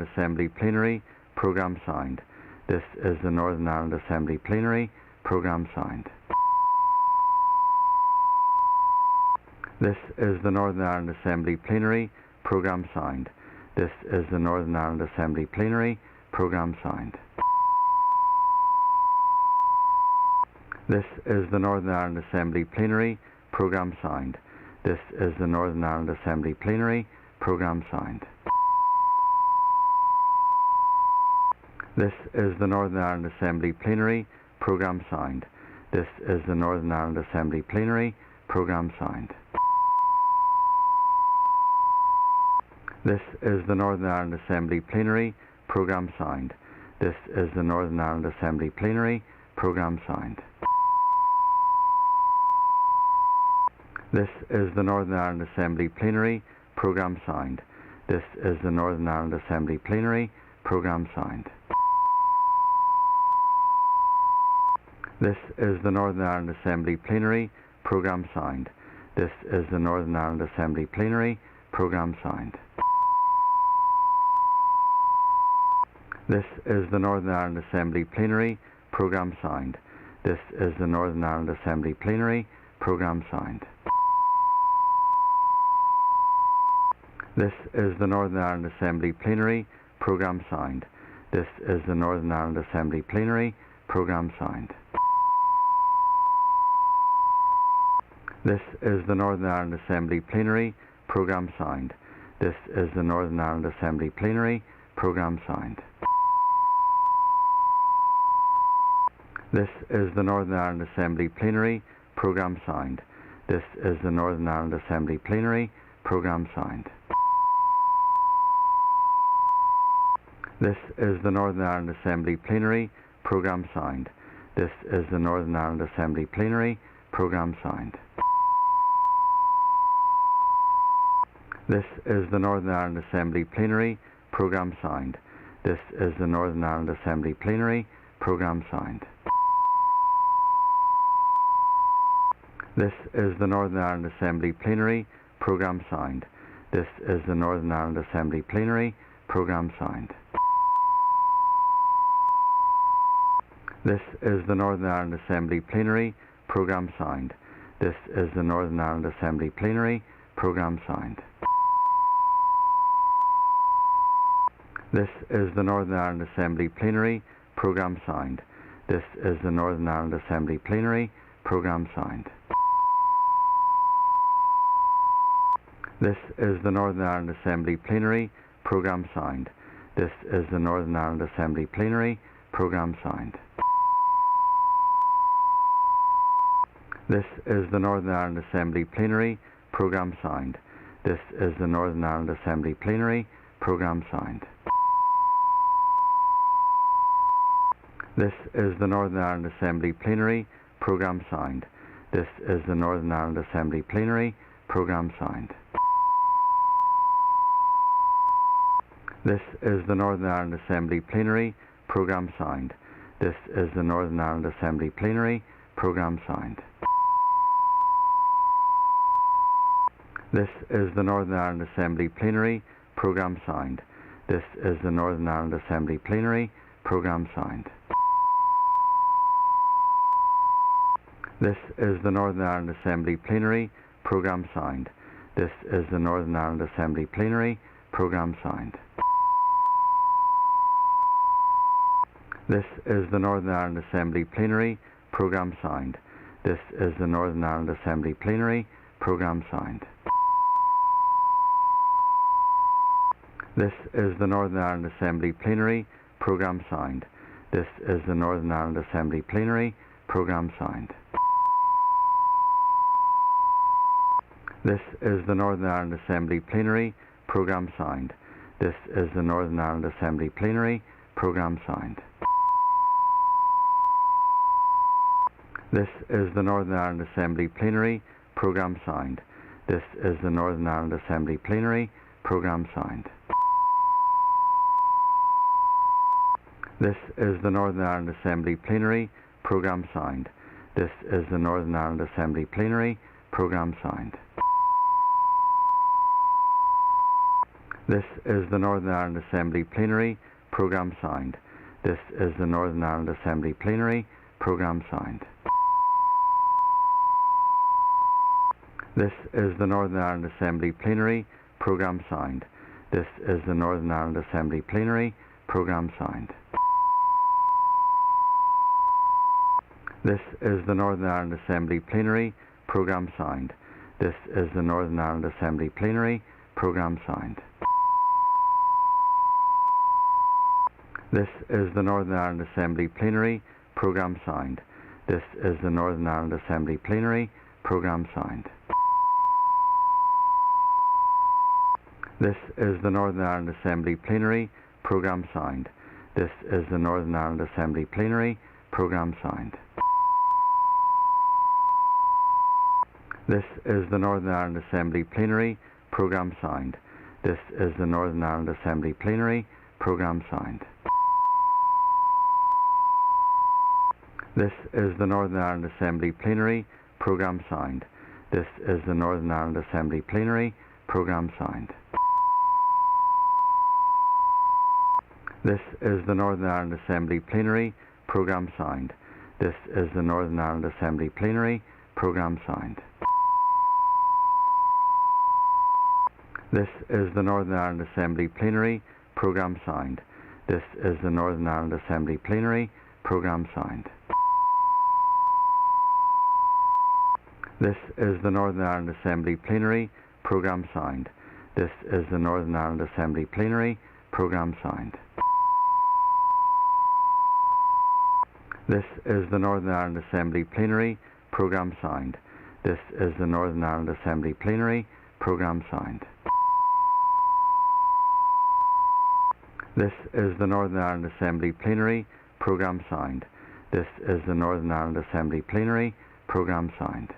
Assembly Plenary Programme signed. This is the Northern Ireland Assembly Plenary Programme signed. This is the Northern Ireland Assembly Plenary Programme signed. This is the Northern Ireland Assembly Plenary Programme signed. This is the Northern Ireland Assembly Plenary Programme signed. This is the Northern Ireland Assembly Plenary Programme signed. This is the Northern Ireland Assembly Plenary Programme signed. This is the Northern Ireland Assembly Plenary Programme signed. This is the Northern Ireland Assembly Plenary Programme signed. This is the Northern Ireland Assembly Plenary Programme signed. This is the Northern Ireland Assembly Plenary Programme signed. This is the Northern Ireland Assembly Plenary Programme signed. This is the Northern Ireland Assembly Plenary Programme signed. This is the Northern Ireland Assembly Plenary Programme signed. This is the Northern Ireland Assembly Plenary Programme signed. This is the Northern Ireland Assembly Plenary Programme signed. This is the Northern Ireland Assembly Plenary Programme signed. This is the Northern Ireland Assembly Plenary Programme signed. This is the Northern Ireland Assembly Plenary Programme signed. This is the Northern Ireland Assembly Plenary Programme signed. This is the Northern Ireland Assembly Plenary Programme signed. This is the Northern Ireland Assembly Plenary Programme signed. This is the Northern Ireland Assembly Plenary Programme signed. This is the Northern Ireland Assembly Plenary Programme signed. This is the Northern Ireland Assembly Plenary Programme signed. This is the Northern Ireland Assembly Plenary Programme signed. This is the Northern Ireland Assembly Plenary Programme signed. This is the Northern Ireland Assembly Plenary Programme signed. This is the Northern Ireland Assembly Plenary Programme signed. This is the Northern Ireland Assembly Plenary Programme signed. This is the Northern Ireland Assembly Plenary Programme signed. This is the Northern Ireland Assembly Plenary Programme signed. This is the Northern Ireland Assembly Plenary Programme signed. This is the Northern Ireland Assembly Plenary Programme signed. This is the Northern Ireland Assembly Plenary Programme signed. This is the Northern Ireland Assembly Plenary Programme signed. This is the Northern Ireland Assembly Plenary Programme signed. This is the Northern Ireland Assembly Plenary Programme signed. This is the Northern Ireland Assembly Plenary Programme signed. This is the Northern Ireland Assembly Plenary Programme signed. This is the Northern Ireland Assembly Plenary Programme signed. This is the Northern Ireland Assembly Plenary Programme signed. This is the Northern Ireland Assembly Plenary Programme signed. This is the Northern Ireland Assembly Plenary Programme signed. This is the Northern Ireland Assembly Plenary Programme signed. This is the Northern Ireland Assembly Plenary Programme signed. This is the Northern Ireland Assembly Plenary Programme signed. This is the Northern Ireland Assembly Plenary Programme signed. This is the Northern Ireland Assembly Plenary Programme signed. This is the Northern Ireland Assembly Plenary Programme signed. This is the Northern Ireland Assembly Plenary Programme signed. This is the Northern Ireland Assembly Plenary Programme signed. This is the Northern Ireland Assembly Plenary Programme signed. This is the Northern Ireland Assembly Plenary Programme signed. This is the Northern Ireland Assembly Plenary Programme signed. This is the Northern Ireland Assembly Plenary Programme signed. This is the Northern Ireland Assembly Plenary Programme signed. This is the Northern Ireland Assembly Plenary Programme signed. This is the Northern Ireland Assembly Plenary Programme signed. This is the Northern Ireland Assembly Plenary Programme signed. This is the Northern Ireland Assembly Plenary Programme signed. This is the Northern Ireland Assembly Plenary Programme signed. This is the Northern Ireland Assembly Plenary Programme signed. This is the Northern Ireland Assembly Plenary Programme signed. This is the Northern Ireland Assembly Plenary Programme signed. This is the Northern Ireland Assembly Plenary Programme signed. This is the Northern Ireland Assembly Plenary Programme signed. This is the Northern Ireland Assembly Plenary Programme signed. This is the Northern Ireland Assembly Plenary Programme signed. This is the Northern Ireland Assembly Plenary Programme signed. This is the Northern Ireland Assembly Plenary Programme signed. This is the Northern Ireland Assembly Plenary Programme signed. This is the Northern Ireland Assembly Plenary Programme signed. This is the Northern Ireland Assembly Plenary Programme signed. This is the Northern Ireland Assembly Plenary Programme signed. This is the Northern Ireland Assembly Plenary Programme signed. This is the Northern Ireland Assembly Plenary Programme signed. This is the Northern Ireland Assembly Plenary Programme signed.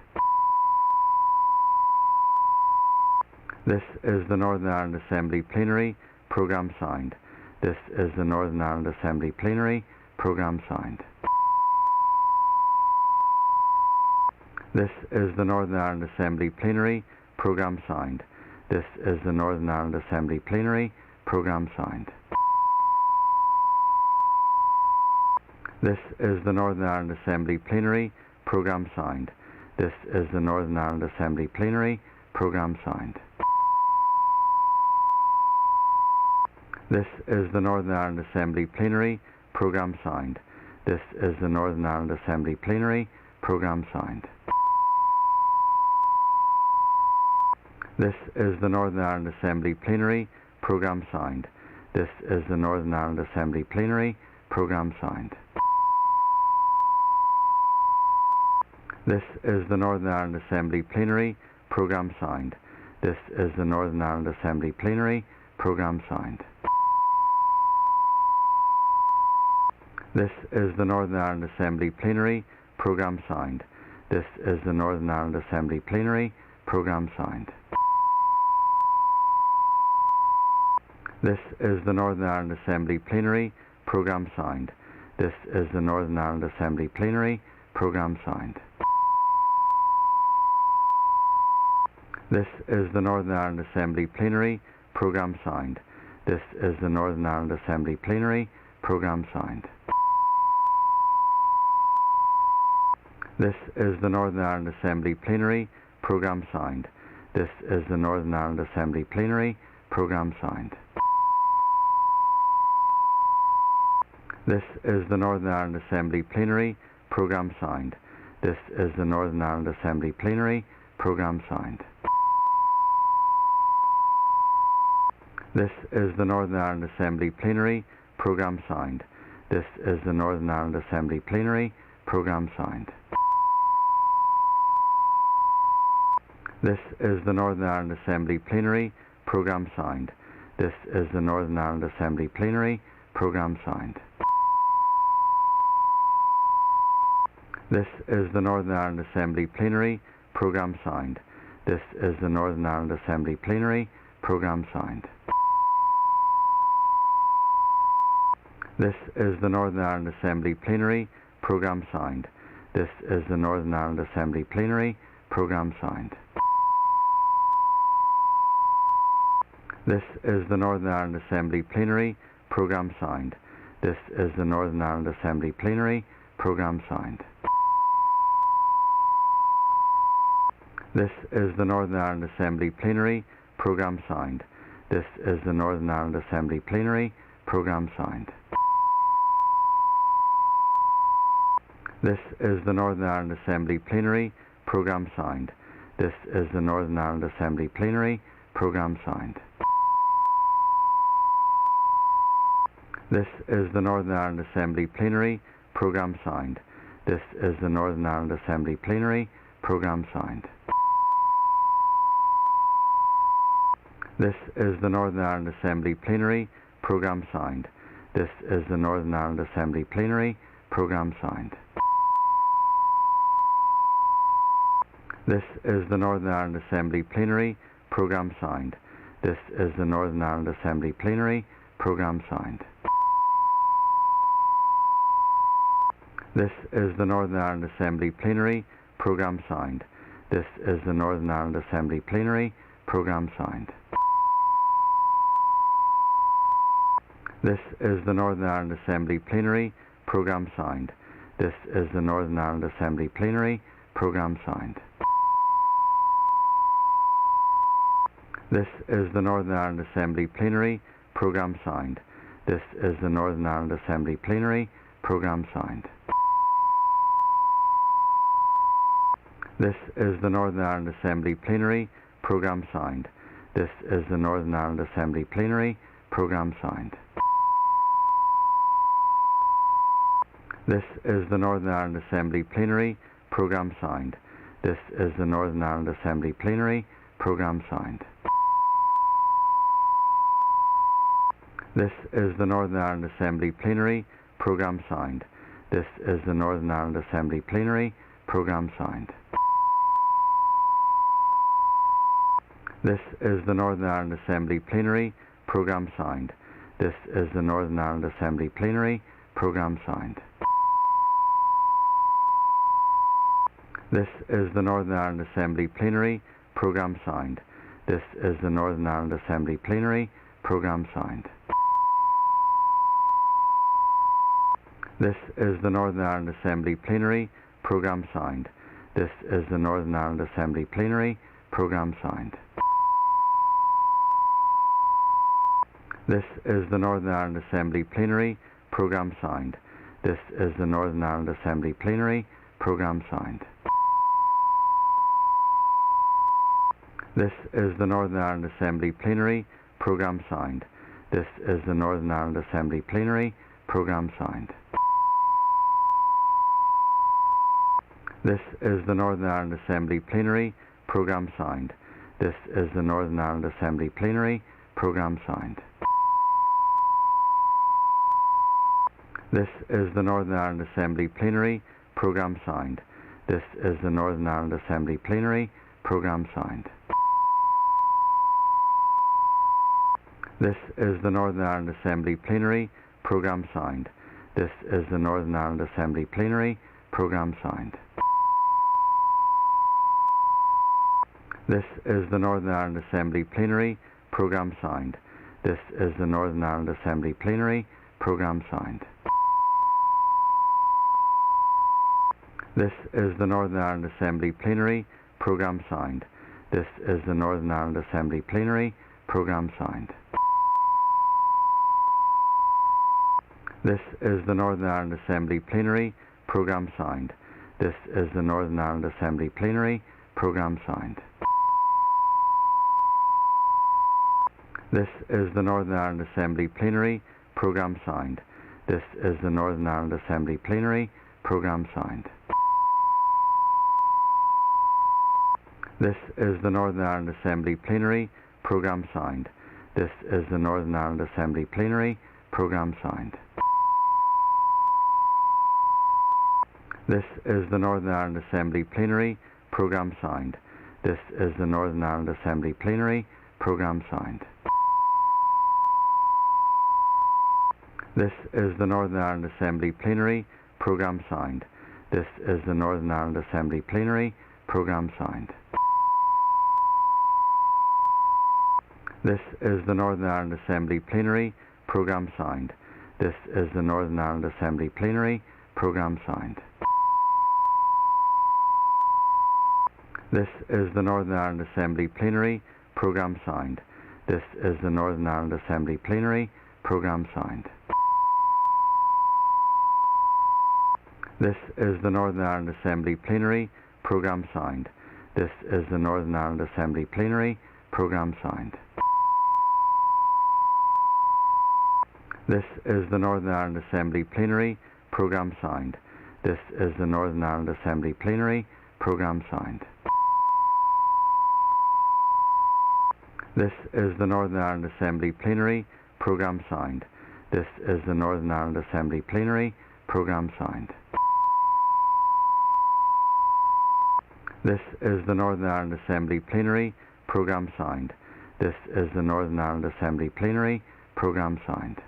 This is the Northern Ireland Assembly Plenary Programme signed. This is the Northern Ireland Assembly Plenary Programme signed. This is the Northern Ireland Assembly Plenary Programme signed. This is the Northern Ireland Assembly Plenary Programme signed. This is the Northern Ireland Assembly Plenary Programme signed. This is the Northern Ireland Assembly Plenary Programme signed. This is the Northern Ireland Assembly Plenary Programme signed. This is the Northern Ireland Assembly Plenary Programme signed. This is the Northern Ireland Assembly Plenary Programme signed. This is the Northern Ireland Assembly Plenary Programme signed. This is the Northern Ireland Assembly Plenary Programme signed. This is the Northern Ireland Assembly Plenary Programme signed. This is the Northern Ireland Assembly Plenary Programme signed. This is the Northern Ireland Assembly Plenary Programme signed. This is the Northern Ireland Assembly Plenary Programme signed. This is the Northern Ireland Assembly Plenary Programme signed. This is the Northern Ireland Assembly Plenary Programme signed. This is the Northern Ireland Assembly Plenary Programme signed. This is the Northern Ireland Assembly Plenary Programme signed. This is the Northern Ireland Assembly Plenary Programme signed. This is the Northern Ireland Assembly Plenary Programme signed. This is the Northern Ireland Assembly Plenary Programme signed. This is the Northern Ireland Assembly Plenary Programme signed. This is the Northern Ireland Assembly Plenary Programme signed. This is the Northern Ireland Assembly Plenary Programme signed. This is the Northern Ireland Assembly Plenary Programme signed. This is the Northern Ireland Assembly Plenary Programme signed. This is the Northern Ireland Assembly Plenary Programme signed. This is the Northern Ireland Assembly Plenary Programme signed. This is the Northern Ireland Assembly Plenary Programme signed. This is the Northern Ireland Assembly Plenary Programme signed. This is the Northern Ireland Assembly Plenary Programme signed. This is the Northern Ireland Assembly Plenary Programme signed. This is the Northern Ireland Assembly Plenary Programme signed. This is the Northern Ireland Assembly Plenary Programme signed. This is the Northern Ireland Assembly Plenary Programme signed. This is the Northern Ireland Assembly Plenary Programme signed. This is the Northern Ireland Assembly Plenary Programme signed. This is the Northern Ireland Assembly Plenary Programme signed. This is the Northern Ireland Assembly Plenary Programme signed. This is the Northern Ireland Assembly Plenary Programme signed. This is the Northern Ireland Assembly Plenary Programme signed. This is the Northern Ireland Assembly Plenary Programme signed. This is the Northern Ireland Assembly Plenary Programme signed. This is the Northern Ireland Assembly Plenary Programme signed. This is the Northern Ireland Assembly Plenary Programme signed. This is the Northern Ireland Assembly Plenary Programme signed. This is the Northern Ireland Assembly Plenary Programme signed. This is the Northern Ireland Assembly Plenary Programme signed. This is the Northern Ireland Assembly Plenary Programme signed. This is the Northern Ireland Assembly Plenary Programme signed. This is the Northern Ireland Assembly Plenary Programme signed. This is the Northern Ireland Assembly Plenary Programme signed. This is the Northern Ireland Assembly Plenary Programme signed. This is the Northern Ireland Assembly Plenary Programme signed. This is the Northern Ireland Assembly Plenary Programme signed. This is the Northern Ireland Assembly Plenary Programme signed. This is the Northern Ireland Assembly Plenary Programme signed. This is the Northern Ireland Assembly Plenary Programme signed. This is the Northern Ireland Assembly Plenary Programme signed. This is the Northern Ireland Assembly Plenary Programme signed. This is the Northern Ireland Assembly Plenary Programme signed. This is the Northern Ireland Assembly Plenary Programme signed. This is the Northern Ireland Assembly Plenary Programme signed. This is the Northern Ireland Assembly Plenary Programme signed. This is the Northern Ireland Assembly Plenary Programme signed. This is the Northern Ireland Assembly Plenary Programme signed. This is the Northern Ireland Assembly Plenary Programme signed. This is the Northern Ireland Assembly Plenary Programme signed. This is the Northern Ireland Assembly Plenary Programme signed. This is the Northern Ireland Assembly Plenary Programme signed. This is the Northern Ireland Assembly Plenary Programme signed. This is the Northern Ireland Assembly Plenary Programme signed. This is the Northern Ireland Assembly Plenary Programme signed. This is the Northern Ireland Assembly Plenary Programme signed. This is the Northern Ireland Assembly Plenary Programme signed. This is the Northern Ireland Assembly Plenary Programme signed. This is the Northern Ireland Assembly Plenary Programme signed. This is the Northern Ireland Assembly Plenary Programme signed. This is the Northern Ireland Assembly Plenary Programme signed. This is the Northern Ireland Assembly Plenary Programme signed. This is the Northern Ireland Assembly Plenary Programme signed. This is the Northern Ireland Assembly Plenary Programme signed. This is the Northern Ireland Assembly Plenary Programme signed. This is the Northern Ireland Assembly Plenary Programme Signed. This is the Northern Ireland Assembly Plenary Programme Signed. This is the Northern Ireland Assembly Plenary Programme Signed. This is the Northern Ireland Assembly Plenary Programme Signed. This is the Northern Ireland Assembly Plenary Programme Signed. This is the Northern Ireland Assembly Plenary Programme Signed. This is the Northern Ireland Assembly Plenary Programme Signed. This is the Northern Ireland Assembly Plenary Programme Signed. This is the Northern Ireland Assembly Plenary Programme Signed. This is the Northern Ireland Assembly Plenary Programme Signed. This is the Northern Ireland Assembly Plenary Programme Signed. This is the Northern Ireland Assembly Plenary Programme Signed.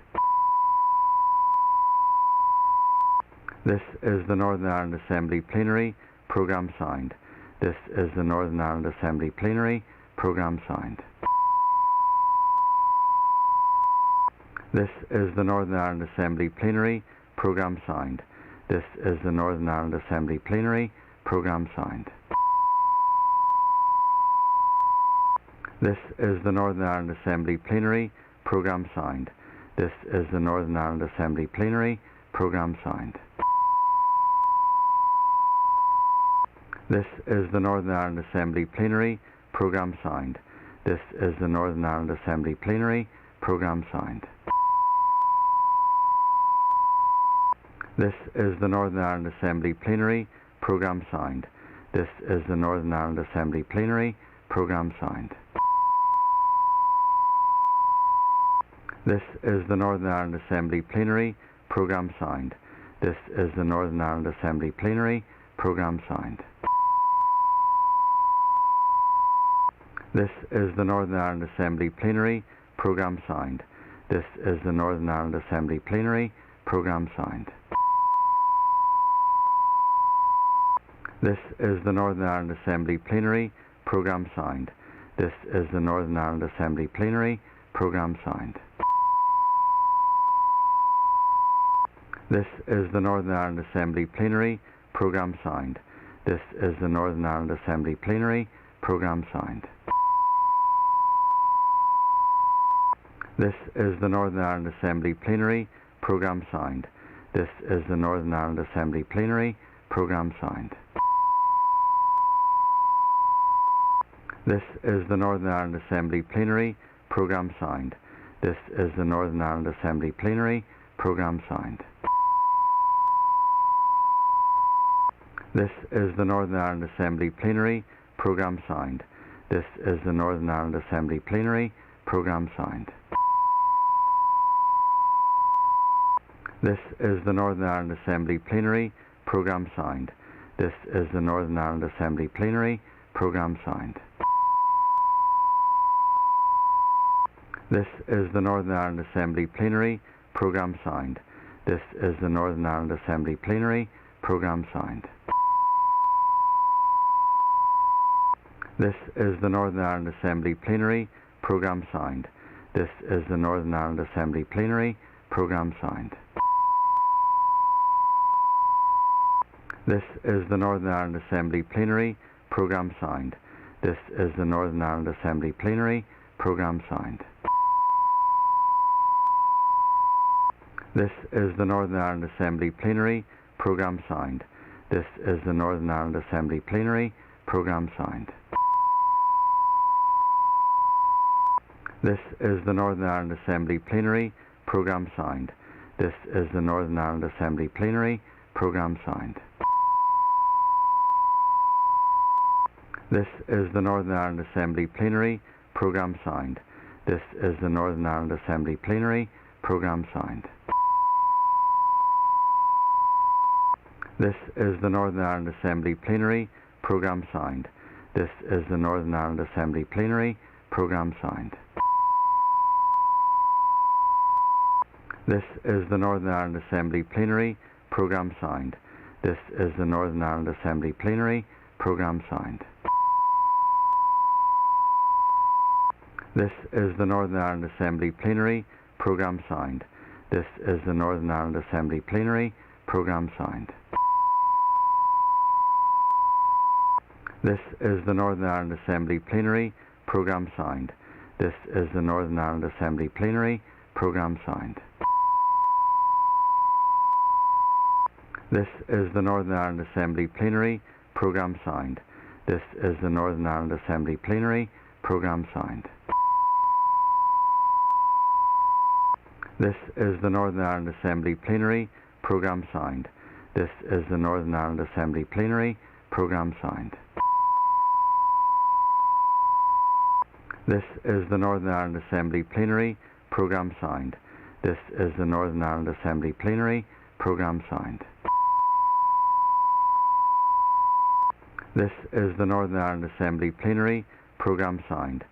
This is the Northern Ireland Assembly Plenary Programme Signed. This is the Northern Ireland Assembly Plenary Programme Signed. This is the Northern Ireland Assembly Plenary Programme Signed. This is the Northern Ireland Assembly Plenary Programme Signed. This is the Northern Ireland Assembly Plenary Programme Signed. This is the Northern Ireland Assembly Plenary Programme Signed. This is the Northern Ireland Assembly Plenary Programme Signed. This is the Northern Ireland Assembly Plenary Programme Signed. This is the Northern Ireland Assembly Plenary Programme Signed. This is the Northern Ireland Assembly Plenary Programme Signed. This is the Northern Ireland Assembly Plenary Programme Signed. This is the Northern Ireland Assembly Plenary Programme Signed. This is the Northern Ireland Assembly Plenary Programme Signed. This is the Northern Ireland Assembly Plenary Programme Signed. This is the Northern Ireland Assembly Plenary Programme Signed. This is the Northern Ireland Assembly Plenary Programme Signed. This is the Northern Ireland Assembly Plenary Programme Signed. This is the Northern Ireland Assembly Plenary Programme Signed. This is the Northern Ireland Assembly Plenary Programme Signed. This is the Northern Ireland Assembly Plenary Programme Signed. This is the Northern Ireland Assembly Plenary Programme Signed. This is the Northern Ireland Assembly Plenary Programme Signed. This is the Northern Ireland Assembly Plenary Programme Signed. This is the Northern Ireland Assembly Plenary Programme Signed. This is the Northern Ireland Assembly Plenary Programme Signed. This is the Northern Ireland Assembly Plenary Programme Signed. This is the Northern Ireland Assembly Plenary Programme Signed. This is the Northern Ireland Assembly Plenary Programme Signed. This is the Northern Ireland Assembly Plenary Programme Signed. This is the Northern Ireland Assembly Plenary Programme Signed. This is the Northern Ireland Assembly Plenary Programme Signed. This is the Northern Ireland Assembly Plenary Programme Signed. This is the Northern Ireland Assembly Plenary Programme Signed. This is the Northern Ireland Assembly Plenary Programme Signed. This is the Northern Ireland Assembly Plenary Programme Signed. This is the Northern Ireland Assembly Plenary Programme Signed. This is the Northern Ireland Assembly Plenary Programme Signed. This is the Northern Ireland Assembly Plenary Programme Signed. This is the Northern Ireland Assembly Plenary Programme Signed. This is the Northern Ireland Assembly Plenary Programme Signed. This is the Northern Ireland Assembly Plenary Programme Signed. This is the Northern Ireland Assembly Plenary Programme Signed. This is the Northern Ireland Assembly Plenary Programme Signed. This is the Northern Ireland Assembly Plenary Programme Signed. This is the Northern Ireland Assembly Plenary Programme Signed. This is the Northern Ireland Assembly Plenary Programme Signed. This is the Northern Ireland Assembly Plenary Programme Signed. This is the Northern Ireland Assembly Plenary Programme Signed. This is the Northern Ireland Assembly Plenary Programme Signed. This is the Northern Ireland Assembly Plenary Programme Signed. This is the Northern Ireland Assembly Plenary Programme Signed. This is the Northern Ireland Assembly Plenary Programme Signed. This is the Northern Ireland Assembly Plenary Programme Signed.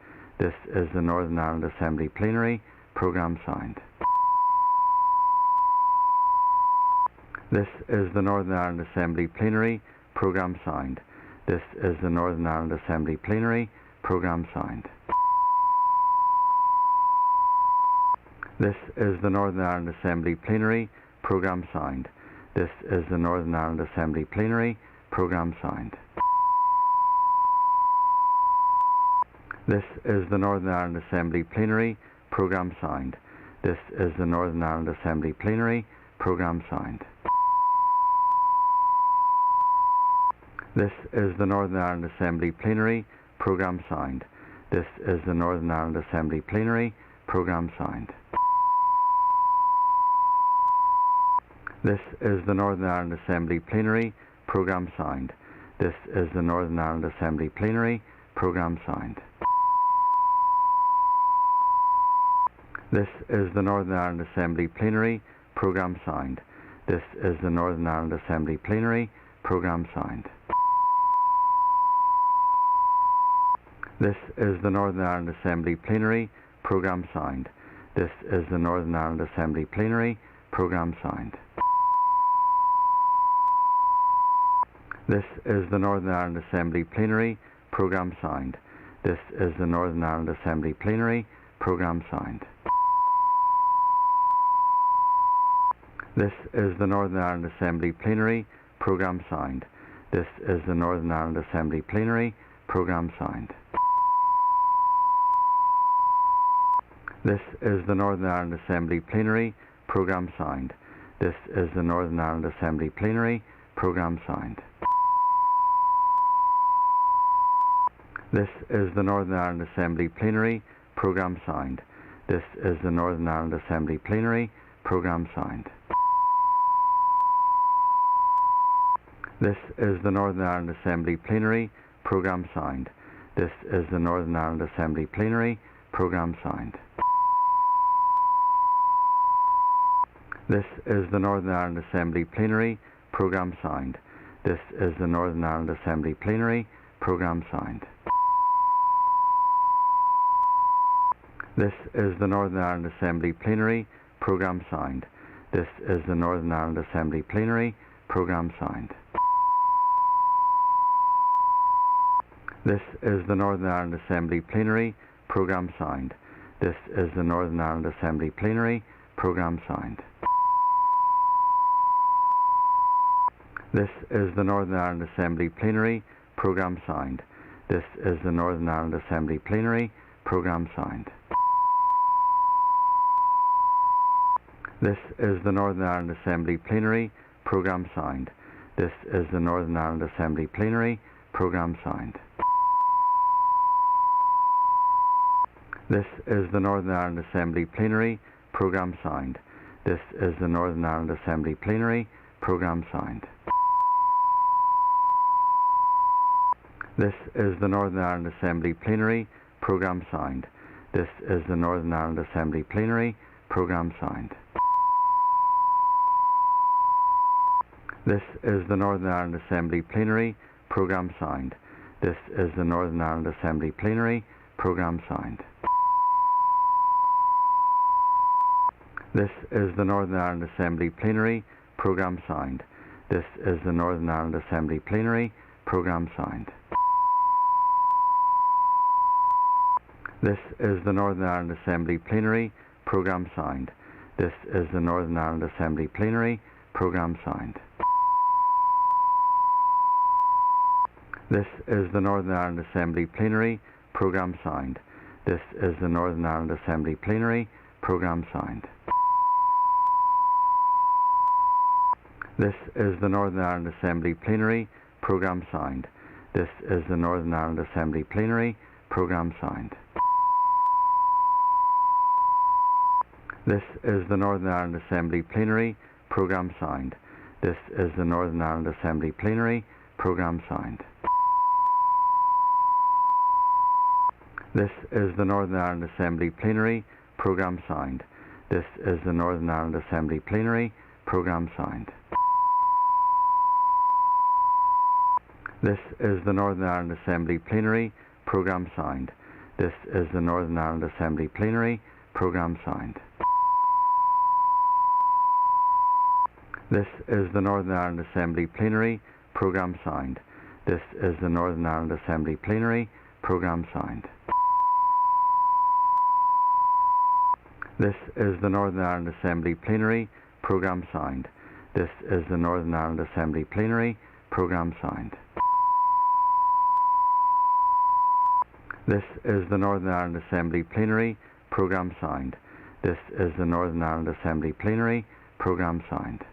This is the Northern Ireland Assembly Plenary Programme Signed. This is the Northern Ireland Assembly Plenary Programme Signed. This is the Northern Ireland Assembly Plenary Programme Signed. This is the Northern Ireland Assembly Plenary Programme Signed. This is the Northern Ireland Assembly Plenary Programme Signed. This is the Northern Ireland Assembly Plenary Programme Signed. This is the Northern Ireland Assembly Plenary Programme Signed. This is the Northern Ireland Assembly Plenary Programme Signed. This is the Northern Ireland Assembly Plenary Programme Signed. This is the Northern Ireland Assembly Plenary Programme Signed. This is the Northern Ireland Assembly Plenary Programme Signed. This is the Northern Ireland Assembly Plenary Programme Signed. This is the Northern Ireland Assembly Plenary Programme Signed. This is the Northern Ireland Assembly Plenary Programme Signed. This is the Northern Ireland Assembly Plenary Programme Signed. This is the Northern Ireland Assembly Plenary Programme Signed. This is the Northern Ireland Assembly Plenary Programme Signed. This is the Northern Ireland Assembly Plenary Programme Signed. This is the Northern Ireland Assembly Plenary Programme Signed. This is the Northern Ireland Assembly Plenary Programme Signed. This is the Northern Ireland Assembly Plenary Programme Signed. This is the Northern Ireland Assembly Plenary Programme Signed. This is the Northern Ireland Assembly Plenary Programme Signed. This is the Northern Ireland Assembly Plenary Programme Signed. This is the Northern Ireland Assembly Plenary Programme Signed. This is the Northern Ireland Assembly Plenary Programme Signed. This is the Northern Ireland Assembly Plenary Programme Signed. This is the Northern Ireland Assembly Plenary Programme Signed. This is the Northern Ireland Assembly Plenary Programme Signed. This is the Northern Ireland Assembly Plenary Programme Signed. This is the Northern Ireland Assembly Plenary Programme Signed. This is the Northern Ireland Assembly Plenary Programme Signed. This is the Northern Ireland Assembly Plenary Programme Signed. This is the Northern Ireland Assembly Plenary Programme Signed. This is the Northern Ireland Assembly Plenary Programme Signed. This is the Northern Ireland Assembly Plenary Programme Signed. This is the Northern Ireland Assembly Plenary Programme Signed. This is the Northern Ireland Assembly Plenary Programme Signed. This is the Northern Ireland Assembly Plenary Programme Signed. This is the Northern Ireland Assembly Plenary Programme Signed. This is the Northern Ireland Assembly Plenary Programme Signed. This is the Northern Ireland Assembly Plenary Programme Signed. This is the Northern Ireland Assembly Plenary Programme Signed. This is the Northern Ireland Assembly Plenary Programme signed. This is the Northern Ireland Assembly Plenary Programme signed. This is the Northern Ireland Assembly Plenary Programme signed. This is the Northern Ireland Assembly Plenary Programme signed. This is the Northern Ireland Assembly Plenary Programme signed. This is the Northern Ireland Assembly Plenary Programme signed. This is the Northern Ireland Assembly Plenary Programme signed. This is the Northern Ireland Assembly Plenary Programme signed. This is the Northern Ireland Assembly Plenary Programme signed. This is the Northern Ireland Assembly Plenary Programme signed. This is the Northern Ireland Assembly Plenary Programme signed. This is the Northern Ireland Assembly Plenary Programme signed. This is the Northern Ireland Assembly Plenary Programme signed. This is the Northern Ireland Assembly Plenary Programme signed. This is the Northern Ireland Assembly Plenary Programme signed. This is the Northern Ireland Assembly Plenary Programme signed. This is the Northern Ireland Assembly Plenary Programme signed. This is the Northern Ireland Assembly Plenary Programme signed.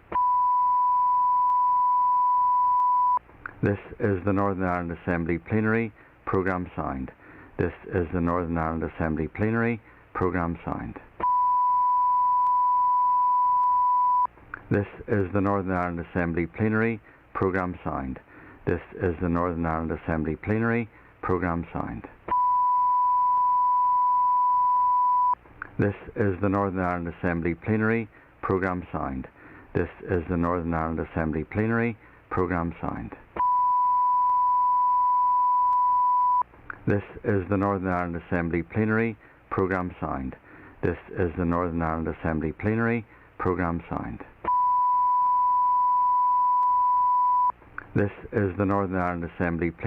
This is the Northern Ireland Assembly Plenary Programme signed. This is the Northern Ireland Assembly Plenary Programme signed. This is the Northern Ireland Assembly Plenary Programme signed. This is the Northern Ireland Assembly Plenary Programme signed. This is the Northern Ireland Assembly Plenary Programme signed. This is the Northern Ireland Assembly Plenary Programme signed. This is the Northern Ireland Assembly Plenary Programme signed. This is the Northern Ireland Assembly Plenary Programme signed. This is the Northern Ireland Assembly Plenary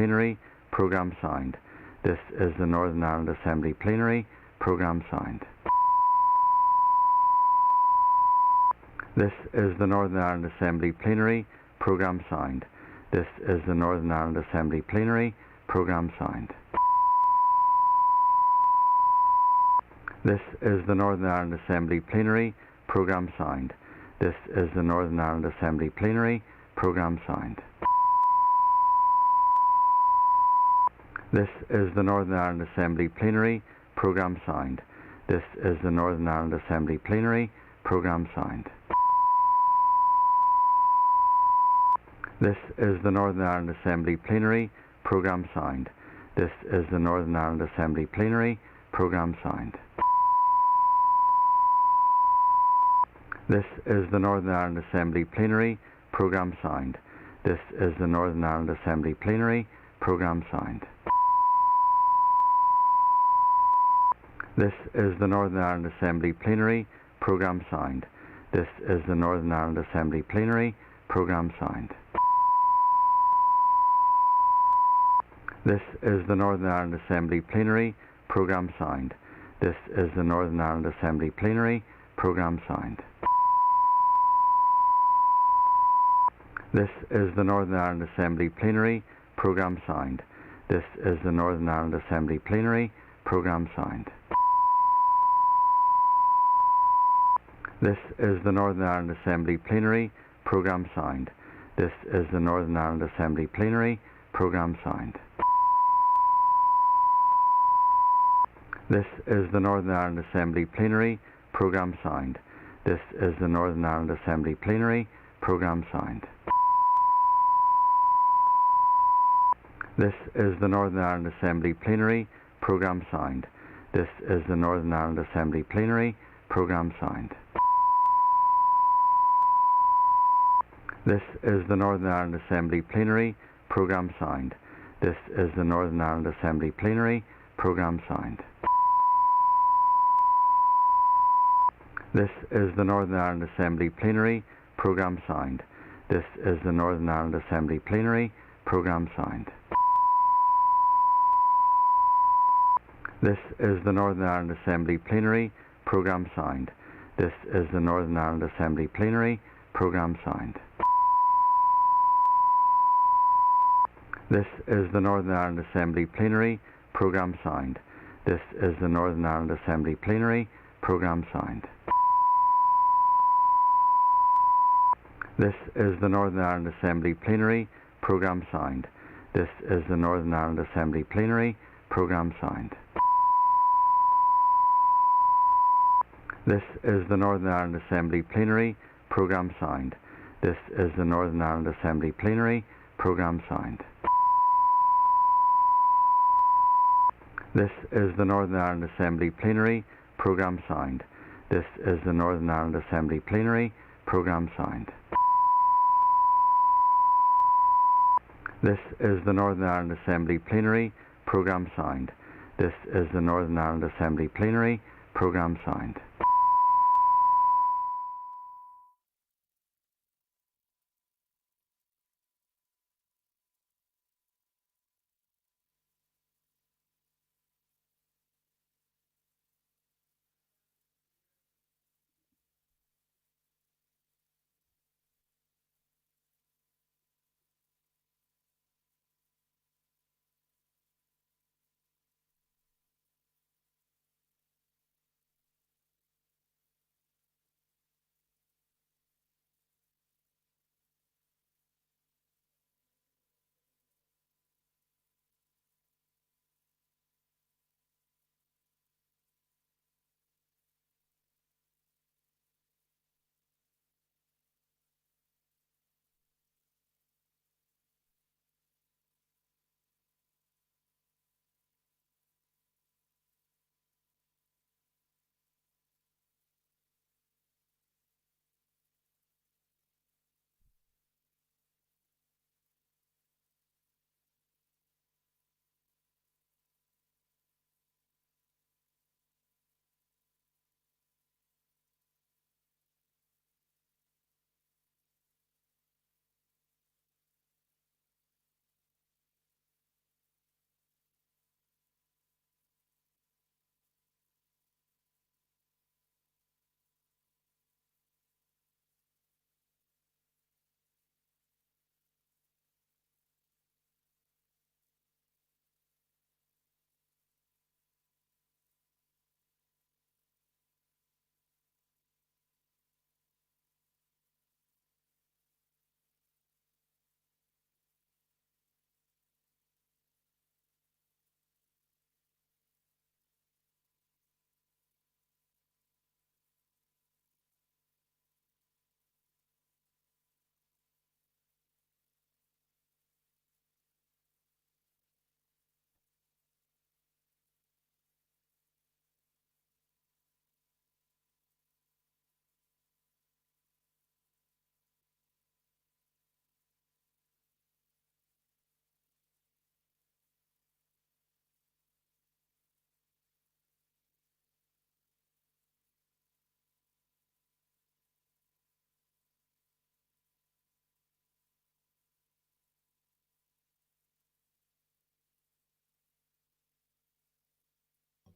Programme signed. This is the Northern Ireland Assembly Plenary Programme signed. This is the Northern Ireland Assembly Plenary Programme signed. This is the Northern Ireland Assembly Plenary Programme signed. This is the Northern Ireland Assembly Plenary Programme signed. This is the Northern Ireland Assembly Plenary Programme signed. This is the Northern Ireland Assembly Plenary Programme signed. This is the Northern Ireland Assembly Plenary Programme signed. This is the Northern Ireland Assembly Plenary Programme signed. This is the Northern Ireland Assembly Plenary Programme signed. This is the Northern Ireland Assembly Plenary Programme signed. This is the Northern Ireland Assembly Plenary Programme signed. This is the Northern Ireland Assembly Plenary Programme signed. This is the Northern Ireland Assembly Plenary Programme signed. This is the Northern Ireland Assembly Plenary Programme signed. This is the Northern Ireland Assembly Plenary Programme signed. This is the Northern Ireland Assembly Plenary Programme signed. This is the Northern Ireland Assembly Plenary Programme signed. This is the Northern Ireland Assembly Plenary Programme signed. This is the Northern Ireland Assembly Plenary Programme signed. This is the Northern Ireland Assembly Plenary Programme signed. This is the Northern Ireland Assembly Plenary Programme signed. This is the Northern Ireland Assembly Plenary Programme signed. This is the Northern Ireland Assembly Plenary Programme signed. This is the Northern Ireland Assembly Plenary Programme signed. This is the Northern Ireland Assembly Plenary Programme signed. This is the Northern Ireland Assembly Plenary Programme signed. This is the Northern Ireland Assembly Plenary Programme signed. This is the Northern Ireland Assembly Plenary Programme Sound. This is the Northern Ireland Assembly Plenary Programme Sound. This is the Northern Ireland Assembly Plenary Programme Sound. This is the Northern Ireland Assembly Plenary Programme Sound. This is the Northern Ireland Assembly Plenary Programme Sound. This is the Northern Ireland Assembly Plenary Programme Sound. This is the Northern Ireland Assembly Plenary Programme Sound. This is the Northern Ireland Assembly Plenary Programme Sound. This is the Northern Ireland Assembly Plenary Programme Sound. This is the Northern Ireland Assembly Plenary Programme Sound. This is the Northern Ireland Assembly Plenary Programme Sound. This is the Northern Ireland Assembly Plenary Programme Sound.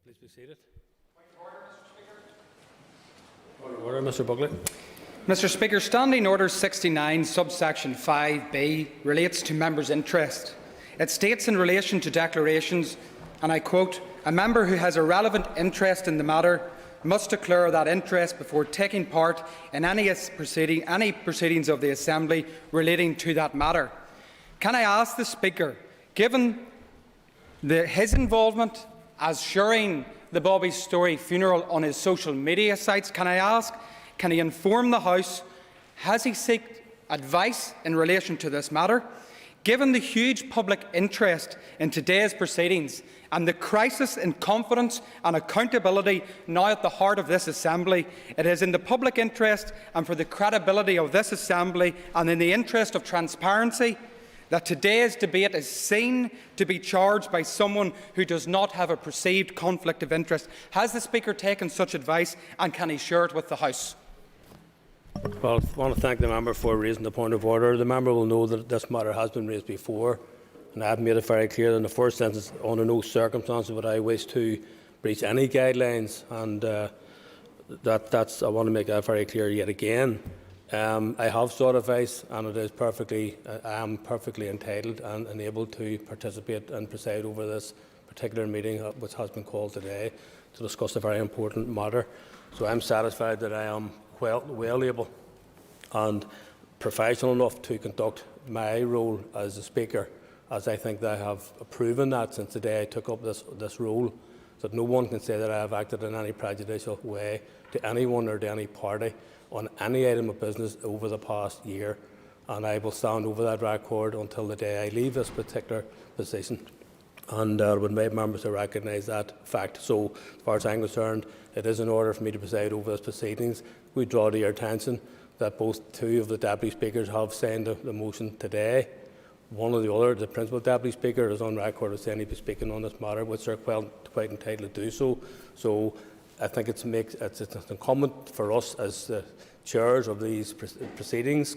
Please be seated. Order, Mr. Buckley. Mr. Speaker, Standing Order 69, subsection 5b, relates to members' interest. It states in relation to declarations, and I quote, "A member who has a relevant interest in the matter must declare that interest before taking part in any proceedings of the Assembly relating to that matter." Can I ask the Speaker, given his involvement as sharing the Bobby Story funeral on his social media sites, can he inform the House, has he sought advice in relation to this matter? Given the huge public interest in today's proceedings and the crisis in confidence and accountability now at the heart of this Assembly, it is in the public interest and for the credibility of this Assembly and in the interest of transparency that today's debate is seen to be charged by someone who does not have a perceived conflict of interest. Has the Speaker taken such advice, and can he share it with the House? Well, I want to thank the member for raising the point of order. The member will know that this matter has been raised before, and I have made it very clear that in the first instance, under no circumstances would I wish to breach any guidelines, and that's I want to make that very clear yet again. I have sought advice, and it is I am perfectly entitled and able to participate and preside over this particular meeting, which has been called today to discuss a very important matter. So I'm satisfied that I am well able and professional enough to conduct my role as a Speaker, as I think that I have proven that since the day I took up this role, that no one can say that I have acted in any prejudicial way to anyone or to any party on any item of business over the past year, and I will stand over that record until the day I leave this particular position, and I would make members to recognise that fact. So, as far as I'm concerned, it is in order for me to preside over those proceedings. We draw to your attention that both two of the Deputy Speakers have signed the motion today. One or the other, the Principal Deputy Speaker, is on record as saying he'll be speaking on this matter, which they're quite entitled to do so. So I think it's incumbent for us as the chairs of these proceedings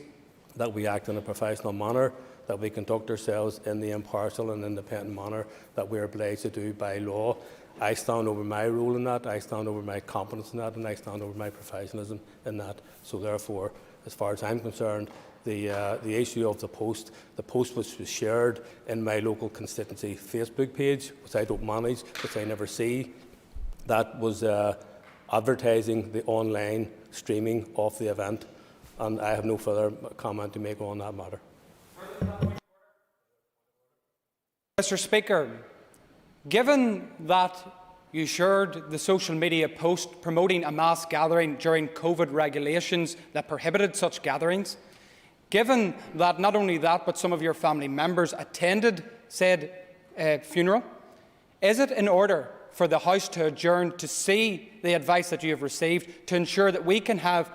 that we act in a professional manner, that we conduct ourselves in the impartial and independent manner that we are obliged to do by law. I stand over my role in that, I stand over my competence in that, and I stand over my professionalism in that. So therefore, as far as I'm concerned, the issue of the post which was shared in my local constituency Facebook page, which I don't manage, which I never see, that was advertising the online streaming of the event, and I have no further comment to make on that matter. Mr. Speaker, given that you shared the social media post promoting a mass gathering during COVID regulations that prohibited such gatherings, given that not only that but some of your family members attended said funeral, is it in order for the House to adjourn to see the advice that you have received to ensure that we can have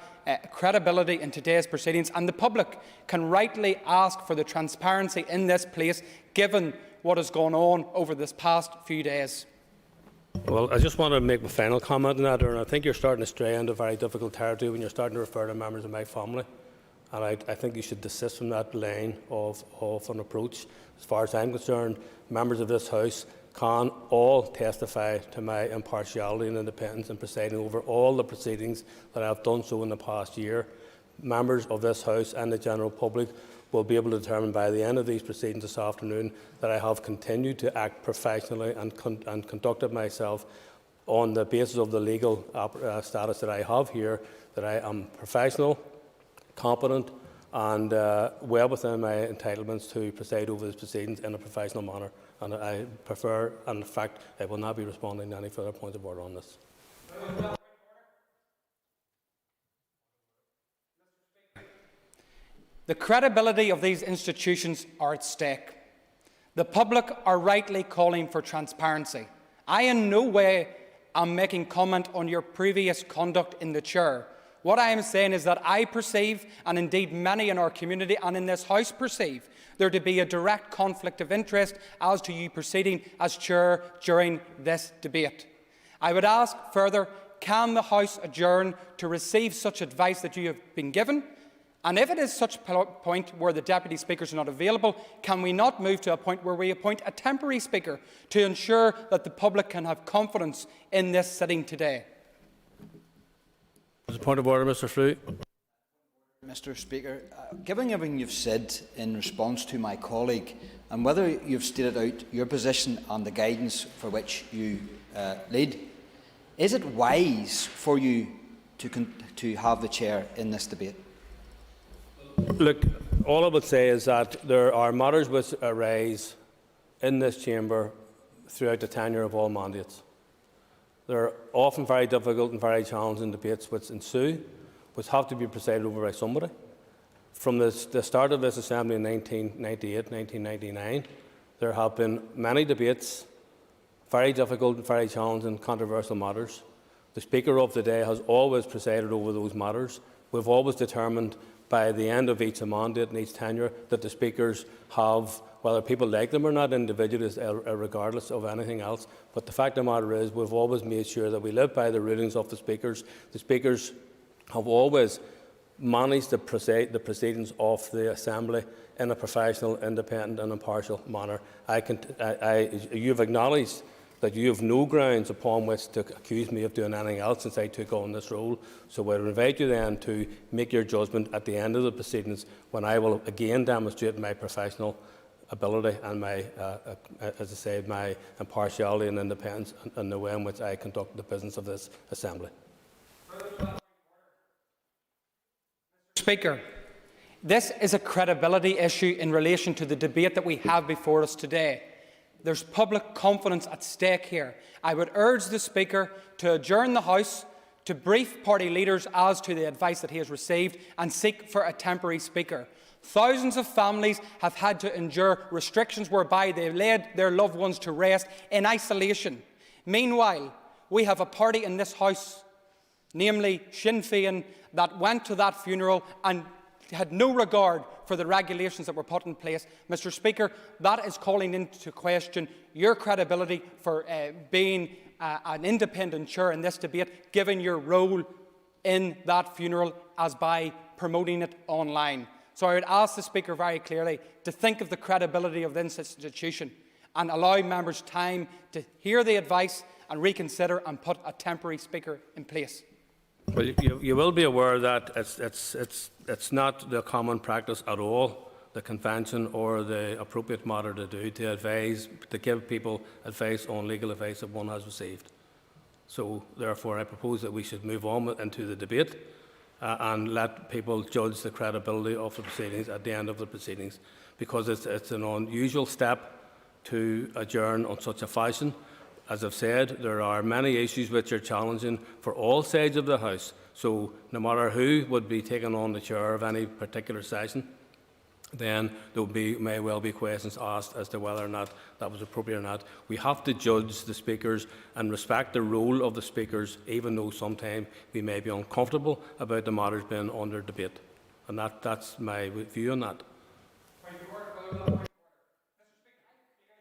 credibility in today's proceedings and the public can rightly ask for the transparency in this place, given what has gone on over this past few days? Well, I just want to make my final comment on that, and I think you're starting to stray into very difficult territory when you're starting to refer to members of my family, and I think you should desist from that line of an approach. As far as I'm concerned, members of this House can all testify to my impartiality and independence in presiding over all the proceedings that I have done so in the past year. Members of this House and the general public will be able to determine by the end of these proceedings this afternoon that I have continued to act professionally and conducted myself on the basis of the legal status that I have here, that I am professional, competent and well within my entitlements to preside over these proceedings in a professional manner. And I prefer, and in fact, I will not be responding to any further points of order on this. The credibility of these institutions are at stake. The public are rightly calling for transparency. I in no way am making comment on your previous conduct in the chair. What I am saying is that I perceive, and indeed many in our community and in this House perceive, there to be a direct conflict of interest as to you proceeding as chair during this debate. I would ask further, can the House adjourn to receive such advice that you have been given? And if it is such a point where the Deputy Speakers are not available, can we not move to a point where we appoint a temporary Speaker to ensure that the public can have confidence in this sitting today? As a point of order, Mr. Frew. Mr. Speaker, given everything you've said in response to my colleague, and whether you've stated out your position on the guidance for which you lead, is it wise for you to have the chair in this debate? Look, all I would say is that there are matters which arise in this chamber throughout the tenure of all mandates. There are often very difficult and very challenging debates which ensue, which have to be presided over by somebody. From the start of this Assembly in 1998, 1999, there have been many debates, very difficult and very challenging, controversial matters. The Speaker of the day has always presided over those matters. We've always determined by the end of each mandate and each tenure that the Speakers have, whether people like them or not individually, regardless of anything else. But the fact of the matter is we've always made sure that we live by the rulings of the Speakers. The Speakers have always managed the proceedings of the Assembly in a professional, independent and impartial manner. You've acknowledged that you have no grounds upon which to accuse me of doing anything else since I took on this role. So I would invite you then to make your judgment at the end of the proceedings, when I will again demonstrate my professional ability and my, as I say, my impartiality and independence in the way in which I conduct the business of this Assembly. Speaker, this is a credibility issue in relation to the debate that we have before us today. There's public confidence at stake here. I would urge the Speaker to adjourn the House, to brief party leaders as to the advice that he has received, and seek for a temporary Speaker. Thousands of families have had to endure restrictions whereby they laid their loved ones to rest in isolation. Meanwhile, we have a party in this House, namely Sinn Féin, that went to that funeral and had no regard for the regulations that were put in place. Mr. Speaker, that is calling into question your credibility for being an independent chair in this debate, given your role in that funeral as by promoting it online. So I would ask the Speaker very clearly to think of the credibility of this institution and allow members time to hear the advice and reconsider and put a temporary Speaker in place. Well, you will be aware that it's not the common practice at all, the convention or the appropriate matter to do, to advise, to give people advice on legal advice that one has received. So therefore I propose that we should move on into the debate and let people judge the credibility of the proceedings at the end of the proceedings, because it's an unusual step to adjourn on such a fashion. As I've said, there are many issues which are challenging for all sides of the House. So no matter who would be taking on the chair of any particular session, then there may well be questions asked as to whether or not that was appropriate or not. We have to judge the speakers and respect the role of the speakers, even though sometimes we may be uncomfortable about the matters being under debate. And that's my view on that.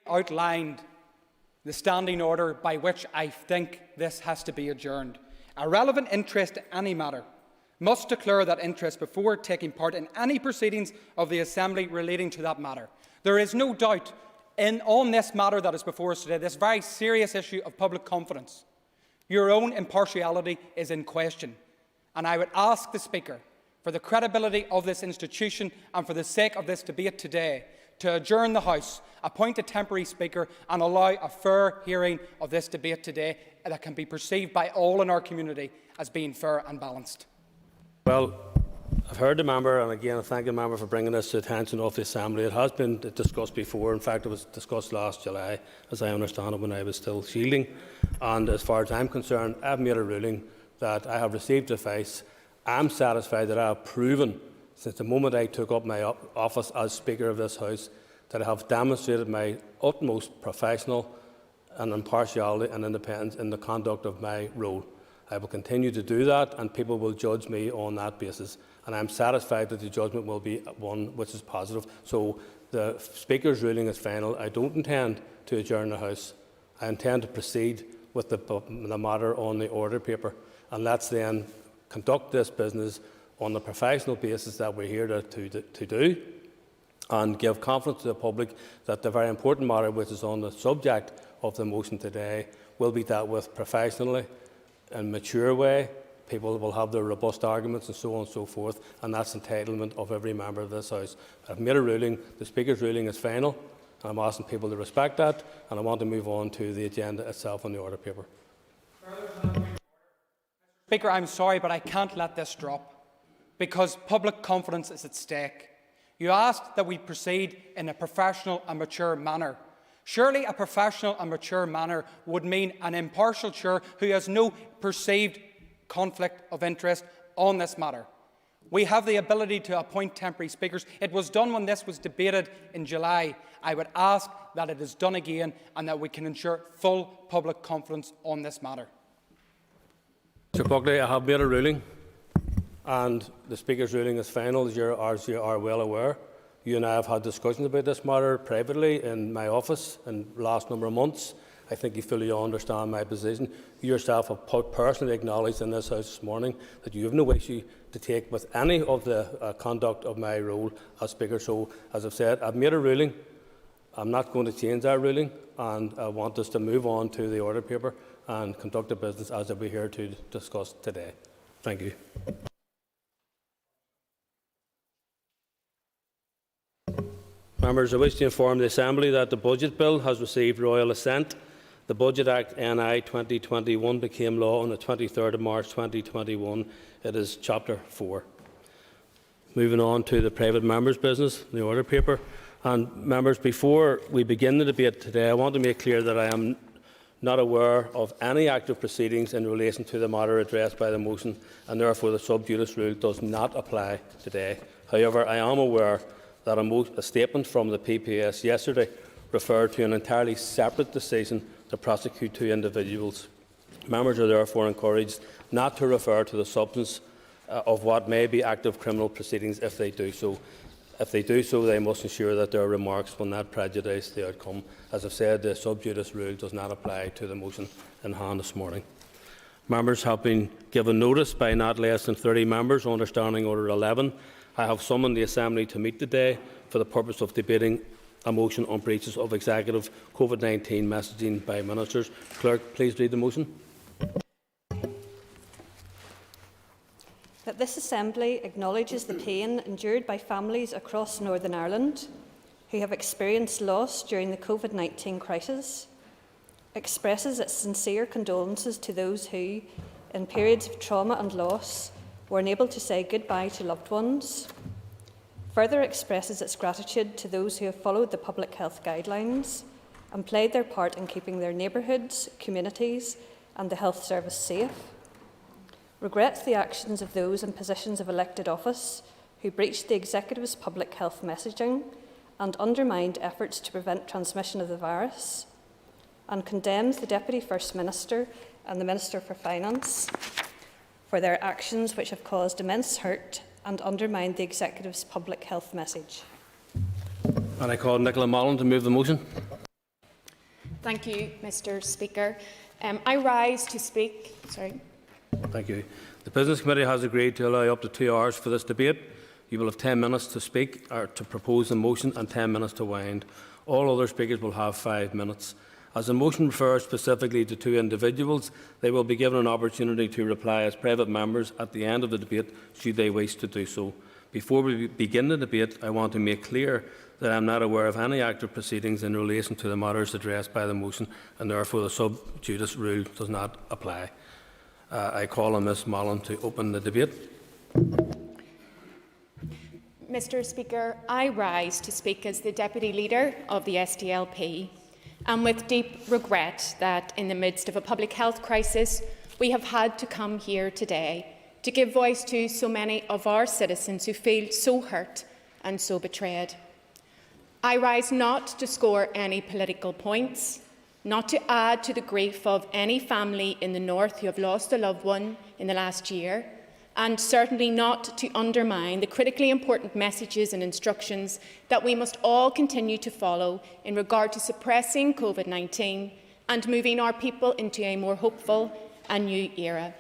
Outlined the standing order by which I think this has to be adjourned. A relevant interest to any matter must declare that interest before taking part in any proceedings of the Assembly relating to that matter. There is no doubt on this matter that is before us today, this very serious issue of public confidence. Your own impartiality is in question, and I would ask the Speaker, for the credibility of this institution and for the sake of this debate today, to adjourn the House, appoint a temporary Speaker and allow a fair hearing of this debate today that can be perceived by all in our community as being fair and balanced. Well, I've heard the member, and again I thank the member for bringing this to the attention of the Assembly. It has been discussed before. In fact, it was discussed last July, as I understand it, when I was still shielding. And as far as I'm concerned, I've made a ruling that I have received advice. I'm satisfied that I have proven, since the moment I took up my office as Speaker of this House, that I have demonstrated my utmost professional and impartiality and independence in the conduct of my role. I will continue to do that, and people will judge me on that basis. And I'm satisfied that the judgment will be one which is positive. So the Speaker's ruling is final. I don't intend to adjourn the House. I intend to proceed with the matter on the order paper, and let's then conduct this business on the professional basis that we're here to do, and give confidence to the public that the very important matter which is on the subject of the motion today will be dealt with professionally in a mature way. People will have their robust arguments and so on and so forth, and that's entitlement of every member of this House. I've made a ruling. The Speaker's ruling is final, and I'm asking people to respect that, and I want to move on to the agenda itself on the order paper. Speaker, I'm sorry, but I can't let this drop, because public confidence is at stake. You asked that we proceed in a professional and mature manner. Surely a professional and mature manner would mean an impartial chair who has no perceived conflict of interest on this matter. We have the ability to appoint temporary speakers. It was done when this was debated in July. I would ask that it is done again and that we can ensure full public confidence on this matter. Mr Buckley, I have made a ruling, and the Speaker's ruling is final, as you are well aware. You and I have had discussions about this matter privately in my office in the last number of months. I think you fully understand my position. You yourself have personally acknowledged in this House this morning that you have no issue to take with any of the conduct of my role as Speaker. So, as I've said, I've made a ruling, I'm not going to change that ruling, and I want us to move on to the order paper and conduct the business as we're here to discuss today. Thank you. Members, I wish to inform the Assembly that the Budget Bill has received royal assent. The Budget Act NI 2021 became law on the 23rd of March 2021. It is Chapter 4. Moving on to the private members' business, the order paper. And members, before we begin the debate today, I want to make clear that I am not aware of any active proceedings in relation to the matter addressed by the motion, and therefore the sub judice rule does not apply today. However, I am aware that a statement from the PPS yesterday referred to an entirely separate decision to prosecute 2 individuals. Members are therefore encouraged not to refer to the substance of what may be active criminal proceedings if they do so. If they do so, they must ensure that their remarks will not prejudice the outcome. As I have said, the sub judice rule does not apply to the motion in hand this morning. Members have been given notice by not less than 30 members under Standing Order 11. I have summoned the Assembly to meet today for the purpose of debating a motion on breaches of executive COVID-19 messaging by ministers. Clerk, please read the motion. That this Assembly acknowledges the pain endured by families across Northern Ireland who have experienced loss during the COVID-19 crisis, expresses its sincere condolences to those who, in periods of trauma and loss, were unable to say goodbye to loved ones, further expresses its gratitude to those who have followed the public health guidelines and played their part in keeping their neighbourhoods, communities and the health service safe, regrets the actions of those in positions of elected office who breached the Executive's public health messaging and undermined efforts to prevent transmission of the virus, and condemns the Deputy First Minister and the Minister for Finance for their actions which have caused immense hurt and undermined the Executive's public health message. And I call Nichola Mallon to move the motion. Thank you, Mr. Speaker. I rise to speak. Thank you. The Business Committee has agreed to allow up to 2 hours for this debate. You will have 10 minutes to speak or to propose the motion and 10 minutes to wind. All other speakers will have 5 minutes. As the motion refers specifically to 2 individuals, they will be given an opportunity to reply as private members at the end of the debate, should they wish to do so. Before we begin the debate, I want to make clear that I am not aware of any active proceedings in relation to the matters addressed by the motion, and therefore the sub judice rule does not apply. I call on Ms Mallon to open the debate. Mr. Speaker, I rise to speak as the Deputy Leader of the SDLP, and with deep regret that in the midst of a public health crisis, we have had to come here today to give voice to so many of our citizens who feel so hurt and so betrayed. I rise not to score any political points, not to add to the grief of any family in the North who have lost a loved one in the last year, and certainly not to undermine the critically important messages and instructions that we must all continue to follow in regard to suppressing COVID-19 and moving our people into a more hopeful and new era.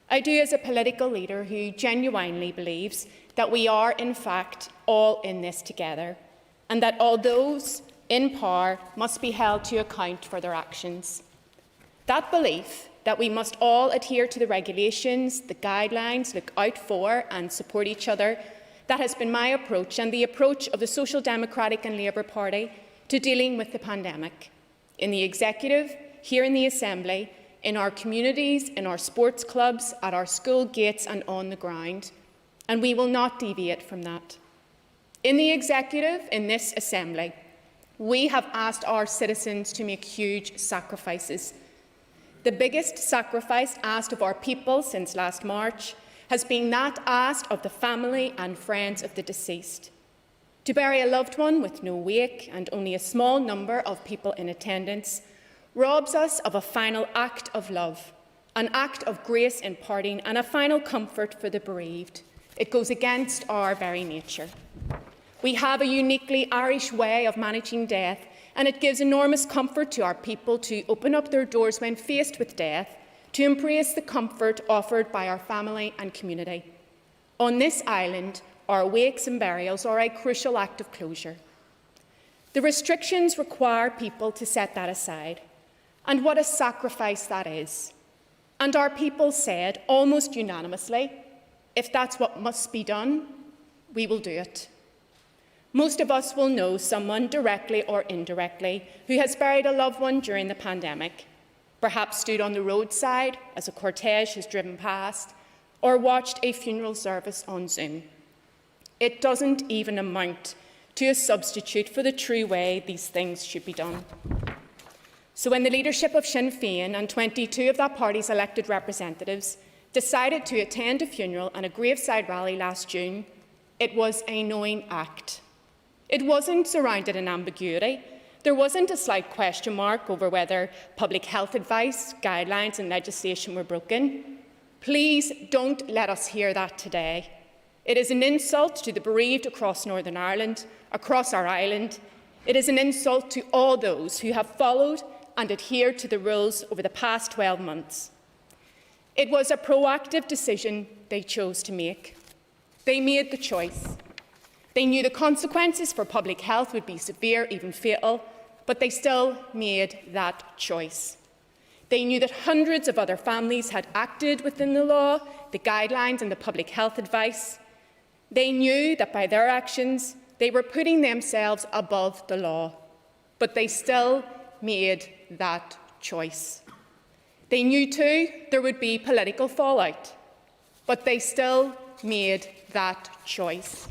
I do as a political leader who genuinely believes that we are, in fact, all in this together, and that all those in power must be held to account for their actions. That belief that we must all adhere to the regulations, the guidelines, look out for and support each other, that has been my approach and the approach of the Social Democratic and Labour Party to dealing with the pandemic. In the Executive, here in the Assembly, in our communities, in our sports clubs, at our school gates and on the ground, and we will not deviate from that. In the Executive, in this Assembly, we have asked our citizens to make huge sacrifices. The biggest sacrifice asked of our people since last March has been that asked of the family and friends of the deceased. To bury a loved one with no wake and only a small number of people in attendance robs us of a final act of love, an act of grace in parting and a final comfort for the bereaved. It goes against our very nature. We have a uniquely Irish way of managing death, and it gives enormous comfort to our people to open up their doors when faced with death, to embrace the comfort offered by our family and community. On this island, our wakes and burials are a crucial act of closure. The restrictions require people to set that aside. And what a sacrifice that is. And our people said, almost unanimously, if that's what must be done, we will do it. Most of us will know someone, directly or indirectly, who has buried a loved one during the pandemic, perhaps stood on the roadside as a cortege has driven past, or watched a funeral service on Zoom. It doesn't even amount to a substitute for the true way these things should be done. So when the leadership of Sinn Féin and 22 of that party's elected representatives decided to attend a funeral and a graveside rally last June, it was a knowing act. It wasn't surrounded in ambiguity. There wasn't a slight question mark over whether public health advice, guidelines and legislation were broken. Please don't let us hear that today. It is an insult to the bereaved across Northern Ireland, across our island. It is an insult to all those who have followed and adhered to the rules over the past 12 months. It was a proactive decision they chose to make. They made the choice. They knew the consequences for public health would be severe, even fatal, but they still made that choice. They knew that hundreds of other families had acted within the law, the guidelines and the public health advice. They knew that by their actions, they were putting themselves above the law, but they still made that choice. They knew too there would be political fallout, but they still made that choice.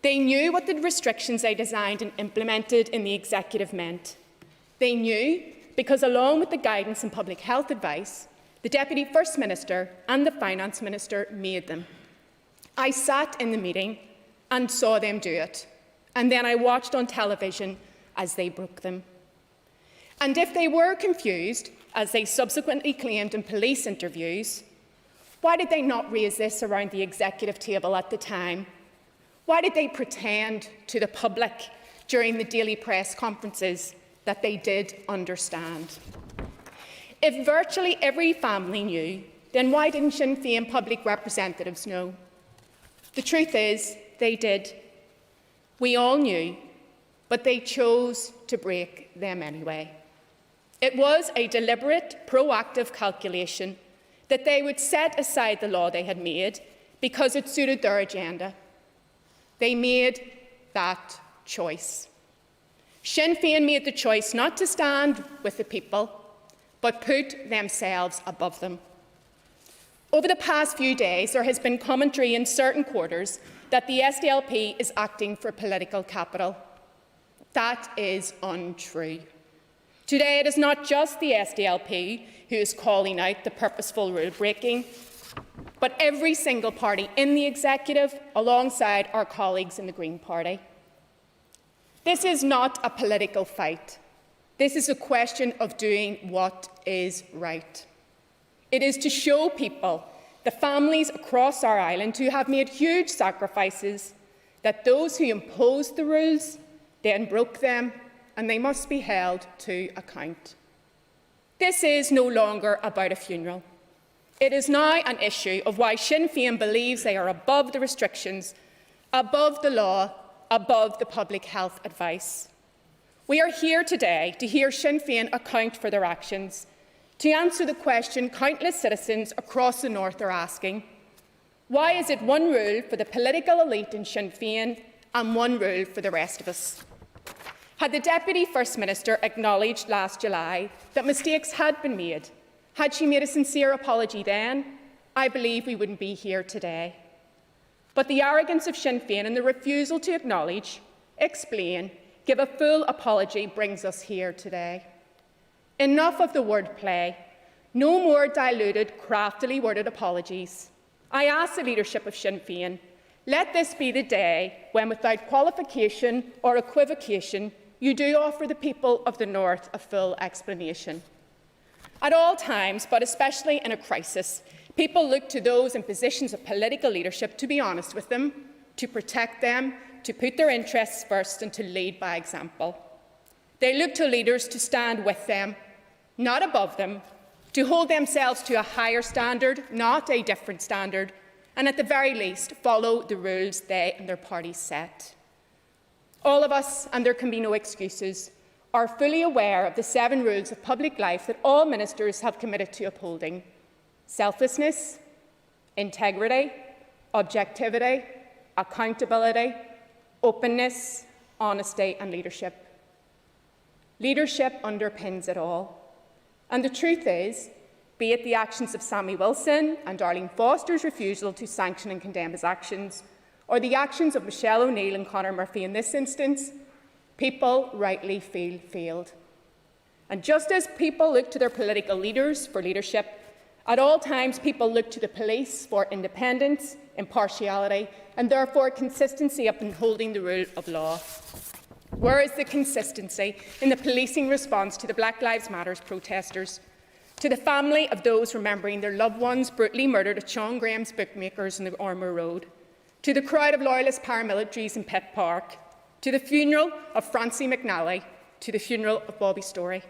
They knew what the restrictions they designed and implemented in the executive meant. They knew because, along with the guidance and public health advice, the Deputy First Minister and the Finance Minister made them. I sat in the meeting and saw them do it, and then I watched on television as they broke them. And if they were confused, as they subsequently claimed in police interviews, why did they not raise this around the executive table at the time? Why did they pretend to the public during the daily press conferences that they did understand? If virtually every family knew, then why didn't Sinn Féin public representatives know? The truth is, they did. We all knew, but they chose to break them anyway. It was a deliberate, proactive calculation that they would set aside the law they had made because it suited their agenda. They made that choice. Sinn Féin made the choice not to stand with the people, but put themselves above them. Over the past few days, there has been commentary in certain quarters that the SDLP is acting for political capital. That is untrue. Today, it is not just the SDLP who is calling out the purposeful rule-breaking, but every single party in the executive, alongside our colleagues in the Green Party. This is not a political fight. This is a question of doing what is right. It is to show people, the families across our island who have made huge sacrifices, that those who imposed the rules then broke them, and they must be held to account. This is no longer about a funeral. It is now an issue of why Sinn Féin believes they are above the restrictions, above the law, above the public health advice. We are here today to hear Sinn Féin account for their actions, to answer the question countless citizens across the North are asking: why is it one rule for the political elite in Sinn Féin and one rule for the rest of us? Had the Deputy First Minister acknowledged last July that mistakes had been made, had she made a sincere apology then, I believe we wouldn't be here today. But the arrogance of Sinn Féin and the refusal to acknowledge, explain, give a full apology brings us here today. Enough of the wordplay. No more diluted, craftily worded apologies. I ask the leadership of Sinn Féin, let this be the day when, without qualification or equivocation, you do offer the people of the North a full explanation. At all times, but especially in a crisis, people look to those in positions of political leadership to be honest with them, to protect them, to put their interests first and to lead by example. They look to leaders to stand with them, not above them, to hold themselves to a higher standard, not a different standard, and at the very least follow the rules they and their parties set. All of us, and there can be no excuses, are fully aware of the 7 rules of public life that all ministers have committed to upholding: selflessness, integrity, objectivity, accountability, openness, honesty and leadership. Leadership underpins it all. And the truth is, be it the actions of Sammy Wilson and Arlene Foster's refusal to sanction and condemn his actions, or the actions of Michelle O'Neill and Conor Murphy in this instance, people rightly feel failed. And just as people look to their political leaders for leadership, at all times people look to the police for independence, impartiality and therefore consistency up in holding the rule of law. Where is the consistency in the policing response to the Black Lives Matter protesters, to the family of those remembering their loved ones brutally murdered at Sean Graham's Bookmakers in the Ormer Road, to the crowd of loyalist paramilitaries in Pitt Park, to the funeral of Francie McNally, to the funeral of Bobby Storey?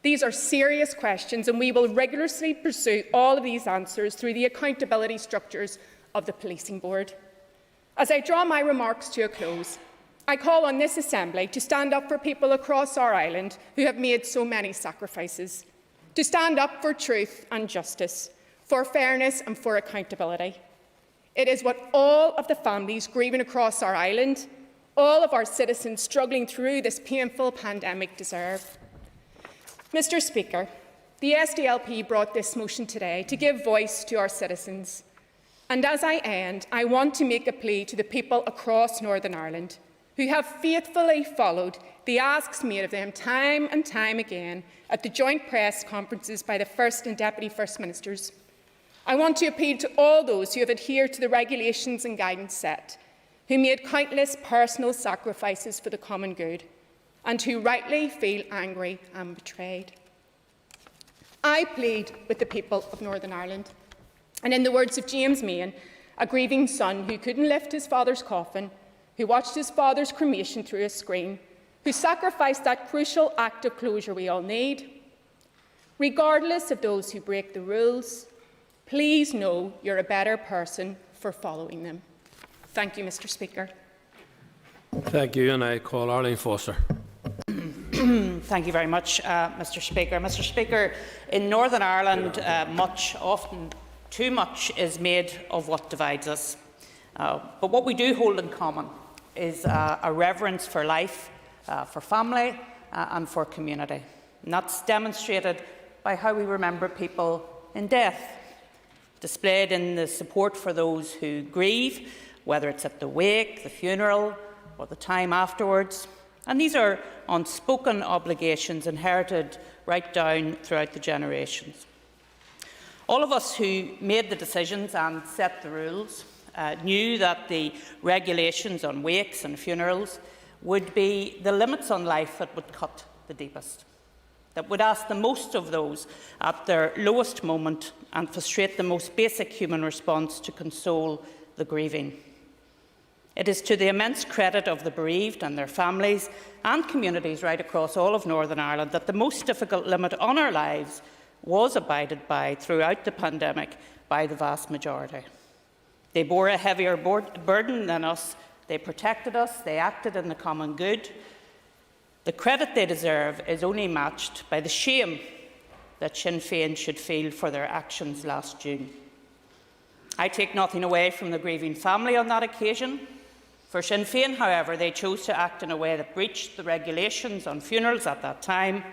These are serious questions, and we will rigorously pursue all of these answers through the accountability structures of the Policing Board. As I draw my remarks to a close, I call on this Assembly to stand up for people across our island who have made so many sacrifices, to stand up for truth and justice, for fairness and for accountability. It is what all of the families grieving across our island, all of our citizens struggling through this painful pandemic deserve. Mr. Speaker, the SDLP brought this motion today to give voice to our citizens. And as I end, I want to make a plea to the people across Northern Ireland who have faithfully followed the asks made of them time and time again at the joint press conferences by the First and Deputy First Ministers. I want to appeal to all those who have adhered to the regulations and guidance set, who made countless personal sacrifices for the common good, and who rightly feel angry and betrayed. I plead with the people of Northern Ireland, and in the words of James Main, a grieving son who couldn't lift his father's coffin, who watched his father's cremation through a screen, who sacrificed that crucial act of closure we all need. Regardless of those who break the rules, please know you're a better person for following them. Thank you, Mr. Speaker. Thank you, and I call Arlene Foster. Thank you very much, Mr. Speaker. Mr. Speaker, in Northern Ireland, often too much is made of what divides us. But what we do hold in common is a reverence for life, for family and for community. And that's demonstrated by how we remember people in death, displayed in the support for those who grieve, whether it's at the wake, the funeral or the time afterwards. And these are unspoken obligations inherited right down throughout the generations. All of us who made the decisions and set the rules knew that the regulations on wakes and funerals would be the limits on life that would cut the deepest, that would ask the most of those at their lowest moment and frustrate the most basic human response to console the grieving. It is to the immense credit of the bereaved and their families and communities right across all of Northern Ireland that the most difficult limit on our lives was abided by throughout the pandemic by the vast majority. They bore a heavier burden than us. They protected us. They acted in the common good. The credit they deserve is only matched by the shame that Sinn Féin should feel for their actions last June. I take nothing away from the grieving family on that occasion. For Sinn Féin, however, they chose to act in a way that breached the regulations on funerals at that time,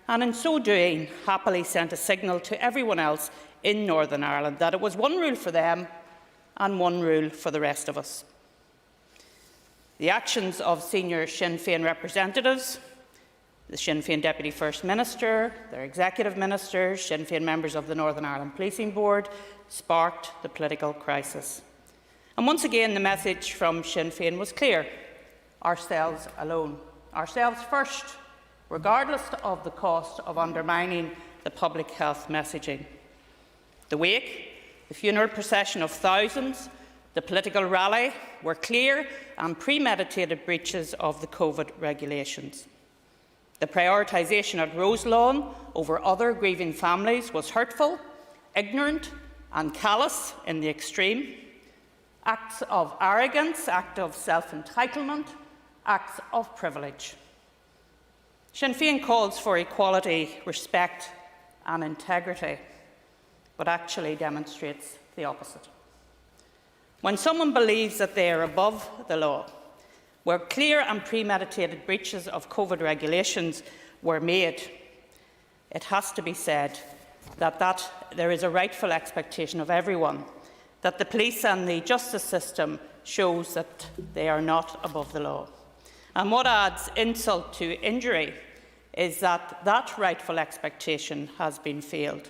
and in so doing happily sent a signal to everyone else in Northern Ireland that it was one rule for them and one rule for the rest of us. The actions of senior Sinn Féin representatives, the Sinn Féin Deputy First Minister, their executive ministers, Sinn Féin members of the Northern Ireland Policing Board, sparked the political crisis. And once again, the message from Sinn Féin was clear: ourselves alone, ourselves first, regardless of the cost of undermining the public health messaging. The wake, the funeral procession of thousands, the political rally were clear and premeditated breaches of the COVID regulations. The prioritisation at Roselawn over other grieving families was hurtful, ignorant and callous in the extreme. Acts of arrogance, acts of self-entitlement acts of privilege. Sinn Féin calls for equality, respect and integrity, but actually demonstrates the opposite. When someone believes that they are above the law, where clear and premeditated breaches of COVID regulations were made, it has to be said that there is a rightful expectation of everyone that the police and the justice system shows that they are not above the law. And what adds insult to injury is that that rightful expectation has been failed.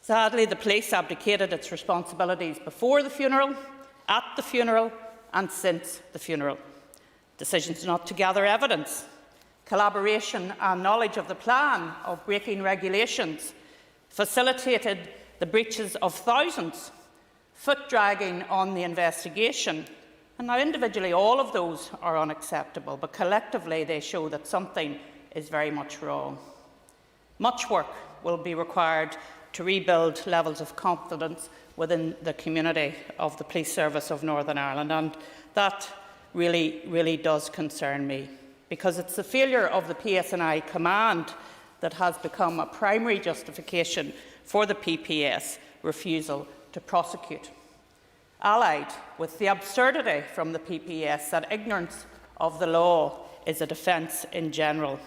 Sadly, the police abdicated its responsibilities before the funeral, at the funeral and since the funeral. Decisions not to gather evidence, collaboration and knowledge of the plan of breaking regulations facilitated the breaches of thousands, foot-dragging on the investigation. And now individually all of those are unacceptable, but collectively they show that something is very much wrong. Much work will be required to rebuild levels of confidence within the community of the Police Service of Northern Ireland, and that really does concern me, because it's the failure of the PSNI command that has become a primary justification for the PPS refusal to prosecute, allied with the absurdity from the PPS that ignorance of the law is a defence in general.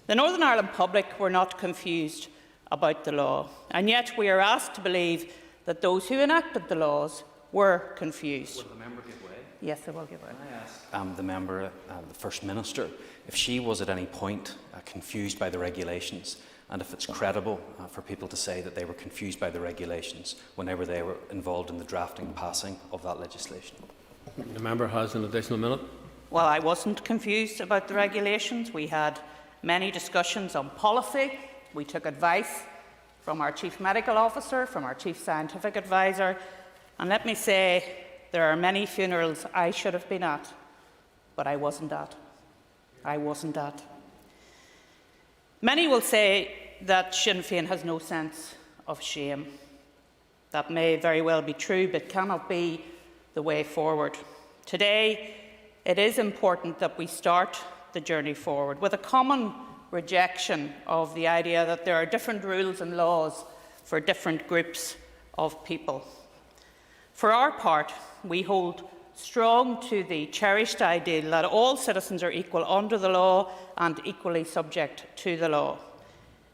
The Northern Ireland public were not confused about the law, and yet we are asked to believe that those who enacted the laws were confused. Will the member give way? Yes, I will give way. Can I ask the member, the First Minister, if she was at any point confused by the regulations, and if it's credible for people to say that they were confused by the regulations whenever they were involved in the drafting and passing of that legislation? The member has an additional minute. Well, I wasn't confused about the regulations. We had many discussions on policy. We took advice from our Chief Medical Officer, from our Chief Scientific Advisor, and let me say there are many funerals I should have been at, but I wasn't at. I wasn't at. Many will say that Sinn Féin has no sense of shame. That may very well be true, but cannot be the way forward. Today, it is important that we start the journey forward with a common rejection of the idea that there are different rules and laws for different groups of people. For our part, we hold strong to the cherished ideal that all citizens are equal under the law and equally subject to the law.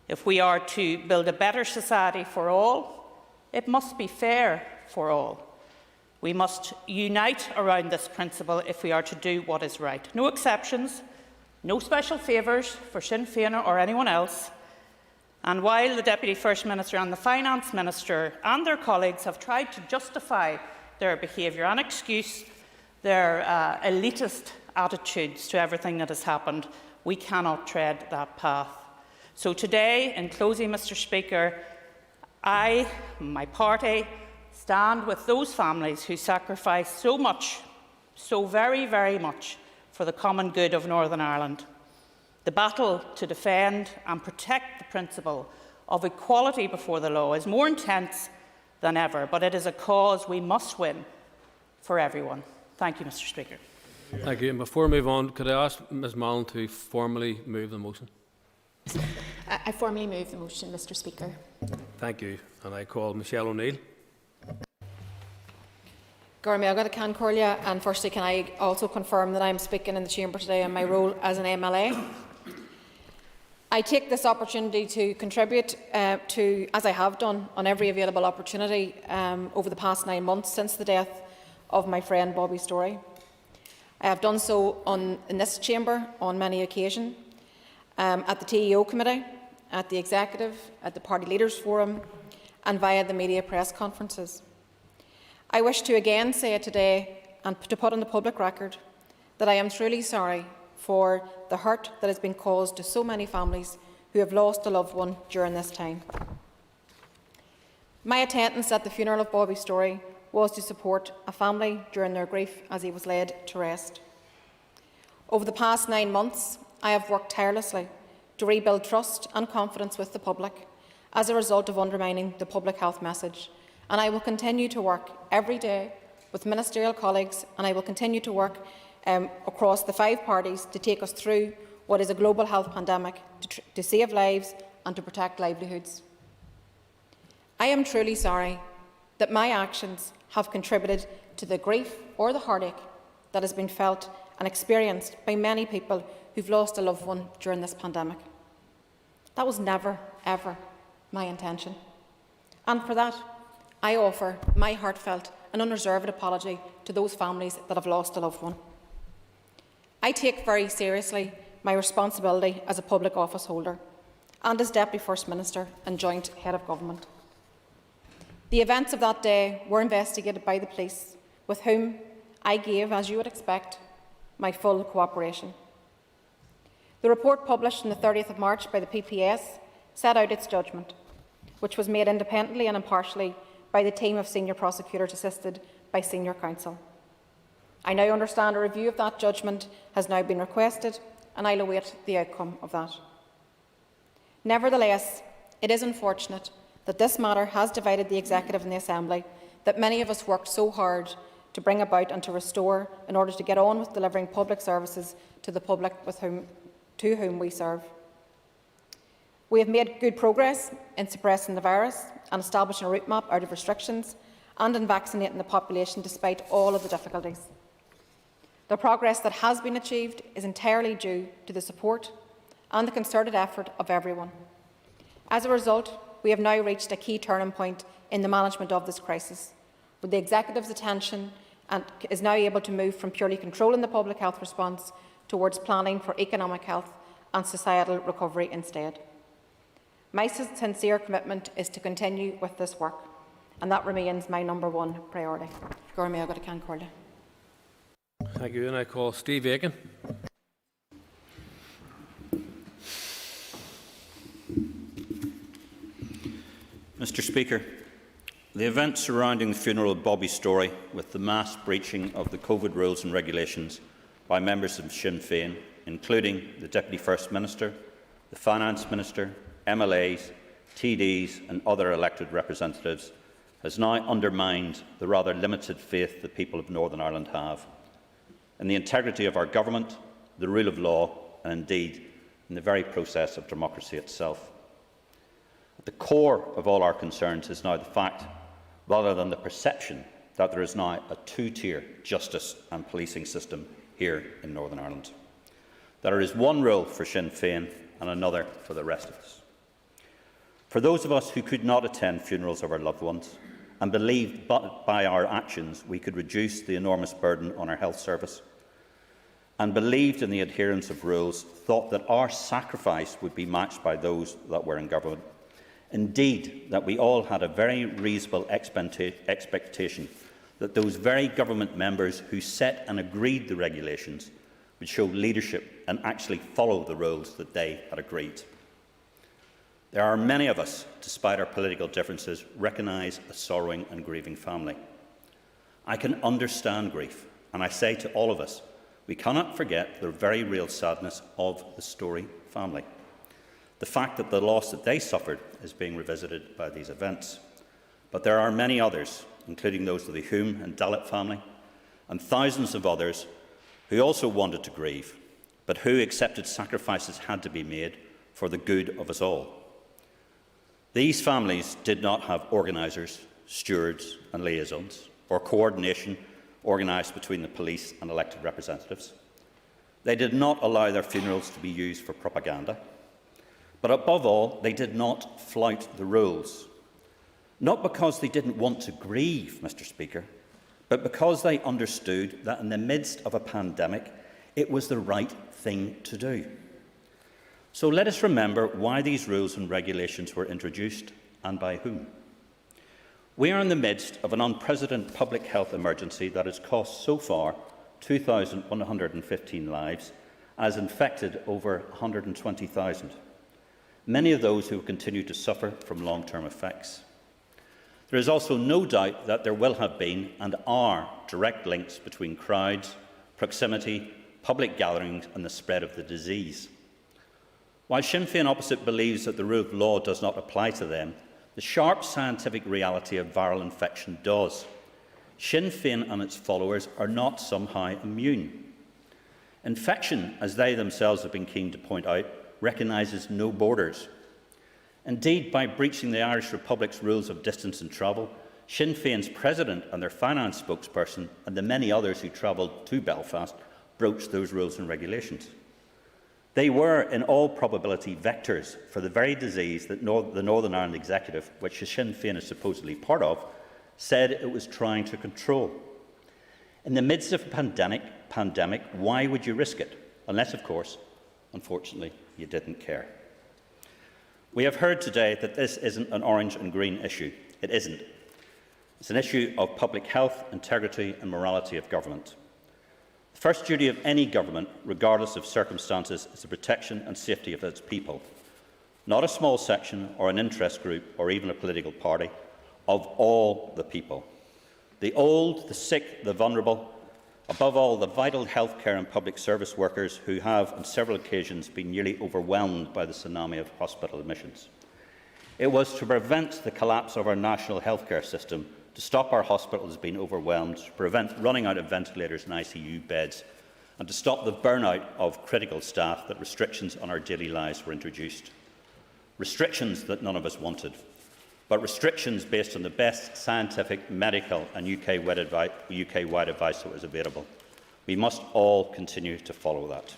If we are to build a better society for all, it must be fair for all. We must unite around this principle if we are to do what is right. No exceptions, no special favours for Sinn Féin or anyone else. And while the Deputy First Minister and the Finance Minister and their colleagues have tried to justify their behaviour and excuse their elitist attitudes to everything that has happened, we cannot tread that path. So today, in closing, Mr. Speaker, I, my party, stand with those families who sacrifice so much, so very, very much, for the common good of Northern Ireland. The battle to defend and protect the principle of equality before the law is more intense than ever, but it is a cause we must win for everyone. Thank you, Mr. Speaker. Thank you. And before we move on, could I ask Ms Mallon to formally move the motion? I formally move the motion, Mr. Speaker. Thank you. And I call Michelle O'Neill. And firstly, can I also confirm that I am speaking in the Chamber today in my role as an MLA? I take this opportunity to contribute as I have done on every available opportunity over the past 9 months since the death of my friend Bobby Story. I have done so in this Chamber on many occasions, at the TEO Committee, at the Executive, at the Party Leaders Forum and via the media press conferences. I wish to again say it today and to put on the public record that I am truly sorry for the hurt that has been caused to so many families who have lost a loved one during this time. My attendance at the funeral of Bobby Story was to support a family during their grief as he was laid to rest. Over the past 9 months, I have worked tirelessly to rebuild trust and confidence with the public as a result of undermining the public health message, and I will continue to work every day with ministerial colleagues, and I will continue to work across the 5 parties to take us through what is a global health pandemic, to save lives and to protect livelihoods. I am truly sorry that my actions have contributed to the grief or the heartache that has been felt and experienced by many people who've lost a loved one during this pandemic. That was never, ever my intention. And for that, I offer my heartfelt and unreserved apology to those families that have lost a loved one. I take very seriously my responsibility as a public office holder and as Deputy First Minister and Joint Head of Government. The events of that day were investigated by the police, with whom I gave, as you would expect, my full cooperation. The report published on the 30th of March by the PPS set out its judgment, which was made independently and impartially by the team of senior prosecutors assisted by senior counsel. I now understand a review of that judgment has now been requested, and I'll await the outcome of that. Nevertheless, it is unfortunate that this matter has divided the Executive and the Assembly that many of us worked so hard to bring about and to restore in order to get on with delivering public services to the public to whom we serve. We have made good progress in suppressing the virus and establishing a route map out of restrictions and in vaccinating the population despite all of the difficulties. The progress that has been achieved is entirely due to the support and the concerted effort of everyone. As a result, we have now reached a key turning point in the management of this crisis, where the Executive's attention is now able to move from purely controlling the public health response towards planning for economic health and societal recovery instead. My sincere commitment is to continue with this work, and that remains my #1 priority. Thank you, and I call Steve Aiken. Mr Speaker, the events surrounding the funeral of Bobby Story, with the mass breaching of the COVID rules and regulations by members of Sinn Féin, including the Deputy First Minister, the Finance Minister, MLAs, TDs and other elected representatives, has now undermined the rather limited faith the people of Northern Ireland have in the integrity of our government, the rule of law and indeed in the very process of democracy itself. At the core of all our concerns is now the fact, rather than the perception, that there is now a 2-tier justice and policing system here in Northern Ireland. There is one rule for Sinn Féin and another for the rest of us. For those of us who could not attend funerals of our loved ones and believed by our actions we could reduce the enormous burden on our health service, and believed in the adherence of rules, thought that our sacrifice would be matched by those that were in government. Indeed, that we all had a very reasonable expectation that those very government members who set and agreed the regulations would show leadership and actually follow the rules that they had agreed. There are many of us, despite our political differences, recognise a sorrowing and grieving family. I can understand grief, and I say to all of us, we cannot forget the very real sadness of the Story family. The fact that the loss that they suffered is being revisited by these events. But there are many others, including those of the Hume and Dalit family, and thousands of others who also wanted to grieve, but who accepted sacrifices had to be made for the good of us all. These families did not have organisers, stewards and liaisons, or coordination organised between the police and elected representatives. They did not allow their funerals to be used for propaganda. But above all, they did not flout the rules. Not because they didn't want to grieve, Mr Speaker, but because they understood that in the midst of a pandemic, it was the right thing to do. So let us remember why these rules and regulations were introduced and by whom. We are in the midst of an unprecedented public health emergency that has cost so far 2,115 lives and has infected over 120,000. Many of those who continue to suffer from long-term effects. There is also no doubt that there will have been and are direct links between crowds, proximity, public gatherings and the spread of the disease. While Sinn Féin opposite believes that the rule of law does not apply to them, the sharp scientific reality of viral infection does. Sinn Féin and its followers are not somehow immune. Infection, as they themselves have been keen to point out, recognises no borders. Indeed, by breaching the Irish Republic's rules of distance and travel, Sinn Féin's president and their finance spokesperson and the many others who travelled to Belfast broached those rules and regulations. They were, in all probability, vectors for the very disease that the Northern Ireland Executive, which the Sinn Féin is supposedly part of, said it was trying to control. In the midst of a pandemic, why would you risk it? Unless, of course, unfortunately, you didn't care. We have heard today that this isn't an orange and green issue. It isn't. It's an issue of public health, integrity and morality of government. The first duty of any government, regardless of circumstances, is the protection and safety of its people. Not a small section or an interest group or even a political party, of all the people. The old, the sick, the vulnerable, above all the vital healthcare and public service workers who have on several occasions been nearly overwhelmed by the tsunami of hospital admissions. It was to prevent the collapse of our national healthcare system, to stop our hospitals being overwhelmed, to prevent running out of ventilators and ICU beds, and to stop the burnout of critical staff that restrictions on our daily lives were introduced. Restrictions that none of us wanted, but restrictions based on the best scientific, medical and UK-wide advice that was available. We must all continue to follow that.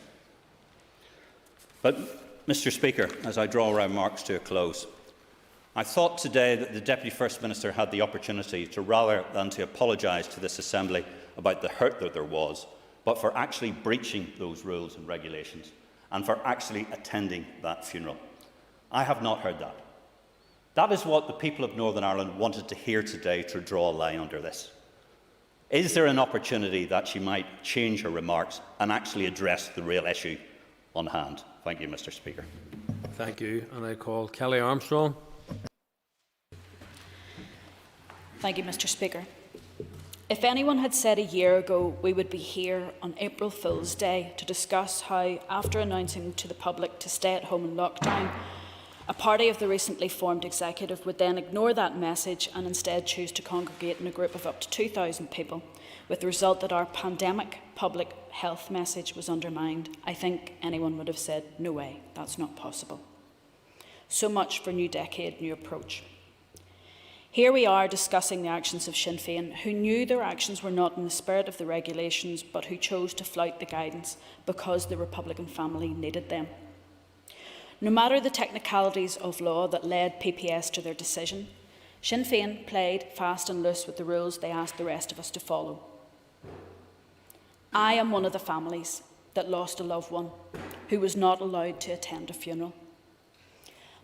But, Mr Speaker, as I draw our remarks to a close, I thought today that the Deputy First Minister had the opportunity to, rather than to apologise to this Assembly about the hurt that there was, but for actually breaching those rules and regulations and for actually attending that funeral. I have not heard that. That is what the people of Northern Ireland wanted to hear today to draw a line under this. Is there an opportunity that she might change her remarks and actually address the real issue on hand? Thank you, Mr Speaker. Thank you. And I call Kelly Armstrong. Thank you, Mr Speaker. If anyone had said a year ago we would be here on April Fool's Day to discuss how, after announcing to the public to stay at home in lockdown, a party of the recently formed executive would then ignore that message and instead choose to congregate in a group of up to 2,000 people, with the result that our pandemic public health message was undermined, I think anyone would have said, no way, that's not possible. So much for new decade, new approach. Here we are discussing the actions of Sinn Féin, who knew their actions were not in the spirit of the regulations, but who chose to flout the guidance because the Republican family needed them. No matter the technicalities of law that led PPS to their decision, Sinn Féin played fast and loose with the rules they asked the rest of us to follow. I am one of the families that lost a loved one who was not allowed to attend a funeral.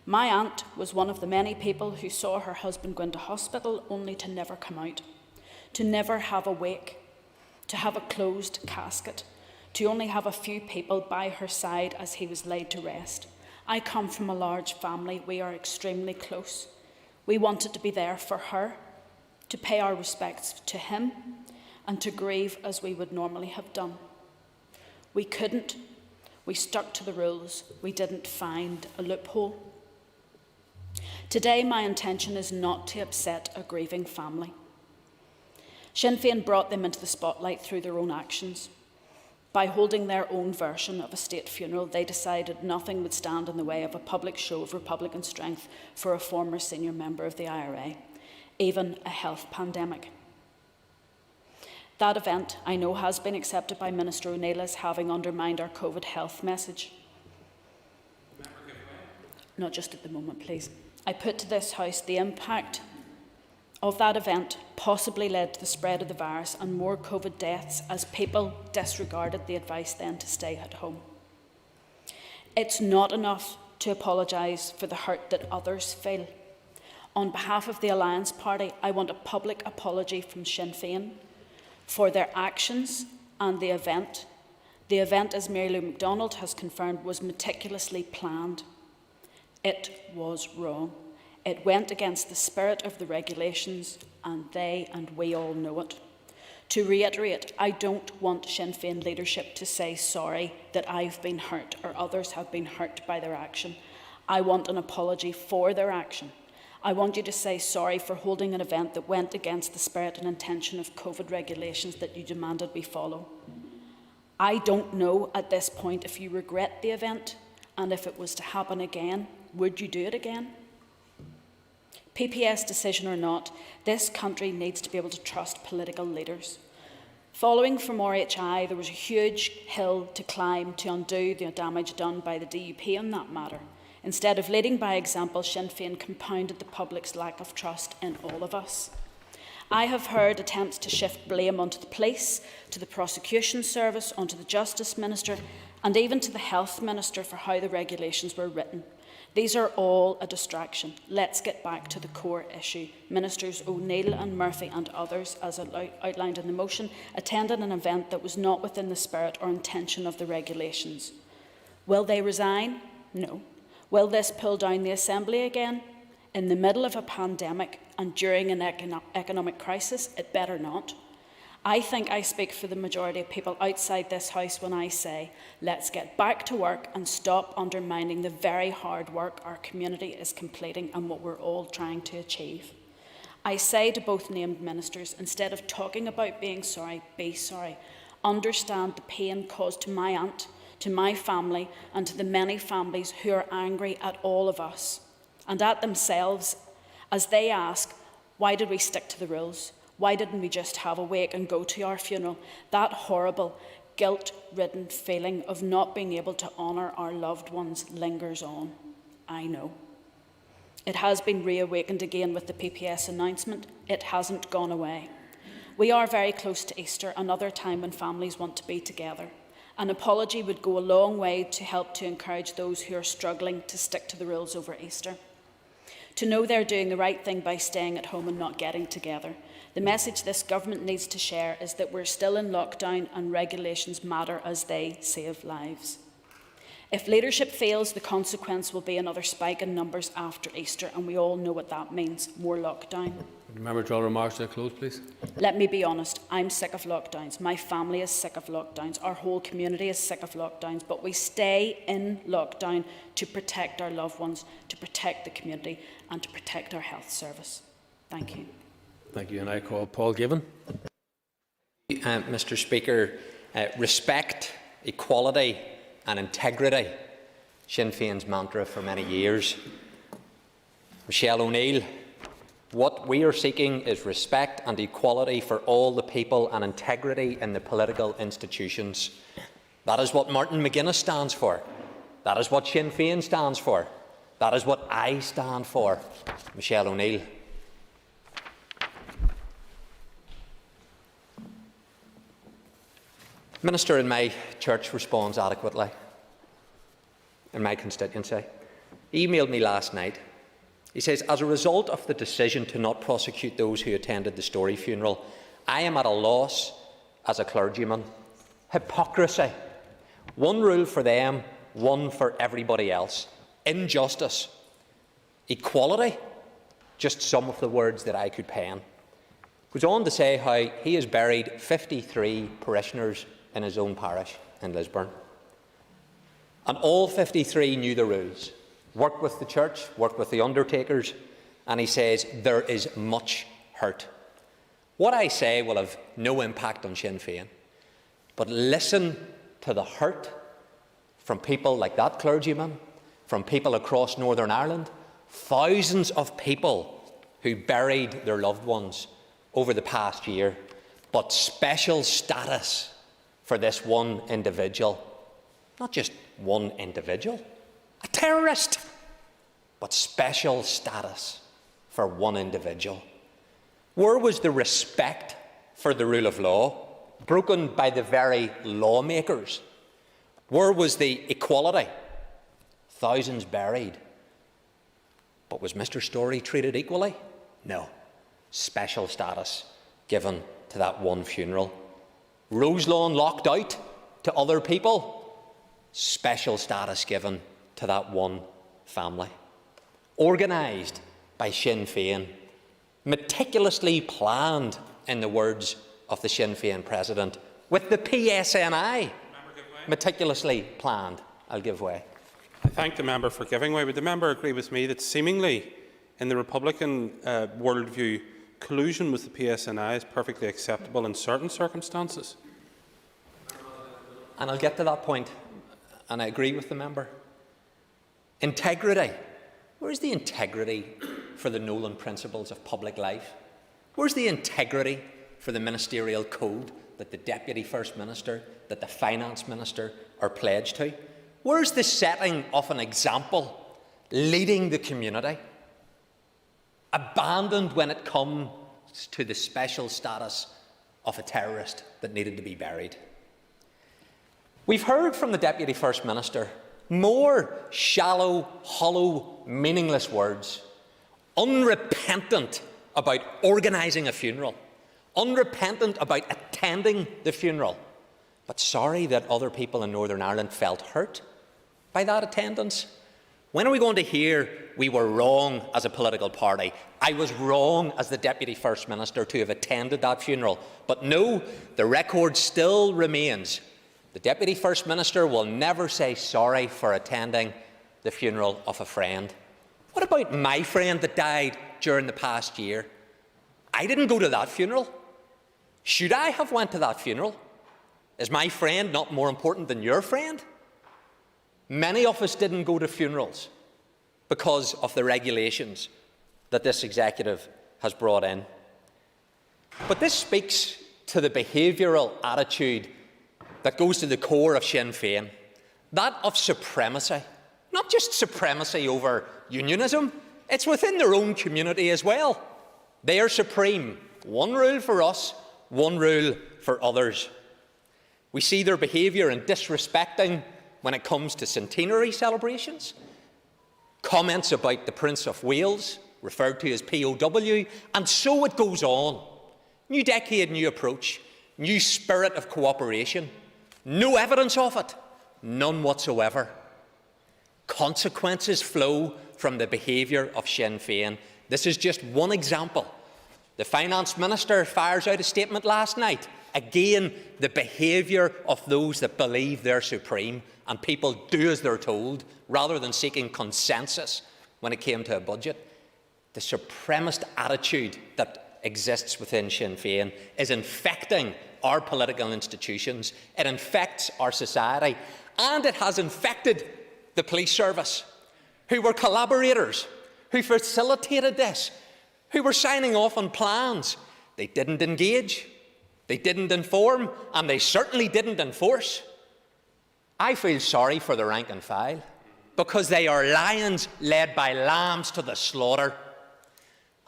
My aunt was one of the many people who saw her husband go into hospital only to never come out, to never have a wake, to have a closed casket, to only have a few people by her side as he was laid to rest. I come from a large family. We are extremely close. We wanted to be there for her, to pay our respects to him, and to grieve as we would normally have done. We couldn't. We stuck to the rules. We didn't find a loophole. Today, my intention is not to upset a grieving family. Sinn Féin brought them into the spotlight through their own actions. By holding their own version of a state funeral, they decided nothing would stand in the way of a public show of Republican strength for a former senior member of the IRA, even a health pandemic. That event, I know, has been accepted by Minister O'Neill as having undermined our COVID health message. Not just at the moment, please. I put to this House the impact of that event possibly led to the spread of the virus and more COVID deaths as people disregarded the advice then to stay at home. It's not enough to apologise for the hurt that others feel. On behalf of the Alliance Party, I want a public apology from Sinn Féin for their actions and the event. The event, as Mary Lou MacDonald has confirmed, was meticulously planned. It was wrong. It went against the spirit of the regulations, and they and we all know it. To reiterate, I don't want Sinn Féin leadership to say sorry that I've been hurt or others have been hurt by their action. I want an apology for their action. I want you to say sorry for holding an event that went against the spirit and intention of COVID regulations that you demanded we follow. I don't know at this point if you regret the event, and if it was to happen again, would you do it again? PPS decision or not, this country needs to be able to trust political leaders. Following from RHI, there was a huge hill to climb to undo the damage done by the DUP on that matter. Instead of leading by example, Sinn Féin compounded the public's lack of trust in all of us. I have heard attempts to shift blame onto the police, to the prosecution service, onto the Justice Minister, and even to the Health Minister for how the regulations were written. These are all a distraction. Let's get back to the core issue. Ministers O'Neill and Murphy and others, as outlined in the motion, attended an event that was not within the spirit or intention of the regulations. Will they resign? No. Will this pull down the Assembly again? In the middle of a pandemic and during an economic crisis? It better not. I think I speak for the majority of people outside this House when I say, let's get back to work and stop undermining the very hard work our community is completing and what we're all trying to achieve. I say to both named ministers, instead of talking about being sorry, be sorry. Understand the pain caused to my aunt, to my family, and to the many families who are angry at all of us and at themselves as they ask, why did we stick to the rules? Why didn't we just have a wake and go to our funeral? That horrible, guilt-ridden feeling of not being able to honour our loved ones lingers on. I know. It has been reawakened again with the PPS announcement. It hasn't gone away. We are very close to Easter, another time when families want to be together. An apology would go a long way to help to encourage those who are struggling to stick to the rules over Easter. To know they're doing the right thing by staying at home and not getting together. The message this government needs to share is that we're still in lockdown and regulations matter as they save lives. If leadership fails, the consequence will be another spike in numbers after Easter, and we all know what that means, more lockdown. Member draw remarks to a close, please. Let me be honest, I'm sick of lockdowns. My family is sick of lockdowns. Our whole community is sick of lockdowns, but we stay in lockdown to protect our loved ones, to protect the community, and to protect our health service. Thank you. Thank you, and I call Paul Given. Mr. Speaker, respect, equality and integrity, Sinn Féin's mantra for many years. Michelle O'Neill, what we are seeking is respect and equality for all the people and integrity in the political institutions. That is what Martin McGuinness stands for. That is what Sinn Féin stands for. That is what I stand for. Michelle O'Neill. Minister in my church responds adequately in my constituency. He emailed me last night. He says, as a result of the decision to not prosecute those who attended the Story funeral, I am at a loss as a clergyman. Hypocrisy. One rule for them, one for everybody else. Injustice. Equality. Just some of the words that I could pen. Goes on to say how he has buried 53 parishioners in his own parish in Lisburn. And all 53 knew the rules, worked with the church, worked with the undertakers, and he says there is much hurt. What I say will have no impact on Sinn Féin, but listen to the hurt from people like that clergyman, from people across Northern Ireland, thousands of people who buried their loved ones over the past year, but special status for this one individual. Not just one individual, a terrorist, but special status for one individual. Where was the respect for the rule of law, broken by the very lawmakers? Where was the equality? Thousands buried. But was Mr. Story treated equally? No. Special status given to that one funeral. Roselawn locked out to other people. Special status given to that one family. Organised by Sinn Féin. Meticulously planned, in the words of the Sinn Féin president, with the PSNI. Meticulously planned. I'll give way. I thank the member for giving way. Would the member agree with me that seemingly in the Republican worldview, collusion with the PSNI is perfectly acceptable in certain circumstances? And I'll get to that point, and I agree with the member. Integrity. Where's the integrity for the Nolan principles of public life? Where's the integrity for the ministerial code that the Deputy First Minister, that the Finance Minister are pledged to? Where's the setting of an example, leading the community, abandoned when it comes to the special status of a terrorist that needed to be buried? We've heard from the Deputy First Minister more shallow, hollow, meaningless words, unrepentant about organising a funeral, unrepentant about attending the funeral, but sorry that other people in Northern Ireland felt hurt by that attendance. When are we going to hear we were wrong as a political party? I was wrong as the Deputy First Minister to have attended that funeral. But no, the record still remains. The Deputy First Minister will never say sorry for attending the funeral of a friend. What about my friend that died during the past year? I didn't go to that funeral. Should I have went to that funeral? Is my friend not more important than your friend? Many of us didn't go to funerals because of the regulations that this executive has brought in. But this speaks to the behavioural attitude that goes to the core of Sinn Féin, that of supremacy. Not just supremacy over unionism, it's within their own community as well. They are supreme. One rule for us, one rule for others. We see their behaviour in disrespecting when it comes to centenary celebrations, comments about the Prince of Wales, referred to as POW, and so it goes on. New decade, new approach, new spirit of cooperation. No evidence of it, none whatsoever. Consequences flow from the behaviour of Sinn Féin. This is just one example. The Finance Minister fires out a statement last night. Again, the behaviour of those that believe they're supreme and people do as they're told rather than seeking consensus when it came to a budget. The supremacist attitude that exists within Sinn Féin is infecting our political institutions, it infects our society, and it has infected the police service, who were collaborators, who facilitated this, who were signing off on plans. They didn't engage, they didn't inform, and they certainly didn't enforce. I feel sorry for the rank and file, because they are lions led by lambs to the slaughter,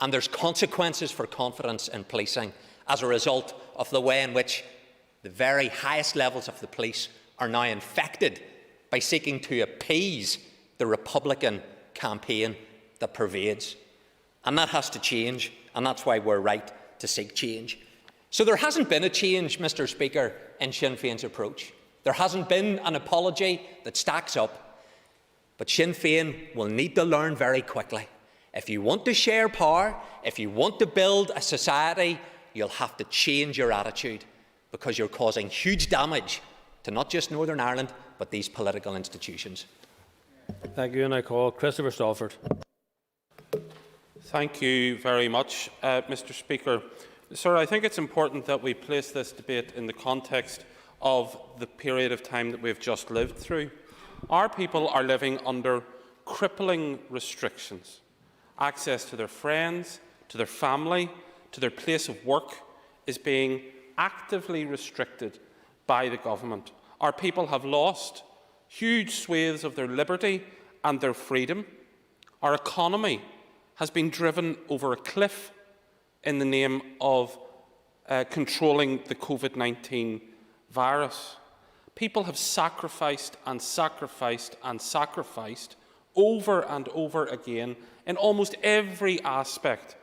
and there's consequences for confidence in policing as a result of the way in which the very highest levels of the police are now infected by seeking to appease the Republican campaign that pervades. And that has to change, and that's why we're right to seek change. So there hasn't been a change, Mr. Speaker, in Sinn Féin's approach. There hasn't been an apology that stacks up. But Sinn Féin will need to learn very quickly. If you want to share power, if you want to build a society, you'll have to change your attitude, because you're causing huge damage to not just Northern Ireland, but these political institutions. Thank you, and I call Christopher Stalford. Thank you very much, Mr. Speaker. Sir, I think it's important that we place this debate in the context of the period of time that we've just lived through. Our people are living under crippling restrictions. Access to their friends, to their family, to their place of work is being actively restricted by the government. Our people have lost huge swathes of their liberty and their freedom. Our economy has been driven over a cliff in the name of controlling the COVID-19 virus. People have sacrificed and sacrificed and sacrificed over and over again in almost every aspect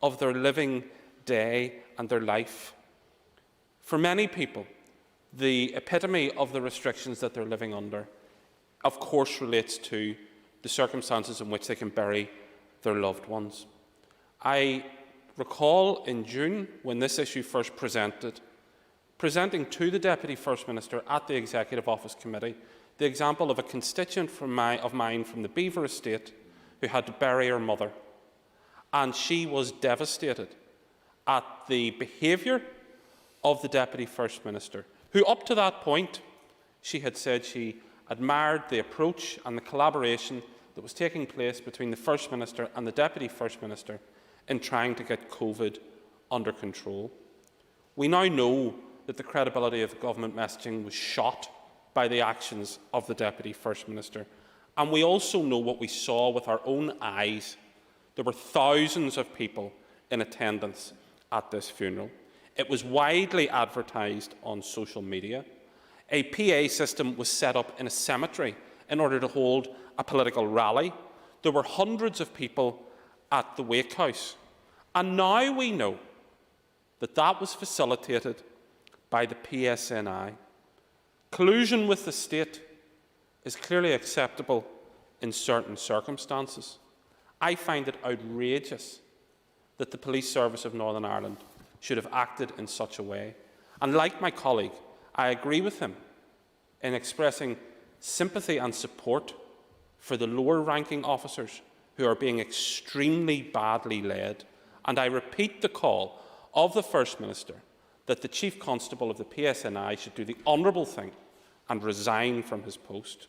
of their living day and their life. For many people, the epitome of the restrictions that they're living under, of course, relates to the circumstances in which they can bury their loved ones. I recall in June, when this issue first presenting to the Deputy First Minister at the Executive Office Committee the example of a constituent of mine from the Beaver Estate who had to bury her mother. And she was devastated at the behaviour of the Deputy First Minister, who up to that point, She had said she admired the approach and the collaboration that was taking place between the First Minister and the Deputy First Minister in trying to get COVID under control. We now know that the credibility of the government messaging was shot by the actions of the Deputy First Minister. And we also know what we saw with our own eyes. There were thousands of people in attendance at this funeral. It was widely advertised on social media. A PA system was set up in a cemetery in order to hold a political rally. There were hundreds of people at the wake house. And now we know that that was facilitated by the PSNI. Collusion with the state is clearly acceptable in certain circumstances. I find it outrageous that the Police Service of Northern Ireland should have acted in such a way. And like my colleague, I agree with him in expressing sympathy and support for the lower-ranking officers who are being extremely badly led. And I repeat the call of the First Minister that the Chief Constable of the PSNI should do the honourable thing and resign from his post.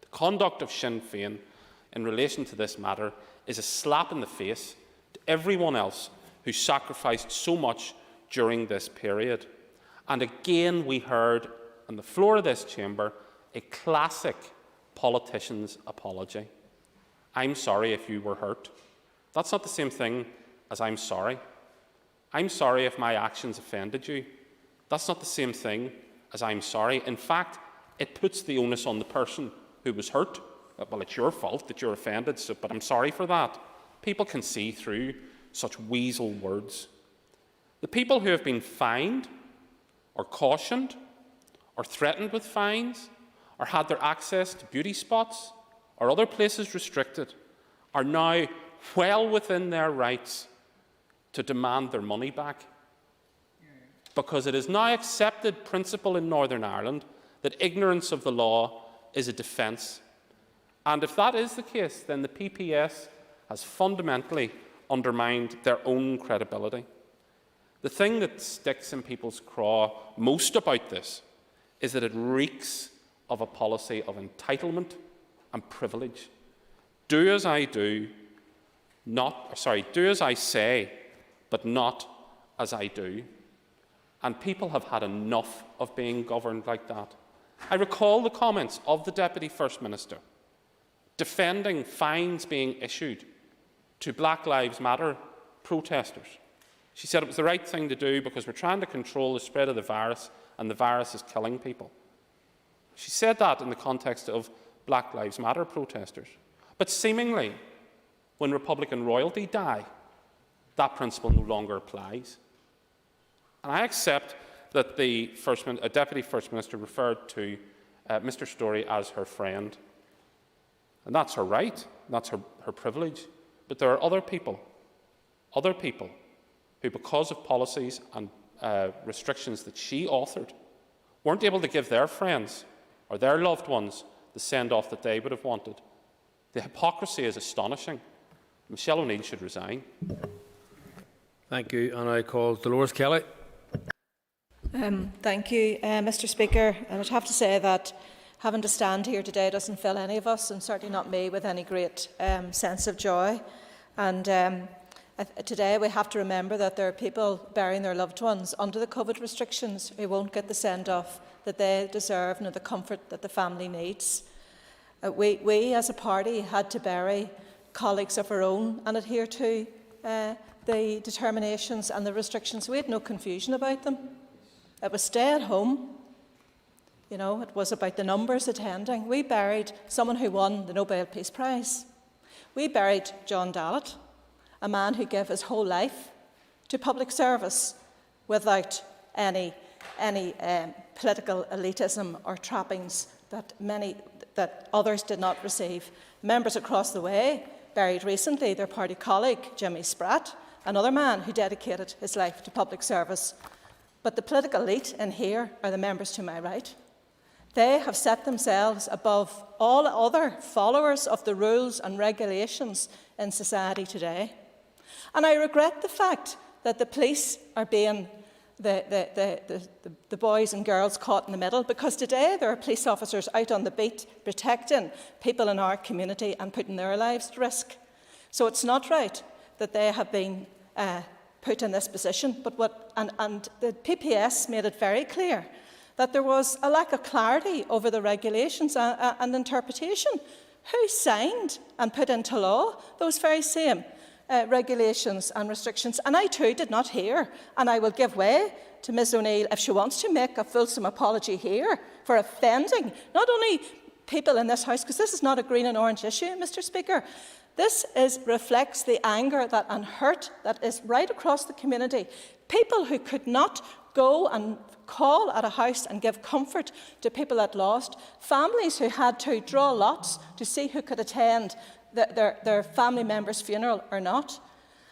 The conduct of Sinn Féin in relation to this matter is a slap in the face to everyone else who sacrificed so much during this period. And again, we heard on the floor of this chamber a classic politician's apology. I'm sorry if you were hurt. That's not the same thing as I'm sorry. I'm sorry if my actions offended you. That's not the same thing as I'm sorry. In fact, it puts the onus on the person who was hurt. Well, it's your fault that you're offended, but I'm sorry for that. People can see through such weasel words. The people who have been fined or cautioned or threatened with fines or had their access to beauty spots or other places restricted are now well within their rights to demand their money back, because it is now accepted principle in Northern Ireland that ignorance of the law is a defence. And if that is the case, then the PPS has fundamentally undermined their own credibility. The thing that sticks in people's craw most about this is that it reeks of a policy of entitlement and privilege. Do as I do, do as I say, but not as I do. And people have had enough of being governed like that. I recall the comments of the Deputy First Minister defending fines being issued to Black Lives Matter protesters. She said it was the right thing to do because we're trying to control the spread of the virus and the virus is killing people. She said that in the context of Black Lives Matter protesters. But seemingly, when Republican royalty die, that principle no longer applies. And I accept that the Deputy First Minister referred to Mr Storey as her friend. And that's her right, that's her privilege. But there are other people who, because of policies and restrictions that she authored, weren't able to give their friends or their loved ones the send-off that they would have wanted. The hypocrisy is astonishing. Michelle O'Neill should resign. Thank you. And I call Dolores Kelly. Thank you, Mr Speaker. I would have to say that having to stand here today doesn't fill any of us, and certainly not me, with any great sense of joy. And today we have to remember that there are people burying their loved ones under the COVID restrictions who won't get the send-off that they deserve nor the comfort that the family needs. We as a party had to bury colleagues of our own and adhere to the determinations and the restrictions. We had no confusion about them. It was stay at home. You know, it was about the numbers attending. We buried someone who won the Nobel Peace Prize. We buried John Dallett, a man who gave his whole life to public service without any political elitism or trappings that others did not receive. Members across the way buried recently their party colleague, Jimmy Spratt, another man who dedicated his life to public service. But the political elite in here are the members to my right. They have set themselves above all other followers of the rules and regulations in society today. And I regret the fact that the police are being the boys and girls caught in the middle, because today there are police officers out on the beat protecting people in our community and putting their lives at risk. So it's not right that they have been put in this position. But and the PPS made it very clear that there was a lack of clarity over the regulations and interpretation. Who signed and put into law those very same regulations and restrictions? And I too did not hear, and I will give way to Ms O'Neill if she wants to make a fulsome apology here for offending not only people in this House, because this is not a green and orange issue, Mr Speaker. This reflects the anger and hurt that is right across the community. People who could not go and call at a house and give comfort to people that lost, families who had to draw lots to see who could attend their family member's funeral or not.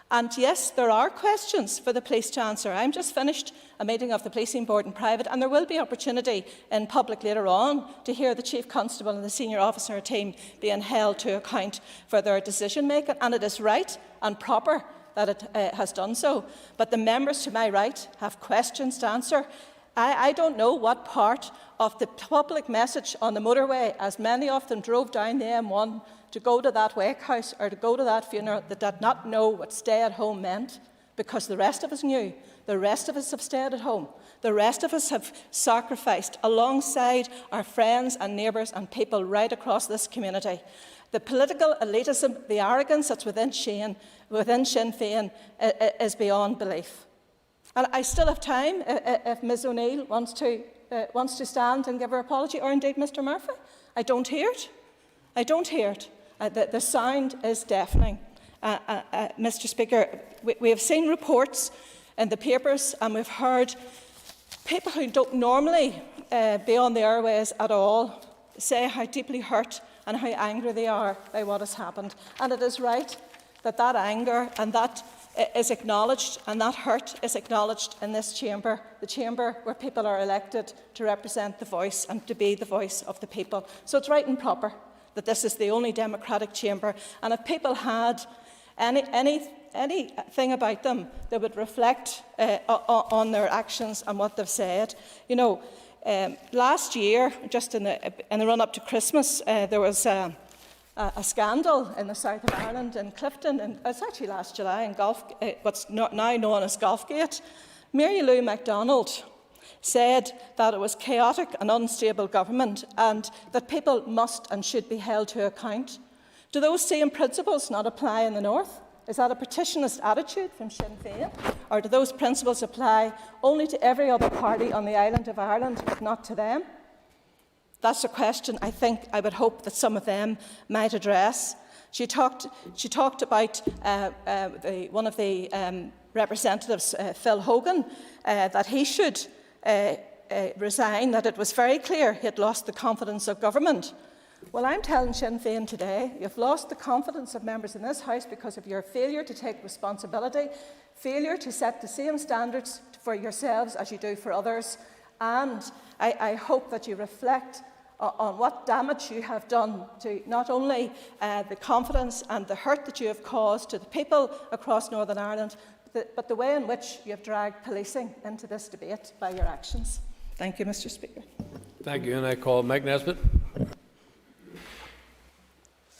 And yes, there are questions for the police to answer. I'm just finished a meeting of the policing board in private, and there will be opportunity in public later on to hear the Chief Constable and the senior officer team being held to account for their decision making, and it is right and proper that it has done so. But the members to my right have questions to answer. I don't know what part of the public message on the motorway, as many of them drove down the M1 to go to that wake house or to go to that funeral, that did not know what stay at home meant, because the rest of us knew. The rest of us have stayed at home. The rest of us have sacrificed alongside our friends and neighbours and people right across this community. The political elitism, the arrogance that's within Sinn Féin is beyond belief. And I still have time if Ms O'Neill wants to stand and give her apology, or indeed Mr Murphy. I don't hear it. I don't hear it. The sound is deafening. Mr Speaker, we have seen reports in the papers, and we've heard people who don't normally be on the airways at all say how deeply hurt and how angry they are by what has happened. And it is right that that anger and that is acknowledged, and that hurt is acknowledged in this chamber, the chamber where people are elected to represent the voice and to be the voice of the people. So it's right and proper that this is the only democratic chamber. And if people had anything about them that would reflect on their actions and what they've said, you know, last year, just in the run-up to Christmas, there was a scandal in the south of Ireland, in Clifton, and it's actually last July, in what's now known as Golfgate. Mary Lou MacDonald said that it was chaotic and unstable government, and that people must and should be held to account. Do those same principles not apply in the north? Is that a petitionist attitude from Sinn Féin? Or do those principles apply only to every other party on the island of Ireland, but not to them? That's a question I would hope that some of them might address. She talked about one of the representatives, Phil Hogan, that he should resign, that it was very clear he had lost the confidence of government. Well, I'm telling Sinn Féin today, you've lost the confidence of members in this House because of your failure to take responsibility, failure to set the same standards for yourselves as you do for others, and I hope that you reflect on what damage you have done to not only the confidence and the hurt that you have caused to the people across Northern Ireland, but the way in which you have dragged policing into this debate by your actions. Thank you, Mr Speaker. Thank you, and I call Mike Nesbitt.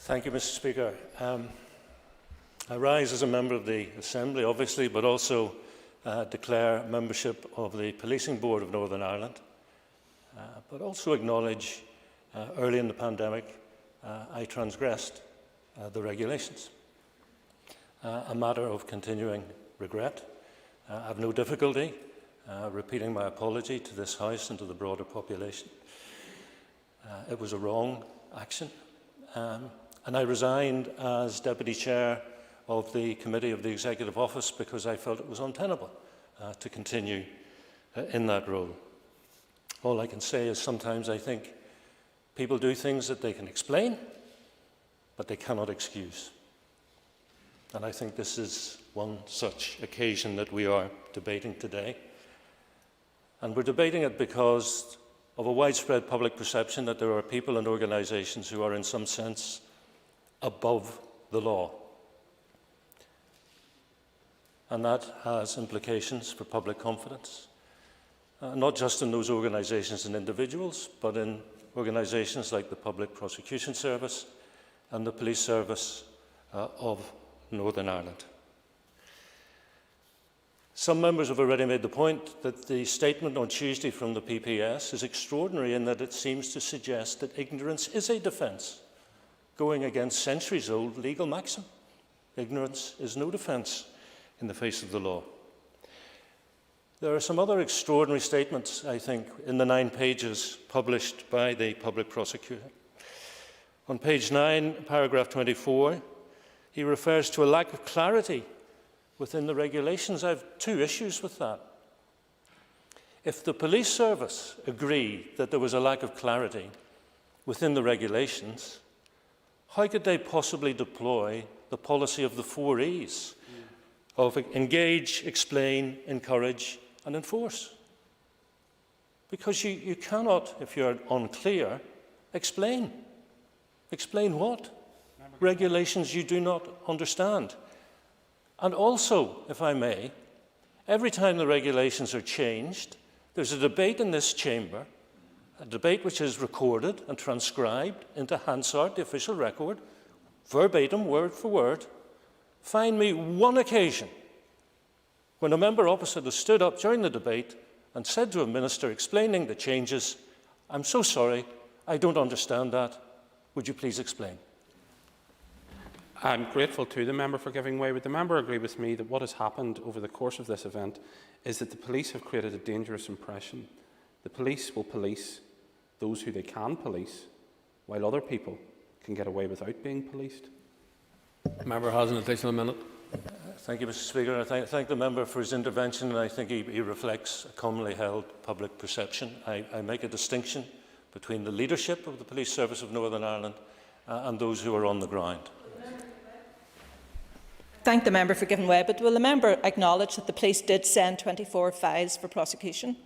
Thank you, Mr Speaker. I rise as a member of the Assembly, obviously, but also declare membership of the Policing Board of Northern Ireland, but also acknowledge early in the pandemic I transgressed the regulations. A matter of continuing regret. I have no difficulty repeating my apology to this House and to the broader population. It was a wrong action. And I resigned as Deputy Chair of the Committee of the Executive Office because I felt it was untenable to continue in that role. All I can say is sometimes I think people do things that they can explain, but they cannot excuse. And I think this is one such occasion that we are debating today. And we're debating it because of a widespread public perception that there are people and organisations who are in some sense above the law. And that has implications for public confidence. not just in those organisations and individuals, but in organisations like the Public Prosecution Service and the Police Service of Northern Ireland. Some members have already made the point that the statement on Tuesday from the PPS is extraordinary in that it seems to suggest that ignorance is a defence, going against centuries-old legal maxim. Ignorance is no defence in the face of the law. There are some other extraordinary statements, I think, in the 9 pages published by the public prosecutor. On page 9, paragraph 24, he refers to a lack of clarity within the regulations. I have 2 issues with that. If the police service agree that there was a lack of clarity within the regulations, how could they possibly deploy the policy of the 4 E's of engage, explain, encourage and enforce? Because you cannot, if you're unclear, explain. Explain what? Regulations you do not understand. And also, if I may, every time the regulations are changed, there's a debate in this chamber, a debate which is recorded and transcribed into Hansard, the official record, verbatim, word for word. Find me one occasion when a member opposite has stood up during the debate and said to a minister explaining the changes, "I'm so sorry, I don't understand that. Would you please explain?" I'm grateful to the member for giving way. Would the member agree with me that what has happened over the course of this event is that the police have created a dangerous impression? The police will police those who they can police, while other people can get away without being policed. The member has an additional minute. Thank you, Mr. Speaker. I thank the member for his intervention, and I think he reflects a commonly held public perception. I make a distinction between the leadership of the Police Service of Northern Ireland and those who are on the ground. Thank the member for giving way, but will the member acknowledge that the police did send 24 files for prosecution?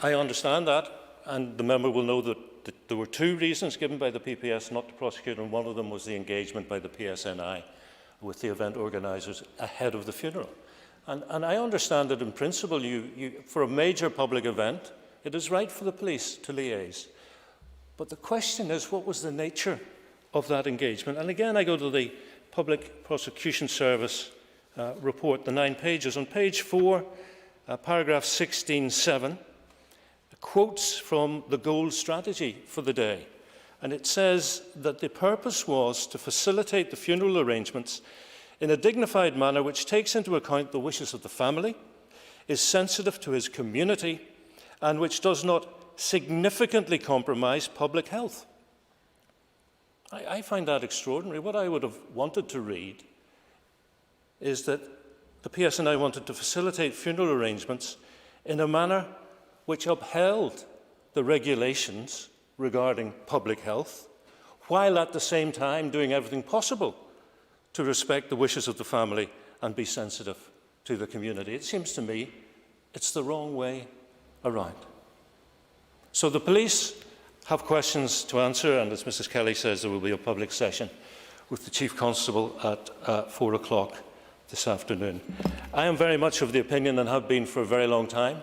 I understand that, and the member will know that there were 2 reasons given by the PPS not to prosecute, and one of them was the engagement by the PSNI with the event organisers ahead of the funeral. And I understand that in principle, for a major public event, it is right for the police to liaise. But the question is, what was the nature of that engagement? And again, I go to the Public Prosecution Service report, the 9 pages. On page 4, paragraph 16.7, quotes from the goal strategy for the day. And it says that the purpose was to facilitate the funeral arrangements in a dignified manner which takes into account the wishes of the family, is sensitive to his community, and which does not significantly compromise public health. I find that extraordinary. What I would have wanted to read is that the PSNI wanted to facilitate funeral arrangements in a manner which upheld the regulations regarding public health, while at the same time doing everything possible to respect the wishes of the family and be sensitive to the community. It seems to me it's the wrong way around. So the police have questions to answer, and as Mrs. Kelly says, there will be a public session with the Chief Constable at 4 o'clock this afternoon. I am very much of the opinion, and have been for a very long time,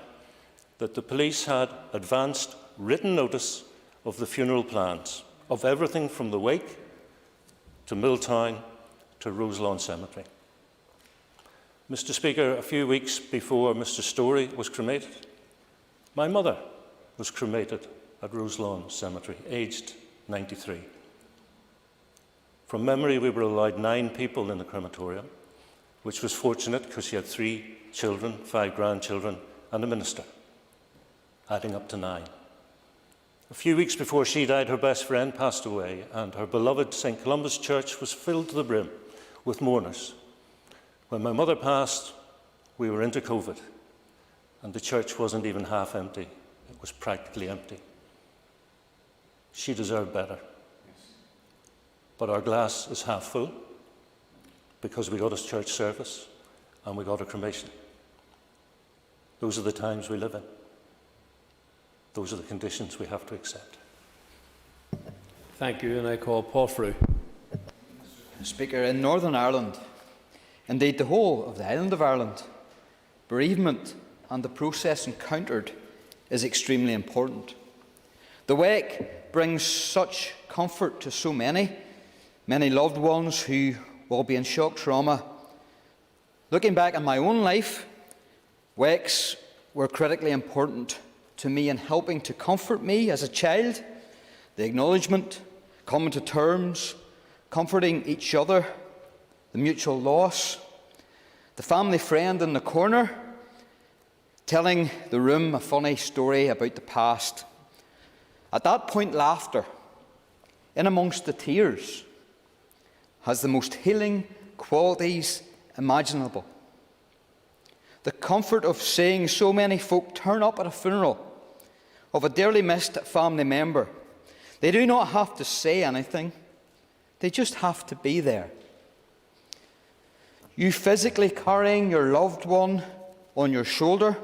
that the police had advanced written notice of the funeral plans, of everything from the wake to Milltown to Roselawn Cemetery. Mr. Speaker, a few weeks before Mr. Story was cremated, my mother was cremated at Roselawn Cemetery, aged 93. From memory, we were allowed 9 people in the crematorium, which was fortunate because she had 3 children, 5 grandchildren, and a minister, adding up to 9. A few weeks before she died, her best friend passed away, and her beloved St. Columba's Church was filled to the brim with mourners. When my mother passed, we were into COVID, and the church wasn't even half empty. It was practically empty. She deserved better. But our glass is half full because we got a church service and we got a cremation. Those are the times we live in. Those are the conditions we have to accept. Thank you, and I call Paul Frew. Speaker, in Northern Ireland, indeed the whole of the island of Ireland, bereavement and the process encountered is extremely important. The wake brings such comfort to so many loved ones who will be in shock trauma. Looking back on my own life, wakes were critically important to me in helping to comfort me as a child. The acknowledgement, coming to terms, comforting each other, the mutual loss, the family friend in the corner, telling the room a funny story about the past. At that point, laughter, in amongst the tears, has the most healing qualities imaginable. The comfort of seeing so many folk turn up at a funeral of a dearly missed family member. They do not have to say anything. They just have to be there. You physically carrying your loved one on your shoulder,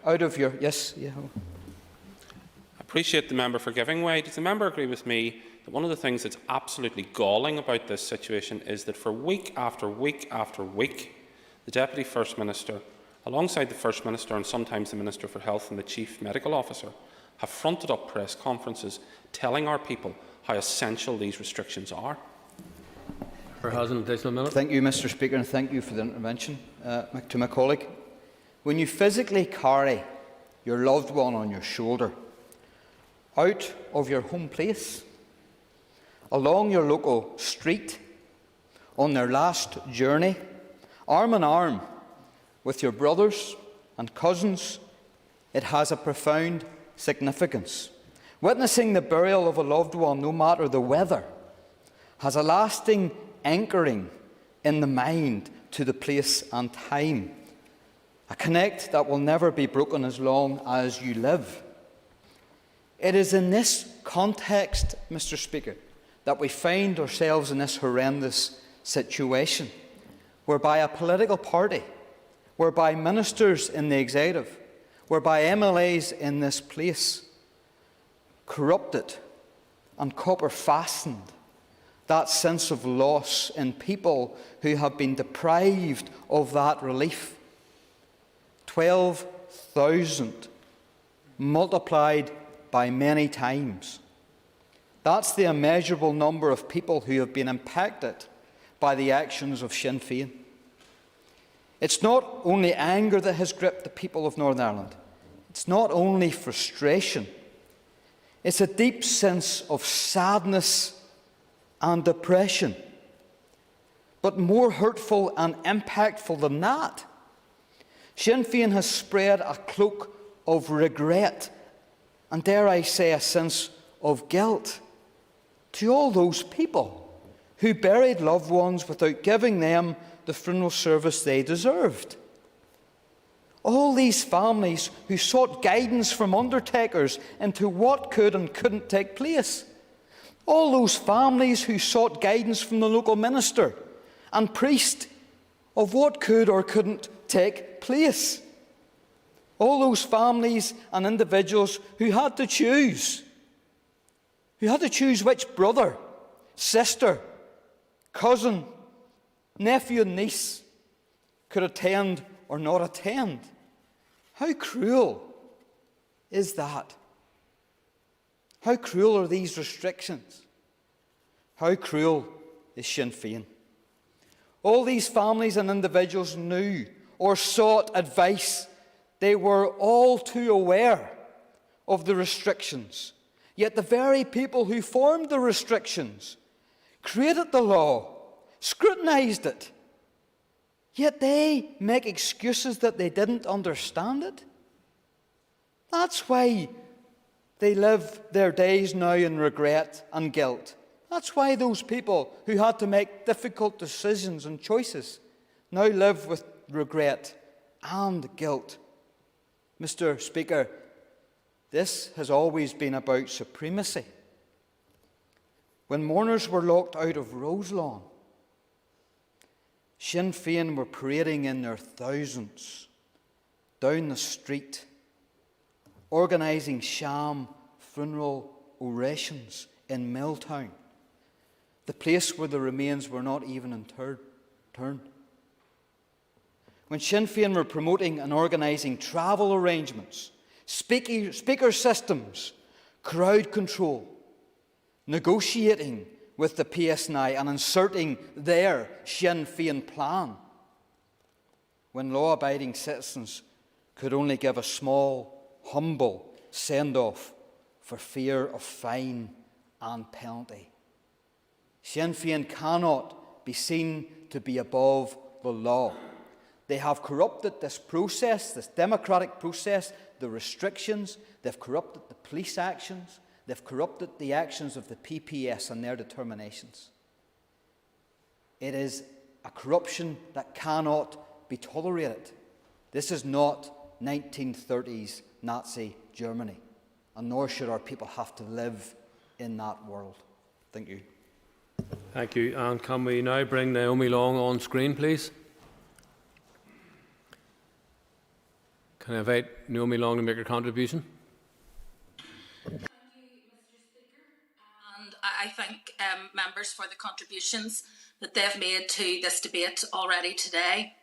out of your... Yes, yeah. I appreciate the member for giving way. Does the member agree with me that one of the things that's absolutely galling about this situation is that for week after week after week, the Deputy First Minister, alongside the First Minister and sometimes the Minister for Health and the Chief Medical Officer, have fronted up press conferences telling our people how essential these restrictions are? Thank you, Mr. Speaker, and thank you for the intervention to my colleague. When you physically carry your loved one on your shoulder, out of your home place, along your local street, on their last journey, arm in arm with your brothers and cousins, it has a profound significance. Witnessing the burial of a loved one, no matter the weather, has a lasting anchoring in the mind to the place and time. A connect that will never be broken as long as you live. It is in this context, Mr. Speaker, that we find ourselves in this horrendous situation, whereby a political party, whereby ministers in the executive, whereby MLAs in this place corrupted and copper-fastened that sense of loss in people who have been deprived of that relief. 12,000 multiplied by many times. That's the immeasurable number of people who have been impacted by the actions of Sinn Féin. It's not only anger that has gripped the people of Northern Ireland. It's not only frustration. It's a deep sense of sadness and depression. But more hurtful and impactful than that, Sinn Féin has spread a cloak of regret and, dare I say, a sense of guilt to all those people who buried loved ones without giving them the funeral service they deserved. All these families who sought guidance from undertakers into what could and couldn't take place. All those families who sought guidance from the local minister and priest of what could or couldn't take place. All those families and individuals who had to choose which brother, sister, cousin, nephew and niece could attend or not attend. How cruel is that? How cruel are these restrictions? How cruel is Sinn Féin? All these families and individuals knew or sought advice. They were all too aware of the restrictions. Yet the very people who formed the restrictions, created the law, scrutinised it, yet they make excuses that they didn't understand it. That's why they live their days now in regret and guilt. That's why those people who had to make difficult decisions and choices now live with regret and guilt. Mr. Speaker, this has always been about supremacy. When mourners were locked out of Roselawn, Sinn Féin were parading in their thousands down the street, organising sham funeral orations in Milltown, the place where the remains were not even interred. when Sinn Féin were promoting and organising travel arrangements, speaker systems, crowd control, negotiating with the PSNI and inserting their Sinn Féin plan, when law-abiding citizens could only give a small, humble send-off for fear of fine and penalty. Sinn Féin cannot be seen to be above the law. They have corrupted this process, this democratic process, the restrictions. They've corrupted the police actions. They've corrupted the actions of the PPS and their determinations. It is a corruption that cannot be tolerated. This is not 1930s Nazi Germany, and nor should our people have to live in that world. Thank you. Thank you. And can we now bring Naomi Long on screen, please? Can I invite Naomi Long to make her contribution? Thank you, Mr. Speaker. And I thank members for the contributions that they've made to this debate already today.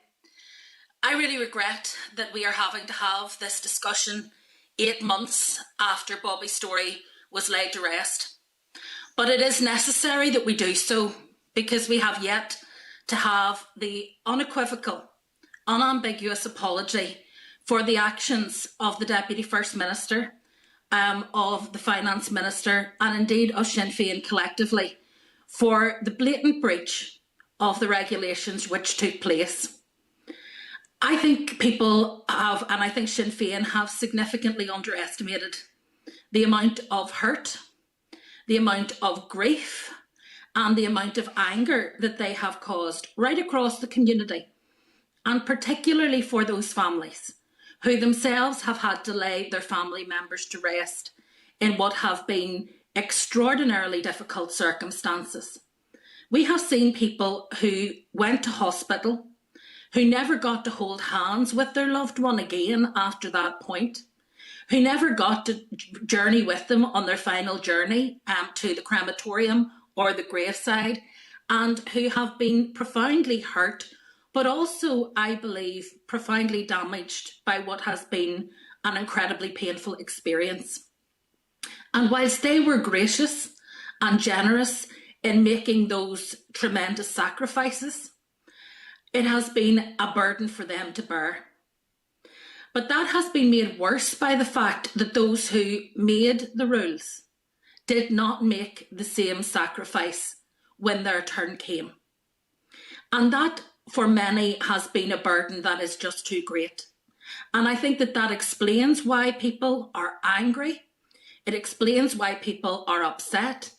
I really regret that we are having to have this discussion 8 months after Bobby's story was laid to rest. But it is necessary that we do so, because we have yet to have the unequivocal, unambiguous apology for the actions of the Deputy First Minister, of the Finance Minister, and indeed of Sinn Féin collectively, for the blatant breach of the regulations which took place. I think people have, and I think Sinn Féin have, significantly underestimated the amount of hurt, the amount of grief, and the amount of anger that they have caused right across the community, and particularly for those families who themselves have had to lay their family members to rest in what have been extraordinarily difficult circumstances. We have seen people who went to hospital, who never got to hold hands with their loved one again after that point, who never got to journey with them on their final journey to the crematorium or the graveside, and who have been profoundly hurt, but also, I believe, profoundly damaged by what has been an incredibly painful experience. And whilst they were gracious and generous in making those tremendous sacrifices, it has been a burden for them to bear. But that has been made worse by the fact that those who made the rules did not make the same sacrifice when their turn came. And that, for many, has been a burden that is just too great. And I think that that explains why people are angry. It explains why people are upset.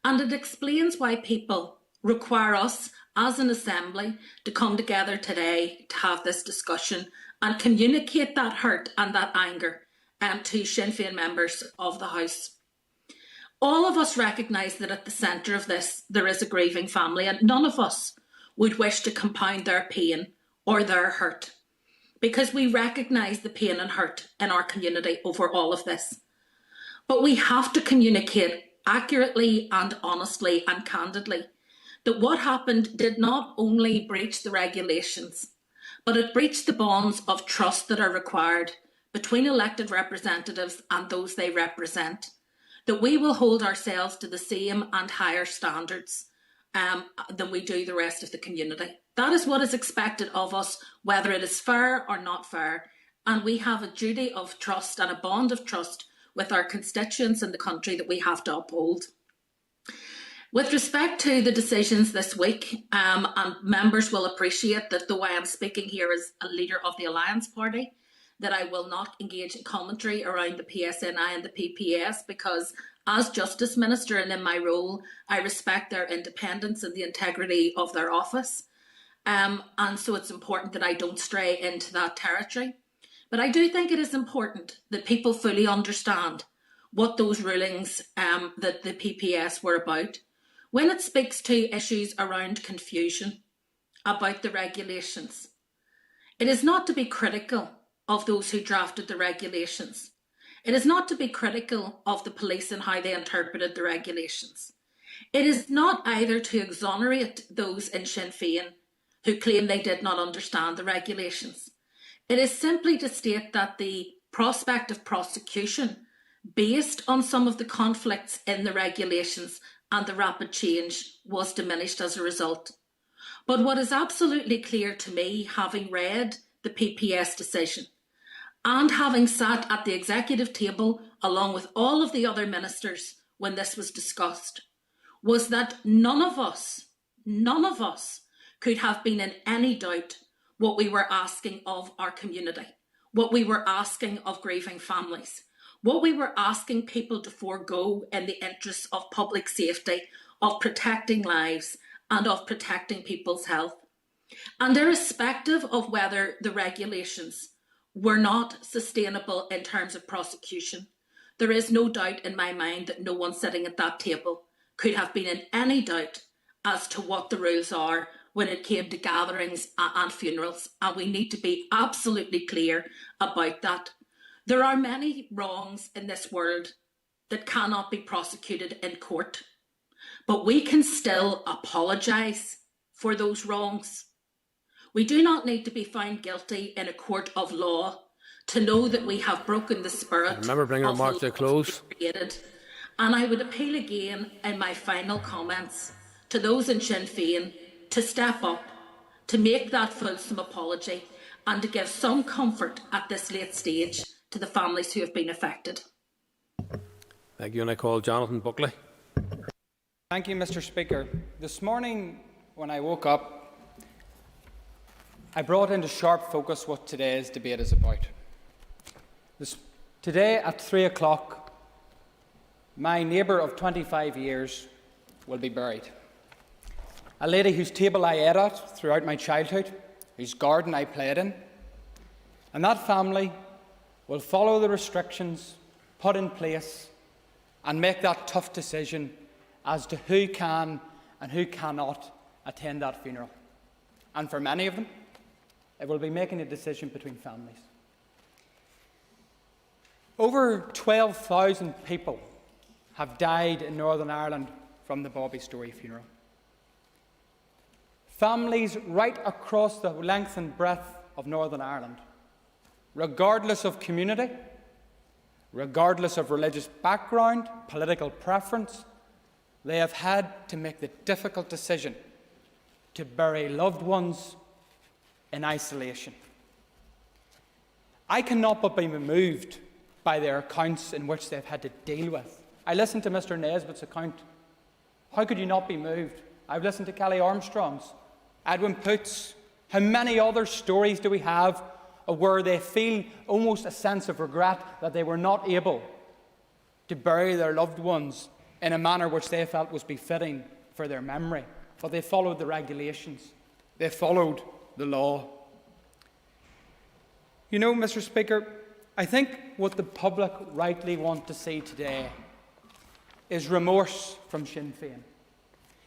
And it explains why people require us as an Assembly to come together today to have this discussion and communicate that hurt and that anger to Sinn Féin members of the House. All of us recognise that at the centre of this there is a grieving family, and none of us would wish to compound their pain or their hurt, because we recognise the pain and hurt in our community over all of this. But we have to communicate accurately and honestly and candidly that what happened did not only breach the regulations, but it breached the bonds of trust that are required between elected representatives and those they represent, that we will hold ourselves to the same and higher standards than we do the rest of the community. That is what is expected of us, whether it is fair or not fair, and we have a duty of trust and a bond of trust with our constituents in the country that we have to uphold. With respect to the decisions this week, and members will appreciate that though I am speaking here as a leader of the Alliance Party, that I will not engage in commentary around the PSNI and the PPS, because as Justice Minister and in my role, I respect their independence and the integrity of their office. And so it's important that I don't stray into that territory. But I do think it is important that people fully understand what those rulings that the PPS were about. When it speaks to issues around confusion about the regulations, it is not to be critical of those who drafted the regulations. It is not to be critical of the police and how they interpreted the regulations. It is not either to exonerate those in Sinn Féin who claim they did not understand the regulations. It is simply to state that the prospect of prosecution, based on some of the conflicts in the regulations and the rapid change, was diminished as a result. But what is absolutely clear to me, having read the PPS decision and having sat at the executive table along with all of the other ministers when this was discussed, was that none of us could have been in any doubt what we were asking of our community, what we were asking of grieving families, what we were asking people to forego in the interests of public safety, of protecting lives and of protecting people's health. And irrespective of whether the regulations were not sustainable in terms of prosecution, there is no doubt in my mind that no one sitting at that table could have been in any doubt as to what the rules are when it came to gatherings and funerals, and we need to be absolutely clear about that. There are many wrongs in this world that cannot be prosecuted in court, but we can still apologise for those wrongs. We do not need to be found guilty in a court of law to know that we have broken the spirit Remember, bring your remarks to a close. Created. And I would appeal again in my final comments to those in Sinn Féin to step up, to make that fulsome apology and to give some comfort at this late stage to the families who have been affected. Thank you, and I call Jonathan Buckley. Thank you, Mr. Speaker. This morning, when I woke up, I brought into sharp focus what today's debate is about. Today at 3 o'clock, my neighbour of 25 years will be buried. A lady whose table I ate at throughout my childhood, whose garden I played in. And that family will follow the restrictions put in place and make that tough decision as to who can and who cannot attend that funeral. And for many of them, it will be making a decision between families. Over 12,000 people have died in Northern Ireland from the Bobby Story funeral. Families right across the length and breadth of Northern Ireland, regardless of community, regardless of religious background, political preference, they have had to make the difficult decision to bury loved ones in isolation. I cannot but be moved by their accounts in which they've had to deal with. I listened to Mr. Nesbitt's account. How could you not be moved? I've listened to Kelly Armstrong's, Edwin Poots. How many other stories do we have of where they feel almost a sense of regret that they were not able to bury their loved ones in a manner which they felt was befitting for their memory? But they followed the regulations. They followed the law. You know, Mr. Speaker, I think what the public rightly want to see today is remorse from Sinn Féin,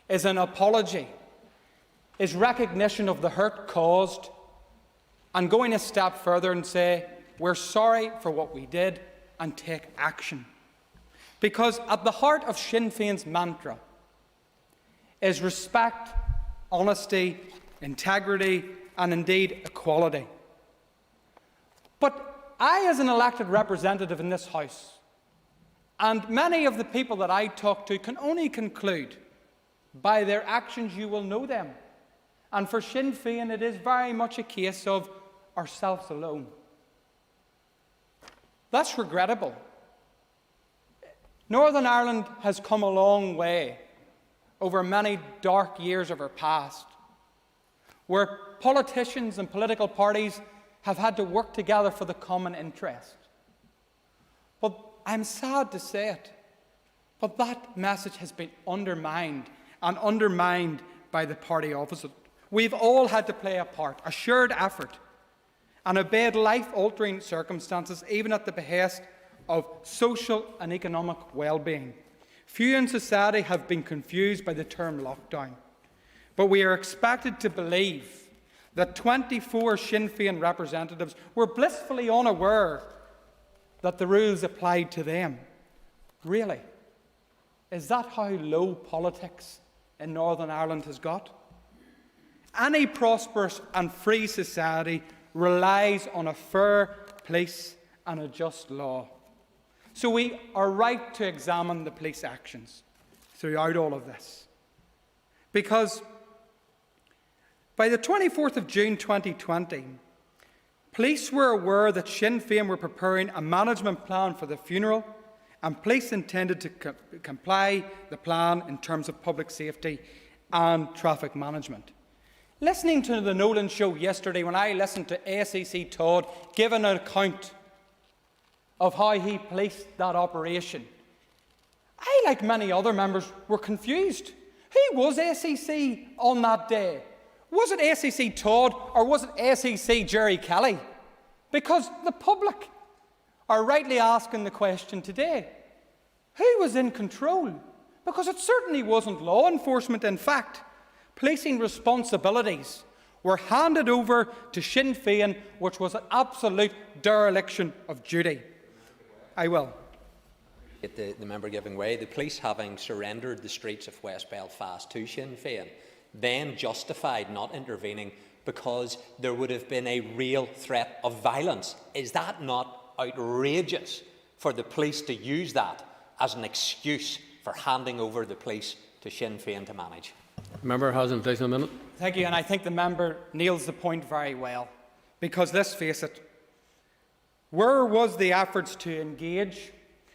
is an apology, is recognition of the hurt caused, and going a step further and say, we're sorry for what we did and take action. Because at the heart of Sinn Féin's mantra is respect, honesty, integrity, and indeed equality. But I, as an elected representative in this House, and many of the people that I talk to, can only conclude by their actions you will know them. And for Sinn Féin, it is very much a case of ourselves alone. That's regrettable. Northern Ireland has come a long way over many dark years of our past, where politicians and political parties have had to work together for the common interest. But I'm sad to say it, but that message has been undermined and undermined by the party opposite. We've all had to play a part, a shared effort, and obeyed life-altering circumstances, even at the behest of social and economic well-being. Few in society have been confused by the term lockdown, but we are expected to believe that 24 Sinn Féin representatives were blissfully unaware that the rules applied to them. Really? Is that how low politics in Northern Ireland has got? Any prosperous and free society relies on a fair police and a just law. So we are right to examine the police actions throughout all of this. Because by the 24th of June 2020, police were aware that Sinn Féin were preparing a management plan for the funeral, and police intended to comply the plan in terms of public safety and traffic management. Listening to the Nolan show yesterday, when I listened to ACC Todd give an account of how he policed that operation, I, like many other members, were confused. Who was ACC on that day? Was it ACC Todd or was it ACC Jerry Kelly? Because the public are rightly asking the question today. Who was in control? Because it certainly wasn't law enforcement. In fact, policing responsibilities were handed over to Sinn Féin, which was an absolute dereliction of duty. I will. The member giving way, the police having surrendered the streets of West Belfast to Sinn Féin, then justified not intervening because there would have been a real threat of violence. Is that not outrageous for the police to use that as an excuse for handing over the police to Sinn Féin to manage? Member has in place a minute. Thank you, and I think the member nails the point very well. Because let's face it, where was the efforts to engage?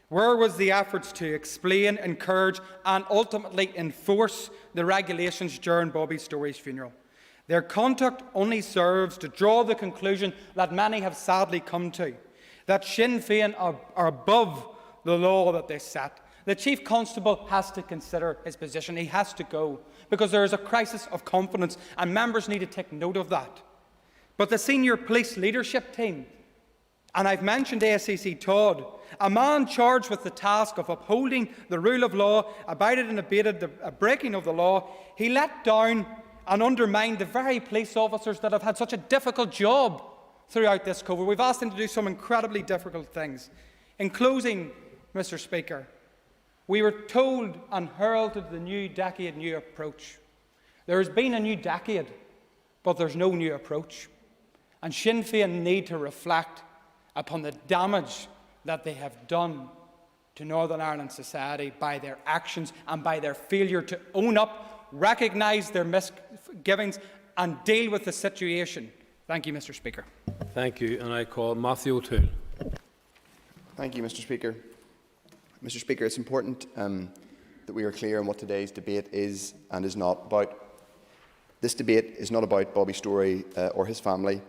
Where was the efforts to explain, encourage and ultimately enforce the regulations during Bobby Story's funeral? Their conduct only serves to draw the conclusion that many have sadly come to, that Sinn Féin are above the law that they set. The Chief Constable has to consider his position. He has to go, because there is a crisis of confidence, and members need to take note of that. But the senior police leadership team, and I've mentioned ACC Todd, a man charged with the task of upholding the rule of law, abided and abated the breaking of the law, he let down and undermined the very police officers that have had such a difficult job throughout this COVID. We've asked them to do some incredibly difficult things. In closing, Mr. Speaker, we were told and heralded the new decade, new approach. There has been a new decade, but there's no new approach. And Sinn Féin need to reflect upon the damage that they have done to Northern Ireland society by their actions and by their failure to own up, recognise their misgivings and deal with the situation. Thank you, Mr. Speaker. Thank you, and I call Matthew O'Toole. Thank you, Mr. Speaker. Mr. Speaker, it's important that we are clear on what today's debate is and is not about. This debate is not about Bobby Story or his family,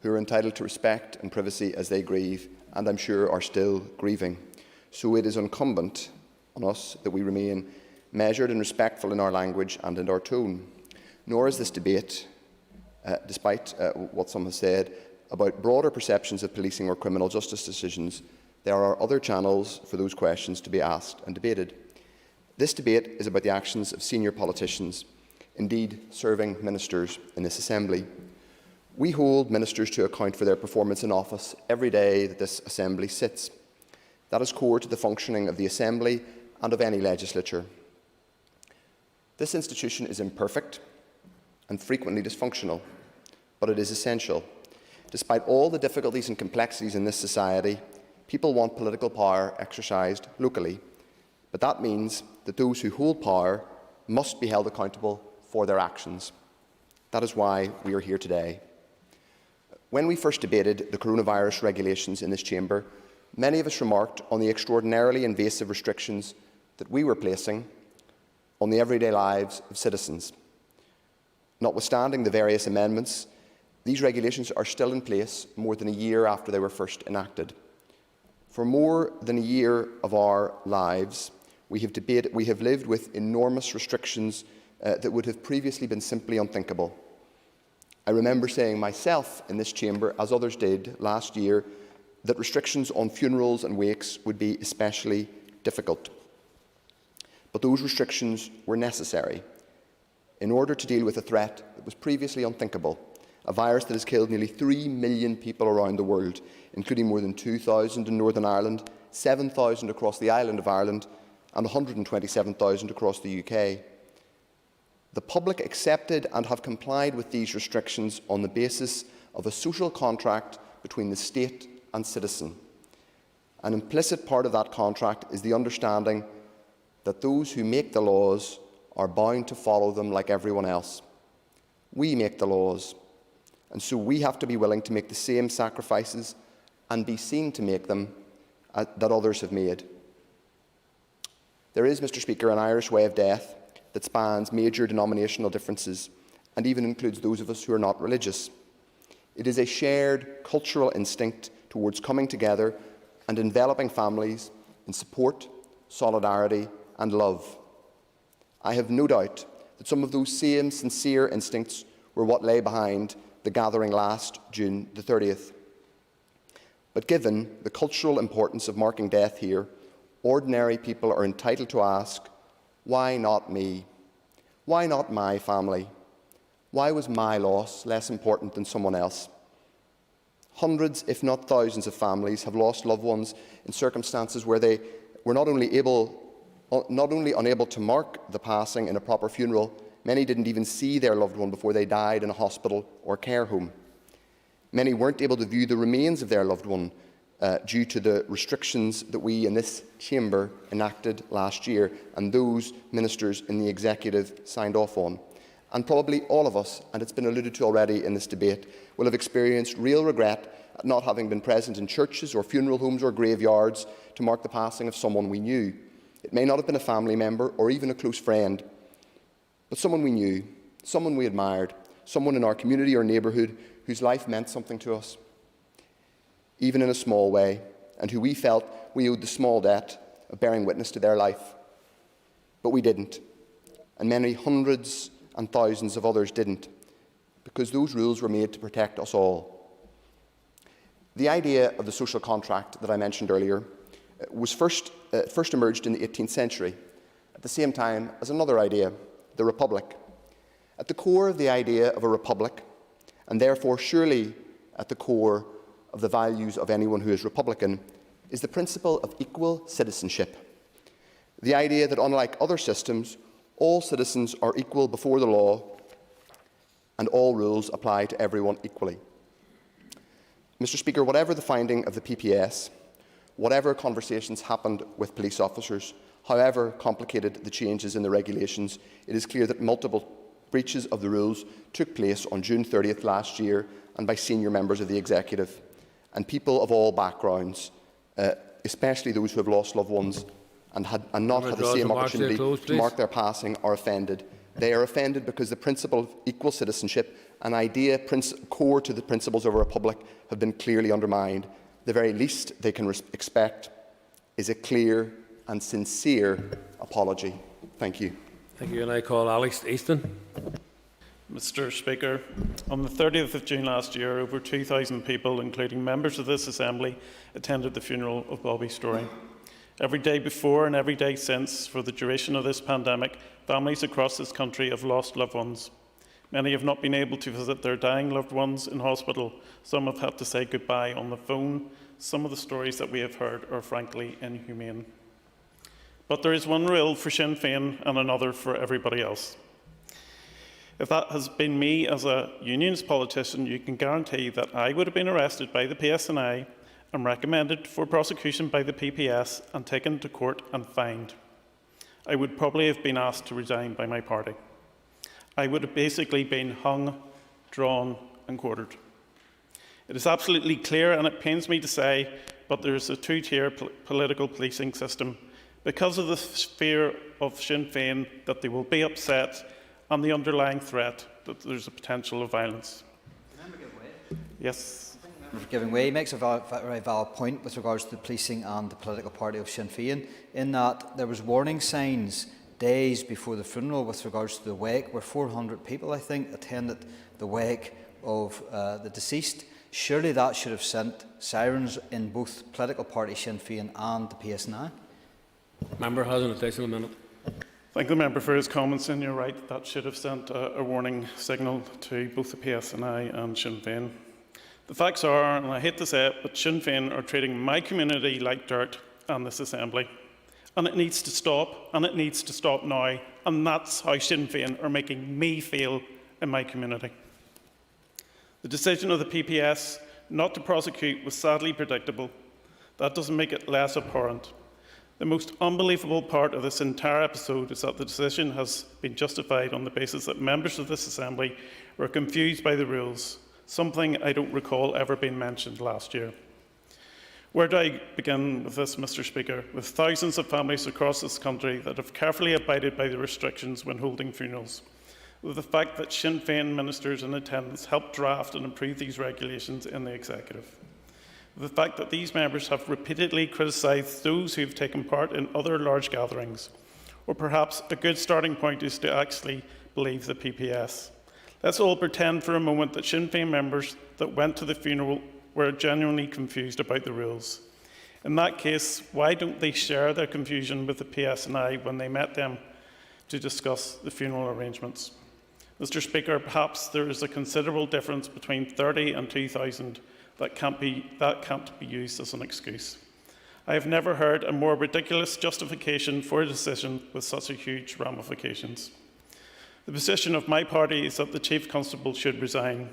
who are entitled to respect and privacy as they grieve, and I'm sure are still grieving. So it is incumbent on us that we remain measured and respectful in our language and in our tone. Nor is this debate, despite what some have said, about broader perceptions of policing or criminal justice decisions. There are other channels for those questions to be asked and debated. This debate is about the actions of senior politicians, indeed serving ministers in this Assembly. We hold ministers to account for their performance in office every day that this Assembly sits. That is core to the functioning of the Assembly and of any legislature. This institution is imperfect and frequently dysfunctional, but it is essential. Despite all the difficulties and complexities in this society, people want political power exercised locally, but that means that those who hold power must be held accountable for their actions. That is why we are here today. When we first debated the coronavirus regulations in this chamber, many of us remarked on the extraordinarily invasive restrictions that we were placing on the everyday lives of citizens. Notwithstanding the various amendments, these regulations are still in place more than a year after they were first enacted. For more than a year of our lives, we have lived with enormous restrictions that would have previously been simply unthinkable. I remember saying myself in this chamber, as others did last year, that restrictions on funerals and wakes would be especially difficult. But those restrictions were necessary in order to deal with a threat that was previously unthinkable, a virus that has killed nearly 3 million people around the world, including more than 2,000 in Northern Ireland, 7,000 across the island of Ireland, and 127,000 across the UK. The public accepted and have complied with these restrictions on the basis of a social contract between the state and citizen. An implicit part of that contract is the understanding that those who make the laws are bound to follow them like everyone else. We make the laws, and so we have to be willing to make the same sacrifices and be seen to make them that others have made. There is, Mr. Speaker, an Irish way of death that spans major denominational differences and even includes those of us who are not religious. It is a shared cultural instinct towards coming together and enveloping families in support, solidarity and love. I have no doubt that some of those same sincere instincts were what lay behind the gathering last June the 30th. But given the cultural importance of marking death here, ordinary people are entitled to ask, why not me? Why not my family? Why was my loss less important than someone else? Hundreds, if not thousands, of families have lost loved ones in circumstances where they were not only unable to mark the passing in a proper funeral, many didn't even see their loved one before they died in a hospital or care home. Many weren't able to view the remains of their loved one due to the restrictions that we in this chamber enacted last year and those ministers in the executive signed off on. And probably all of us, and it's been alluded to already in this debate, will have experienced real regret at not having been present in churches or funeral homes or graveyards to mark the passing of someone we knew. It may not have been a family member or even a close friend, but someone we knew, someone we admired, someone in our community or neighbourhood whose life meant something to us, even in a small way, and who we felt we owed the small debt of bearing witness to their life. But we didn't, and many hundreds and thousands of others didn't, because those rules were made to protect us all. The idea of the social contract that I mentioned earlier was first emerged in the 18th century, at the same time as another idea, the Republic. At the core of the idea of a republic, and therefore surely at the core of the values of anyone who is Republican, is the principle of equal citizenship. The idea that unlike other systems, all citizens are equal before the law and all rules apply to everyone equally. Mr. Speaker, whatever the finding of the PPS, whatever conversations happened with police officers, however complicated the changes in the regulations, it is clear that multiple breaches of the rules took place on June 30th last year and by senior members of the executive. And people of all backgrounds, especially those who have lost loved ones and not had the same opportunity to mark their passing, are offended. They are offended because the principle of equal citizenship, an idea core to the principles of a republic, have been clearly undermined. The very least they can expect is a clear and sincere apology. Thank you. Thank you. And I call Alex Easton. Mr. Speaker, on the 30th of June last year, over 2,000 people, including members of this Assembly, attended the funeral of Bobby Story. Every day before and every day since, for the duration of this pandemic, families across this country have lost loved ones. Many have not been able to visit their dying loved ones in hospital. Some have had to say goodbye on the phone. Some of the stories that we have heard are frankly inhumane. But there is one rule for Sinn Féin and another for everybody else. If that has been me as a unionist politician, you can guarantee that I would have been arrested by the PSNI and recommended for prosecution by the PPS and taken to court and fined. I would probably have been asked to resign by my party. I would have basically been hung, drawn and quartered. It is absolutely clear, and it pains me to say, but there is a two-tier political policing system because of the fear of Sinn Féin that they will be upset and the underlying threat that there's a potential of violence. Yes. Giving way, he makes a very valid point with regards to the policing and the political party of Sinn Féin, in that there was warning signs days before the funeral with regards to the wake, where 400 people, I think, attended the wake of the deceased. Surely that should have sent sirens in both political party Sinn Féin and the PSNI. Member has an additional minute. Thank the member for his comments, and you're right, that should have sent a warning signal to both the PSNI and Sinn Féin. The facts are, and I hate to say it, but Sinn Féin are treating my community like dirt and this Assembly. And it needs to stop, and it needs to stop now. And that's how Sinn Féin are making me feel in my community. The decision of the PPS not to prosecute was sadly predictable. That doesn't make it less abhorrent. The most unbelievable part of this entire episode is that the decision has been justified on the basis that members of this Assembly were confused by the rules, something I don't recall ever being mentioned last year. Where do I begin with this, Mr. Speaker? With thousands of families across this country that have carefully abided by the restrictions when holding funerals. With the fact that Sinn Féin ministers in attendance helped draft and improve these regulations in the Executive. The fact that these members have repeatedly criticised those who have taken part in other large gatherings. Or perhaps a good starting point is to actually believe the PPS. Let's all pretend for a moment that Sinn Féin members that went to the funeral were genuinely confused about the rules. In that case, why don't they share their confusion with the PSNI when they met them to discuss the funeral arrangements? Mr. Speaker, perhaps there is a considerable difference between 30 and 2,000 that can't be used as an excuse. I have never heard a more ridiculous justification for a decision with such a huge ramifications. The position of my party is that the Chief Constable should resign.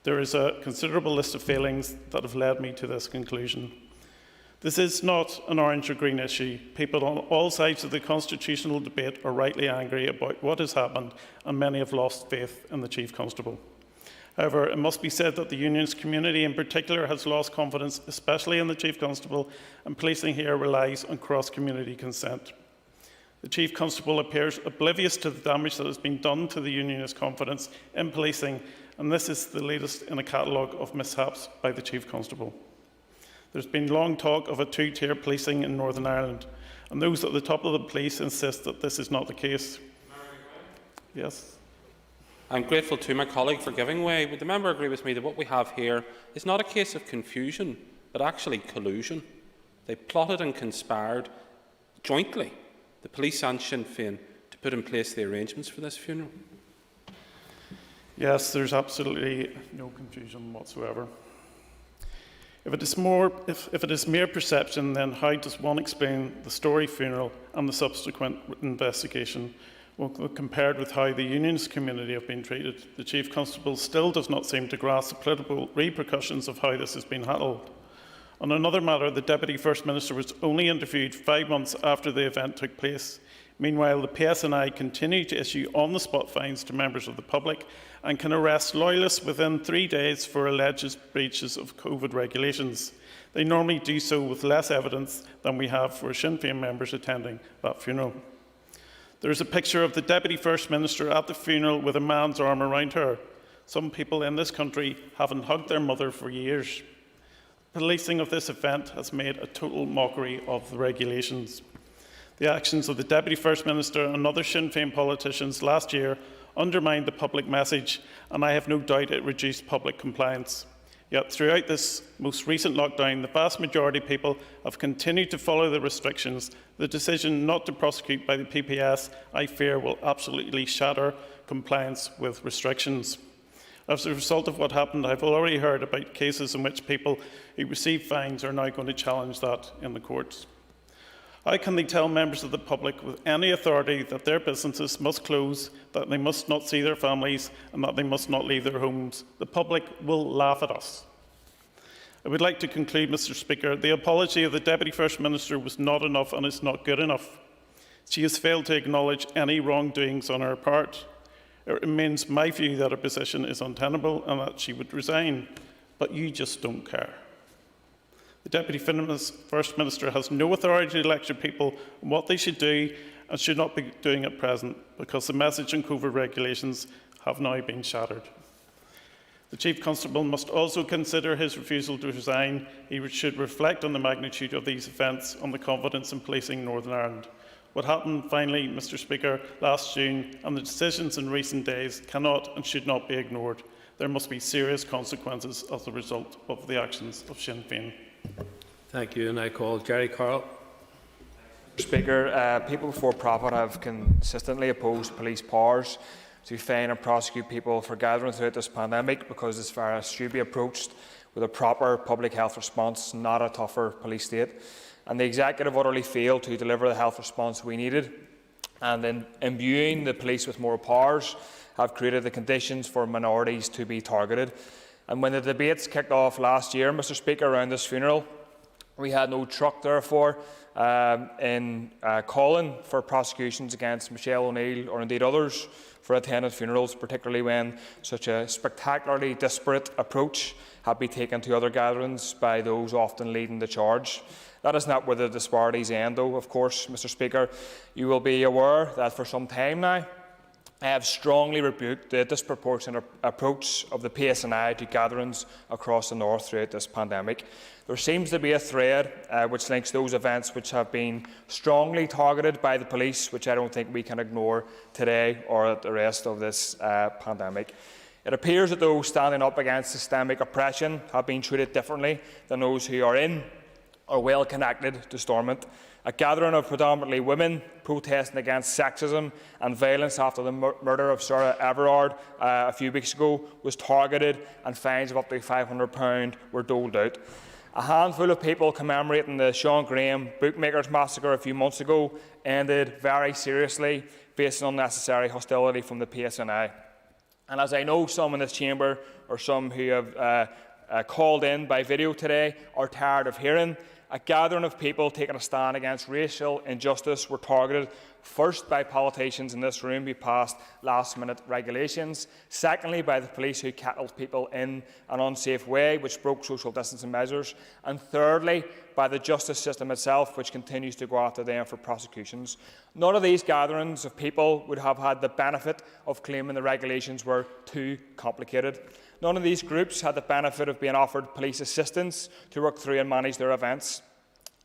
There is a considerable list of failings that have led me to this conclusion. This is not an orange or green issue. People on all sides of the constitutional debate are rightly angry about what has happened, and many have lost faith in the Chief Constable. However, it must be said that the Union's community in particular has lost confidence, especially in the Chief Constable, and policing here relies on cross-community consent. The Chief Constable appears oblivious to the damage that has been done to the Unionist confidence in policing, and this is the latest in a catalogue of mishaps by the Chief Constable. There's been long talk of a two-tier policing in Northern Ireland, and those at the top of the police insist that this is not the case. Yes. I'm grateful to my colleague for giving way. Would the member agree with me that what we have here is not a case of confusion, but actually collusion? They plotted and conspired jointly, the police and Sinn Féin, to put in place the arrangements for this funeral. Yes, there's absolutely no confusion whatsoever. If it is mere perception, then how does one explain the Story funeral and the subsequent investigation? Well, compared with how the Unionist community have been treated, the Chief Constable still does not seem to grasp the political repercussions of how this has been handled. On another matter, the Deputy First Minister was only interviewed 5 months after the event took place. Meanwhile, the PSNI continue to issue on-the-spot fines to members of the public and can arrest loyalists within 3 days for alleged breaches of COVID regulations. They normally do so with less evidence than we have for Sinn Féin members attending that funeral. There is a picture of the Deputy First Minister at the funeral with a man's arm around her. Some people in this country haven't hugged their mother for years. Policing of this event has made a total mockery of the regulations. The actions of the Deputy First Minister and other Sinn Féin politicians last year undermined the public message, and I have no doubt it reduced public compliance. Yet throughout this most recent lockdown, the vast majority of people have continued to follow the restrictions. The decision not to prosecute by the PPS, I fear, will absolutely shatter compliance with restrictions. As a result of what happened, I've already heard about cases in which people who receive fines are now going to challenge that in the courts. How can they tell members of the public with any authority that their businesses must close, that they must not see their families, and that they must not leave their homes? The public will laugh at us. I would like to conclude, Mr. Speaker. The apology of the Deputy First Minister was not enough and is not good enough. She has failed to acknowledge any wrongdoings on her part. It remains my view that her position is untenable and that she would resign, but you just don't care. The Deputy First Minister has no authority to lecture people on what they should do and should not be doing at present, because the message on COVID regulations have now been shattered. The Chief Constable must also consider his refusal to resign. He should reflect on the magnitude of these events on the confidence in policing Northern Ireland. What happened finally, Mr. Speaker, last June and the decisions in recent days cannot and should not be ignored. There must be serious consequences as a result of the actions of Sinn Féin. Thank you, and I call Jerry Carroll. Mr. Speaker, People Before Profit have consistently opposed police powers to fine and prosecute people for gathering throughout this pandemic, because this virus should be approached with a proper public health response, not a tougher police state. and the Executive utterly failed to deliver the health response we needed, and in imbuing the police with more powers have created the conditions for minorities to be targeted. And when the debates kicked off last year, Mr Speaker, around this funeral, we had no truck, therefore, in calling for prosecutions against Michelle O'Neill or indeed others for attending funerals, particularly when such a spectacularly disparate approach had been taken to other gatherings by those often leading the charge. That is not where the disparities end, though, of course, Mr Speaker. You will be aware that for some time now, I have strongly rebuked the disproportionate approach of the PSNI to gatherings across the north throughout this pandemic. There seems to be a thread which links those events which have been strongly targeted by the police, which I don't think we can ignore today or the rest of this pandemic. It appears that those standing up against systemic oppression have been treated differently than those who are in or well connected to Stormont. A gathering of predominantly women protesting against sexism and violence after the murder of Sarah Everard a few weeks ago was targeted, and fines of up to £500 were doled out. A handful of people commemorating the Sean Graham bookmakers massacre a few months ago ended very seriously, facing unnecessary hostility from the PSNI. And as I know some in this chamber, or some who have called in by video today, are tired of hearing, a gathering of people taking a stand against racial injustice were targeted first by politicians in this room who passed last-minute regulations, secondly by the police who kettled people in an unsafe way which broke social distancing measures, and thirdly by the justice system itself, which continues to go after them for prosecutions. None of these gatherings of people would have had the benefit of claiming the regulations were too complicated. None of these groups had the benefit of being offered police assistance to work through and manage their events.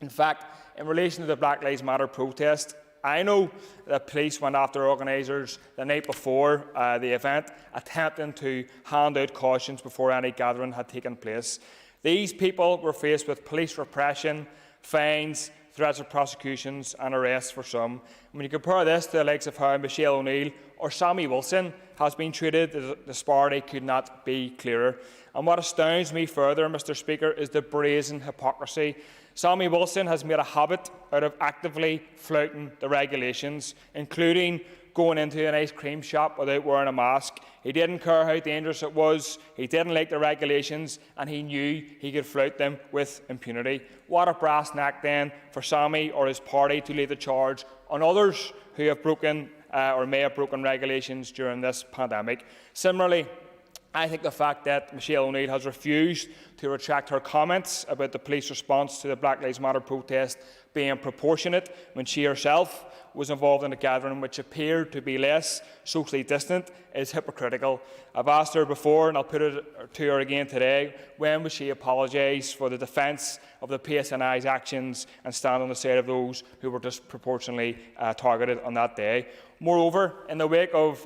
In fact, in relation to the Black Lives Matter protest, I know that police went after organisers the night before the event, attempting to hand out cautions before any gathering had taken place. These people were faced with police repression, fines, threats of prosecutions and arrests for some. When you compare this to the likes of how Michelle O'Neill or Sammy Wilson has been treated, the disparity could not be clearer. And what astounds me further, Mr Speaker, is the brazen hypocrisy. Sammy Wilson has made a habit out of actively flouting the regulations, including going into an ice cream shop without wearing a mask. He didn't care how dangerous it was, he didn't like the regulations, and he knew he could flout them with impunity. What a brass neck then for Sammy or his party to lead the charge on others who have broken or may have broken regulations during this pandemic. Similarly, I think the fact that Michelle O'Neill has refused to retract her comments about the police response to the Black Lives Matter protest being proportionate when she herself was involved in a gathering which appeared to be less socially distant is hypocritical. I've asked her before, and I'll put it to her again today, when will she apologise for the defence of the PSNI's actions and stand on the side of those who were disproportionately targeted on that day? Moreover, in the wake of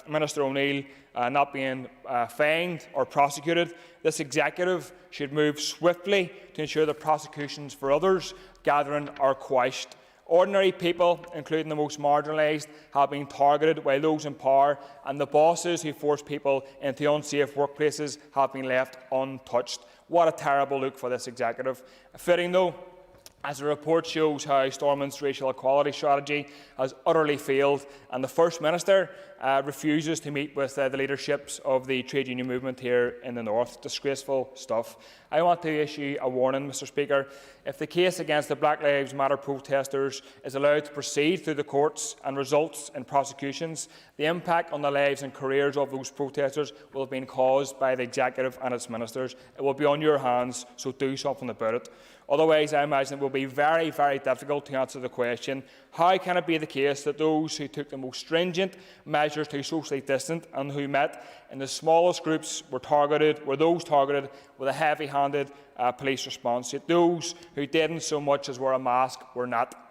Minister O'Neill not being fined or prosecuted, this executive should move swiftly to ensure that prosecutions for others gathering are quashed. Ordinary people, including the most marginalised, have been targeted, while those in power and the bosses who force people into unsafe workplaces have been left untouched. What a terrible look for this executive. Fitting, though, as the report shows how Stormont's racial equality strategy has utterly failed, and the First Minister refuses to meet with the leaderships of the trade union movement here in the North. Disgraceful stuff. I want to issue a warning, Mr Speaker. If the case against the Black Lives Matter protesters is allowed to proceed through the courts and results in prosecutions, the impact on the lives and careers of those protesters will have been caused by the Executive and its ministers. It will be on your hands, so do something about it. Otherwise, I imagine it will be very, very difficult to answer the question, how can it be the case that those who took the most stringent measures to socially distance and who met in the smallest groups were those targeted with a heavy-handed police response, yet those who didn't so much as wear a mask were not?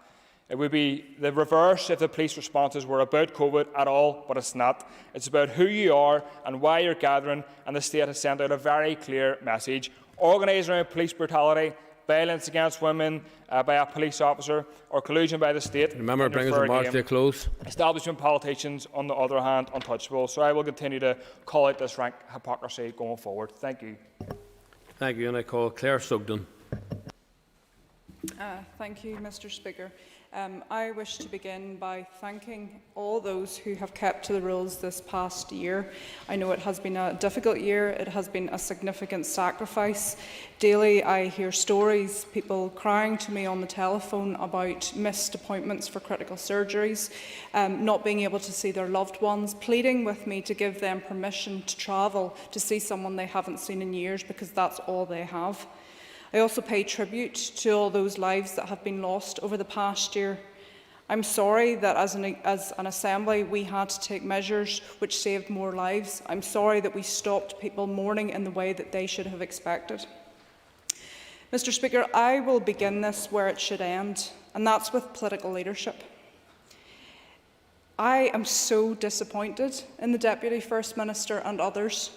It would be the reverse if the police responses were about COVID at all, but it's not. It's about who you are and why you're gathering, and the state has sent out a very clear message. Organising around police brutality, violence against women by a police officer, or collusion by the state. Remember, bring us remarks to a close. Establishment politicians, on the other hand, untouchable. So I will continue to call out this rank hypocrisy going forward. Thank you. Thank you, and I call Claire Sugden. Thank you, Mr. Speaker. I wish to begin by thanking all those who have kept to the rules this past year. I know it has been a difficult year, it has been a significant sacrifice. Daily I hear stories, people crying to me on the telephone about missed appointments for critical surgeries, not being able to see their loved ones, pleading with me to give them permission to travel to see someone they haven't seen in years because that's all they have. I also pay tribute to all those lives that have been lost over the past year. I'm sorry that as an Assembly we had to take measures which saved more lives. I'm sorry that we stopped people mourning in the way that they should have expected. Mr. Speaker, I will begin this where it should end, and that's with political leadership. I am so disappointed in the Deputy First Minister and others.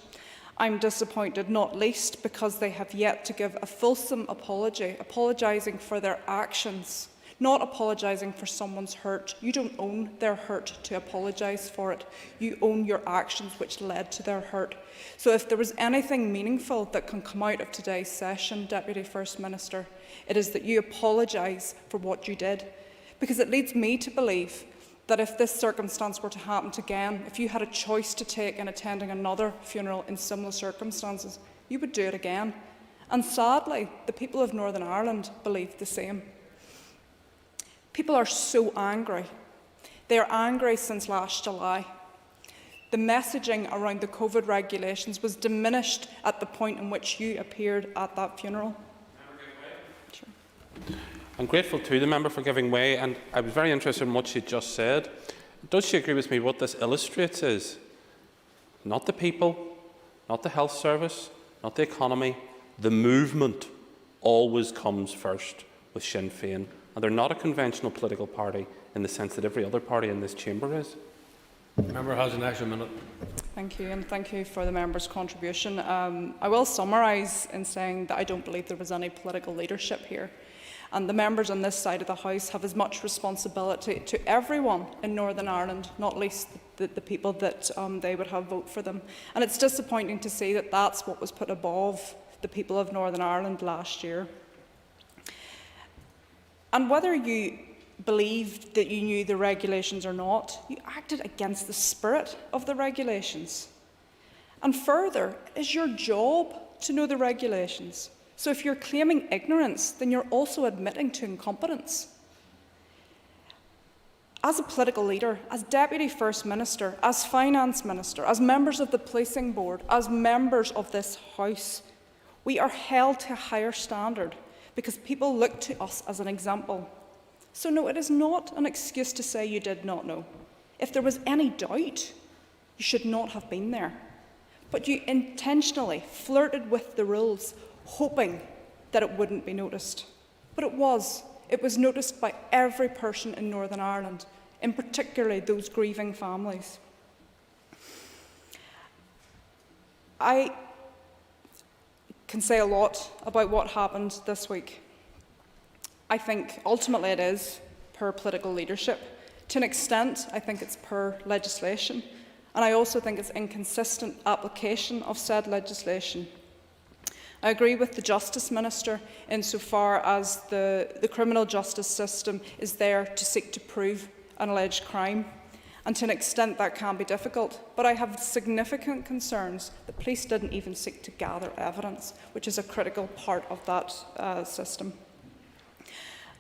I'm disappointed not least because they have yet to give a fulsome apology, apologising for their actions, not apologising for someone's hurt. You don't own their hurt to apologise for it. You own your actions which led to their hurt. So if there was anything meaningful that can come out of today's session, Deputy First Minister, it is that you apologise for what you did, because it leads me to believe that if this circumstance were to happen again, if you had a choice to take in attending another funeral in similar circumstances, you would do it again. And sadly, the people of Northern Ireland believe the same. People are so angry. They are angry since last July. The messaging around the COVID regulations was diminished at the point in which you appeared at that funeral. Sure. I'm grateful to the member for giving way, and I was very interested in what she just said. Does she agree with me what this illustrates is not the people, not the health service, not the economy, the movement always comes first with Sinn Féin, and they're not a conventional political party in the sense that every other party in this chamber is. The member has an extra minute. Thank you, and thank you for the member's contribution. I will summarise in saying that I don't believe there was any political leadership here. And the members on this side of the House have as much responsibility to everyone in Northern Ireland, not least the people that they would have vote for them. And it's disappointing to see that that's what was put above the people of Northern Ireland last year. And whether you believed that you knew the regulations or not, you acted against the spirit of the regulations. And further, it is your job to know the regulations. So if you're claiming ignorance, then you're also admitting to incompetence. As a political leader, as Deputy First Minister, as Finance Minister, as members of the Policing Board, as members of this House, we are held to a higher standard because people look to us as an example. So no, it is not an excuse to say you did not know. If there was any doubt, you should not have been there. But you intentionally flirted with the rules, hoping that it wouldn't be noticed. But it was. It was noticed by every person in Northern Ireland, in particular those grieving families. I can say a lot about what happened this week. I think ultimately it is per political leadership. To an extent, I think it's per legislation. And I also think it's inconsistent application of said legislation. I agree with the Justice Minister insofar as the criminal justice system is there to seek to prove an alleged crime, and to an extent that can be difficult. But I have significant concerns that police didn't even seek to gather evidence, which is a critical part of that system.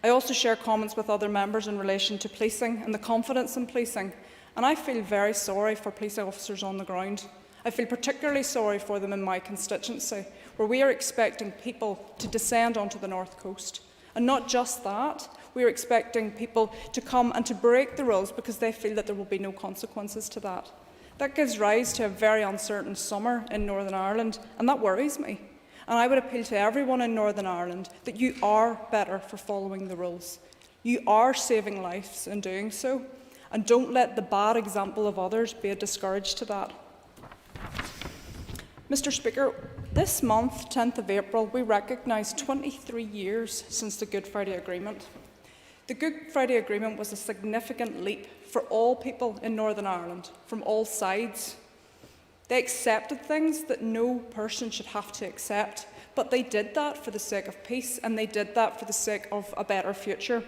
I also share comments with other members in relation to policing and the confidence in policing, and I feel very sorry for police officers on the ground. I feel particularly sorry for them in my constituency, where we are expecting people to descend onto the North Coast. And not just that, we are expecting people to come and to break the rules because they feel that there will be no consequences to that. That gives rise to a very uncertain summer in Northern Ireland, and that worries me. And I would appeal to everyone in Northern Ireland that you are better for following the rules. You are saving lives in doing so, and don't let the bad example of others be a discourage to that. Mr. Speaker, this month, 10th of April, we recognise 23 years since the Good Friday Agreement. The Good Friday Agreement was a significant leap for all people in Northern Ireland, from all sides. They accepted things that no person should have to accept, But they did that for the sake of peace, and they did that for the sake of a better future.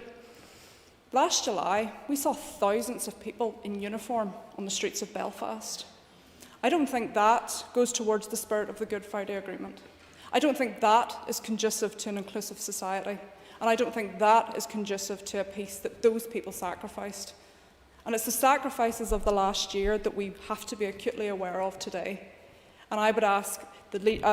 Last July, we saw thousands of people in uniform on the streets of Belfast. I don't think that goes towards the spirit of the Good Friday Agreement. I don't think that is conducive to an inclusive society. And I don't think that is conducive to a peace that those people sacrificed. And it's the sacrifices of the last year that we have to be acutely aware of today. And I would ask the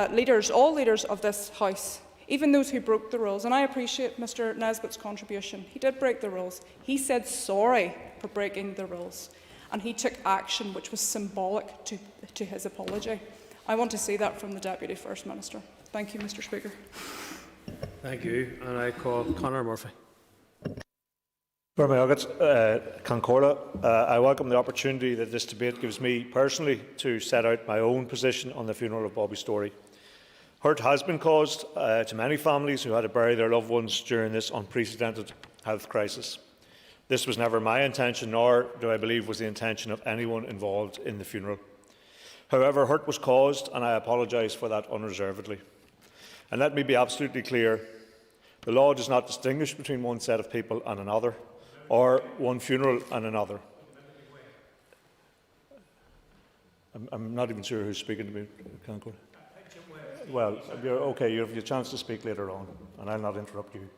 all leaders of this House, even those who broke the rules, and I appreciate Mr Nesbitt's contribution. He did break the rules. He said sorry for breaking the rules. And he took action which was symbolic to his apology. I want to see that from the Deputy First Minister. Thank you, Mr Speaker. Thank you. And I call Conor Murphy. I welcome the opportunity that this debate gives me personally to set out my own position on the funeral of Bobby Storey. Hurt has been caused to many families who had to bury their loved ones during this unprecedented health crisis. This was never my intention, nor do I believe was the intention of anyone involved in the funeral. However, hurt was caused, and I apologise for that unreservedly. And let me be absolutely clear, the law does not distinguish between one set of people and another, or one funeral and another. I'm not even sure who's speaking to me. Well, okay, you have your chance to speak later on, and I'll not interrupt you.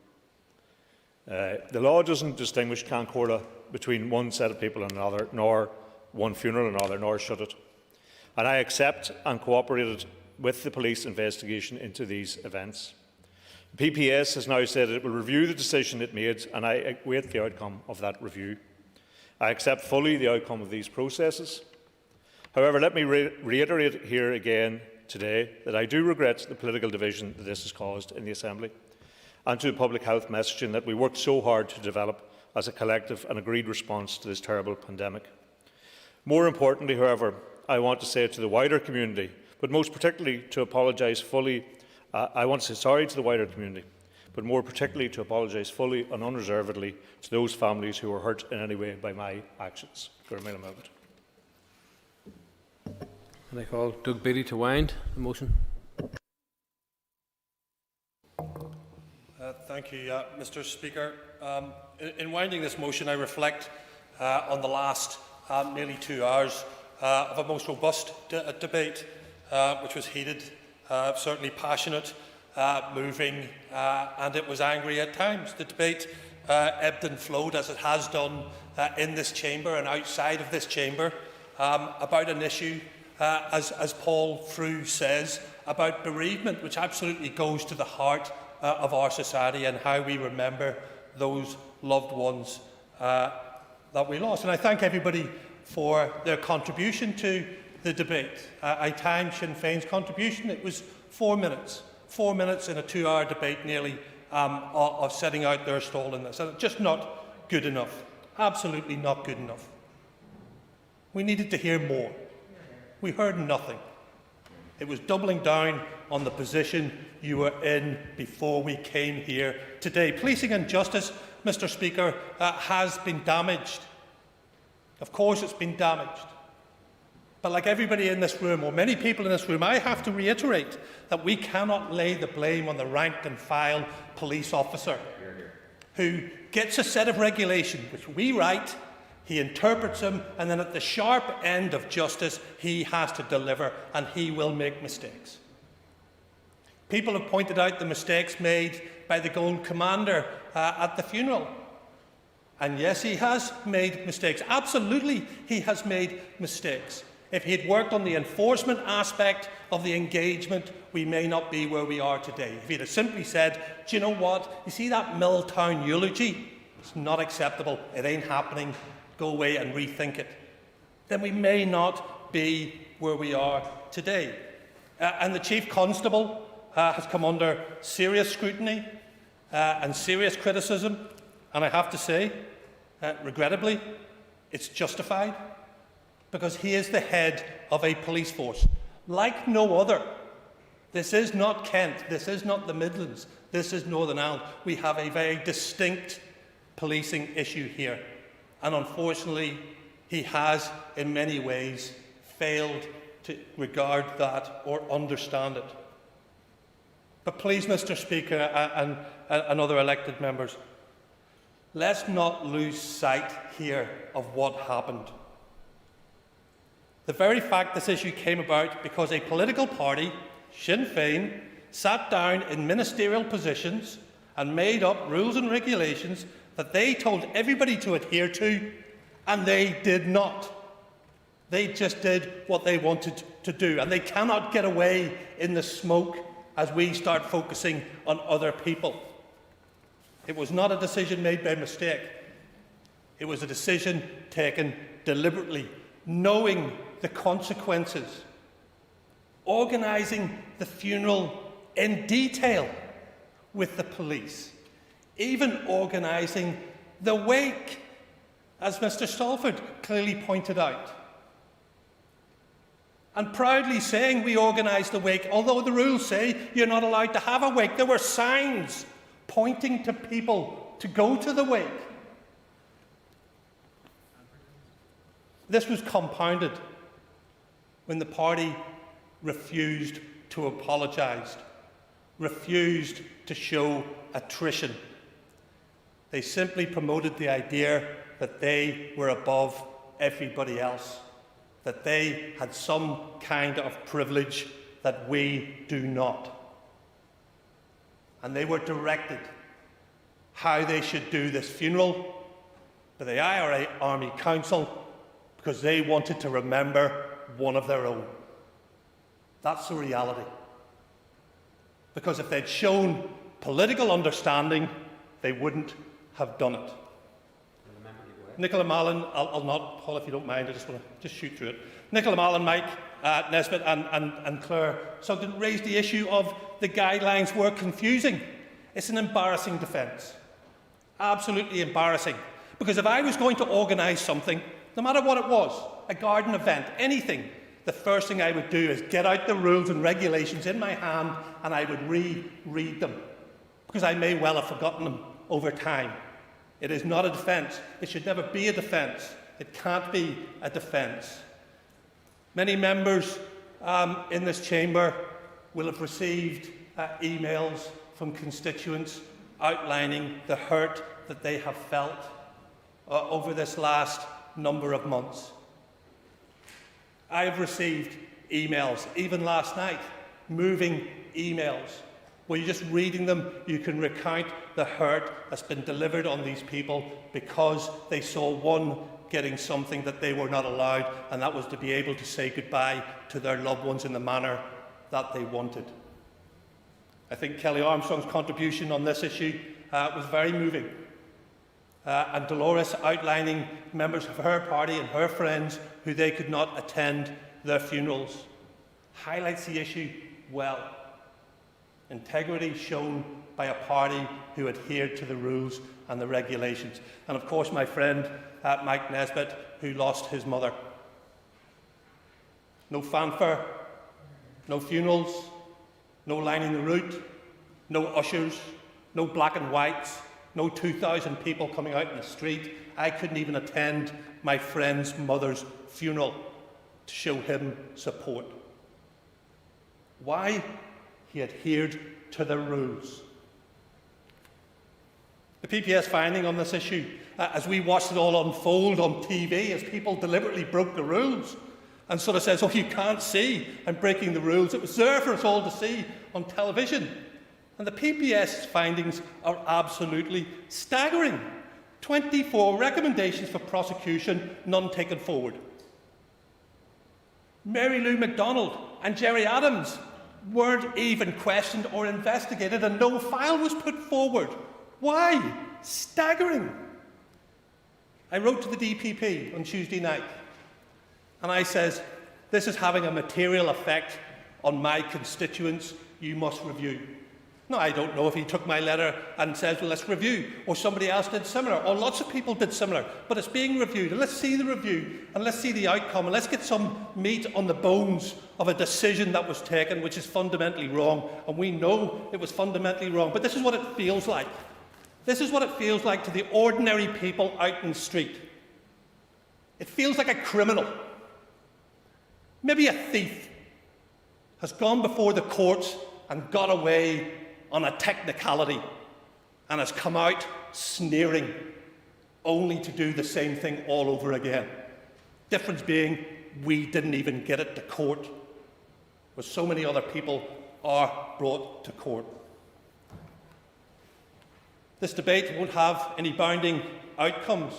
The law doesn't distinguish Cancorla between one set of people and another, nor one funeral and another, nor should it. And I accept and cooperated with the police investigation into these events. The PPS has now said it will review the decision it made, and I await the outcome of that review. I accept fully the outcome of these processes. However, let me reiterate here again today that I do regret the political division that this has caused in the Assembly, and to the public health messaging that we worked so hard to develop as a collective and agreed response to this terrible pandemic. More importantly, however, I want to say to the wider community, but most particularly to apologise fully. I want to say sorry to the wider community, but more particularly to apologise fully and unreservedly to those families who were hurt in any way by my actions. And I call Doug Beattie to wind the motion. Thank you, Mr Speaker. In winding this motion, I reflect on the last nearly 2 hours of a most robust debate, which was heated, certainly passionate, moving, and it was angry at times. The debate ebbed and flowed, as it has done in this chamber and outside of this chamber, about an issue, as Paul Frew says, about bereavement, which absolutely goes to the heart of our society and how we remember those loved ones that we lost. And I thank everybody for their contribution to the debate. I timed Sinn Féin's contribution. It was 4 minutes. 4 minutes in a 2-hour debate nearly of setting out their stall in this. And it's just not good enough. Absolutely not good enough. We needed to hear more. We heard nothing. It was doubling down on the position you were in before we came here today. Policing and justice, Mr Speaker, has been damaged. Of course it's been damaged. But like everybody in this room, or many people in this room, I have to reiterate that we cannot lay the blame on the rank and file police officer who gets a set of regulations which we write, he interprets them, and then at the sharp end of justice he has to deliver, and he will make mistakes. People have pointed out the mistakes made by the Gold Commander at the funeral. And yes, he has made mistakes. Absolutely, he has made mistakes. If he had worked on the enforcement aspect of the engagement, we may not be where we are today. If he had simply said, do you know what, you see that Milltown eulogy? It's not acceptable, it ain't happening, go away and rethink it. Then we may not be where we are today. And the Chief Constable has come under serious scrutiny and serious criticism, and I have to say, regrettably, it's justified, because he is the head of a police force like no other. This is not Kent, this is not the Midlands, this is Northern Ireland. We have a very distinct policing issue here, and unfortunately he has in many ways failed to regard that or understand it. But please, Mr. Speaker and other elected members, let's not lose sight here of what happened. The very fact this issue came about because a political party, Sinn Féin, sat down in ministerial positions and made up rules and regulations that they told everybody to adhere to, and they did not. They just did what they wanted to do, and they cannot get away in the smoke as we start focusing on other people. It was not a decision made by mistake. It was a decision taken deliberately, knowing the consequences, organising the funeral in detail with the police, even organising the wake, as Mr. Stalford clearly pointed out. And proudly saying we organised the wake, although the rules say you're not allowed to have a wake. There were signs pointing to people to go to the wake. This was compounded when the party refused to apologise, refused to show attrition. They simply promoted the idea that they were above everybody else, that they had some kind of privilege that we do not. And they were directed how they should do this funeral by the IRA Army Council because they wanted to remember one of their own. That's the reality. Because if they'd shown political understanding, they wouldn't have done it. Nichola Mallon, I'll not, Paul, if you don't mind, I just want to shoot through it. Nichola Mallon, Mike Nesbitt and Claire Sugden raised the issue of the guidelines were confusing. It's an embarrassing defence. Absolutely embarrassing. Because if I was going to organise something, no matter what it was, a garden event, anything, the first thing I would do is get out the rules and regulations in my hand and I would reread them. Because I may well have forgotten them over time. It is not a defence. It should never be a defence. It can't be a defence. Many members in this chamber will have received emails from constituents outlining the hurt that they have felt over this last number of months. I have received emails, even last night, moving emails, where you're just reading them, you can recount the hurt that's been delivered on these people because they saw one getting something that they were not allowed, and that was to be able to say goodbye to their loved ones in the manner that they wanted. I think Kelly Armstrong's contribution on this issue was very moving. And Dolores outlining members of her party and her friends who they could not attend their funerals highlights the issue well. Integrity shown by a party who adhered to the rules and the regulations. And of course my friend Mike Nesbitt, who lost his mother. No fanfare, no funerals, no lining the route, no ushers, no black and whites, no 2,000 people coming out in the street. I couldn't even attend my friend's mother's funeral to show him support. Why? He adhered to the rules. The PPS finding on this issue, as we watched it all unfold on TV, as people deliberately broke the rules and sort of says, oh, you can't see, I'm breaking the rules. It was there for us all to see on television. And the PPS findings are absolutely staggering. 24 recommendations for prosecution, none taken forward. Mary Lou MacDonald and Jerry Adams weren't even questioned or investigated, and no file was put forward. Why? Staggering. I wrote to the DPP on Tuesday night, and I says, this is having a material effect on my constituents. You must review. Now, I don't know if he took my letter and says, well, let's review, or somebody else did similar, or lots of people did similar, but it's being reviewed, and let's see the review, and let's see the outcome, and let's get some meat on the bones of a decision that was taken, which is fundamentally wrong, and we know it was fundamentally wrong, but this is what it feels like. This is what it feels like to the ordinary people out in the street. It feels like a criminal, maybe a thief, has gone before the courts and got away on a technicality and has come out sneering, only to do the same thing all over again. Difference being, we didn't even get it to court, where so many other people are brought to court. This debate won't have any binding outcomes.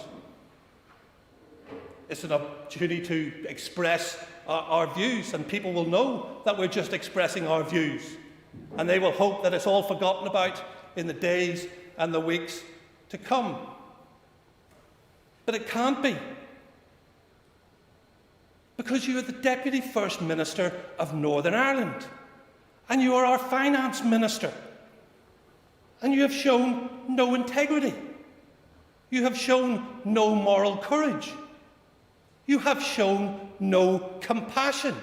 It's an opportunity to express our views, and people will know that we're just expressing our views, and they will hope that it's all forgotten about in the days and the weeks to come. But it can't be, because you are the Deputy First Minister of Northern Ireland, and you are our Finance Minister, and you have shown no integrity. You have shown no moral courage. You have shown no compassion.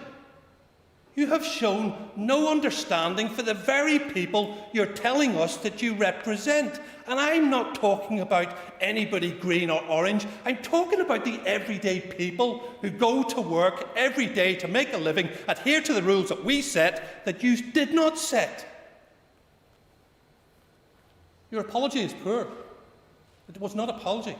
You have shown no understanding for the very people you're telling us that you represent. And I'm not talking about anybody green or orange. I'm talking about the everyday people who go to work every day to make a living, adhere to the rules that we set, that you did not set. Your apology is poor. It was not an apology.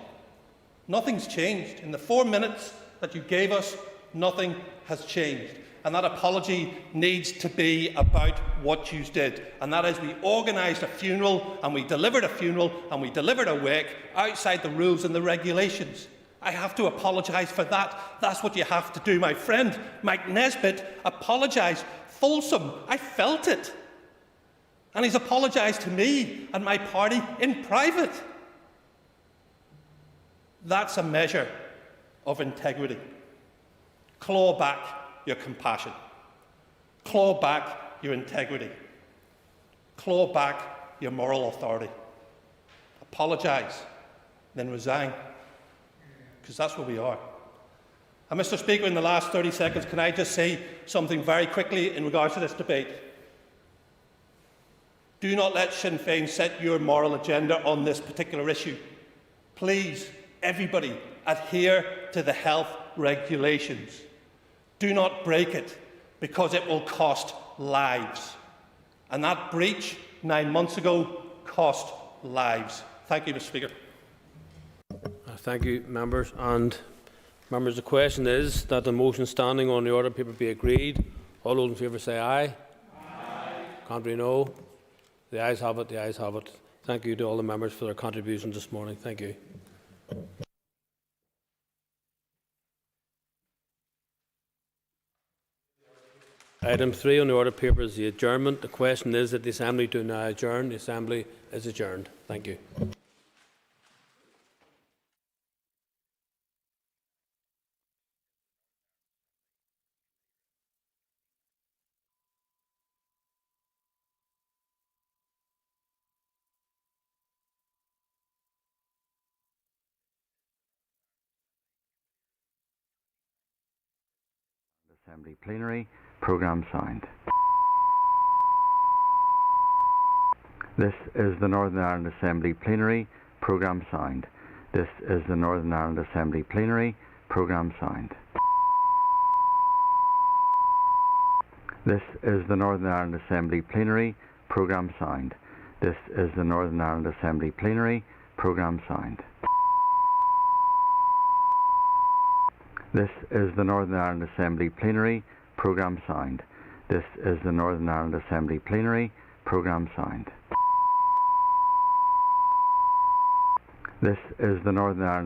Nothing's changed. In the 4 minutes that you gave us, nothing has changed. And that apology needs to be about what you did. And that is, we organised a funeral, and we delivered a funeral, and we delivered a wake outside the rules and the regulations. I have to apologise for that. That's what you have to do. My friend Mike Nesbitt apologised. Fulsome. I felt it. And he's apologised to me and my party in private. That's a measure of integrity. Claw back your compassion. Claw back your integrity. Claw back your moral authority. Apologise, then resign, because that's where we are. And Mr. Speaker, in the last 30 seconds, can I just say something very quickly in regards to this debate? Do not let Sinn Féin set your moral agenda on this particular issue. Please, everybody, adhere to the health regulations. Do not break it, because it will cost lives. And that breach 9 months ago cost lives. Thank you, Mr. Speaker. Thank you, members. And members, the question is that the motion standing on the order of paper be agreed. All those in favour say aye. Aye. Contrary, no. The ayes have it. The ayes have it. Thank you to all the members for their contributions this morning. Thank you. Item 3 on the order of paper is the adjournment. The question is that the Assembly do now adjourn. The Assembly is adjourned. Thank you. Assembly Plenary, Programme signed. This is the Northern Ireland Assembly Plenary, Programme signed. This is the Northern Ireland Assembly Plenary, Programme signed. This is the Northern Ireland Assembly Plenary, Programme signed. This is the Northern Ireland Assembly Plenary, Programme signed. This is the Northern Ireland Assembly Plenary, Programme signed. This is the Northern Ireland Assembly Plenary, Programme signed. This is the Northern Ireland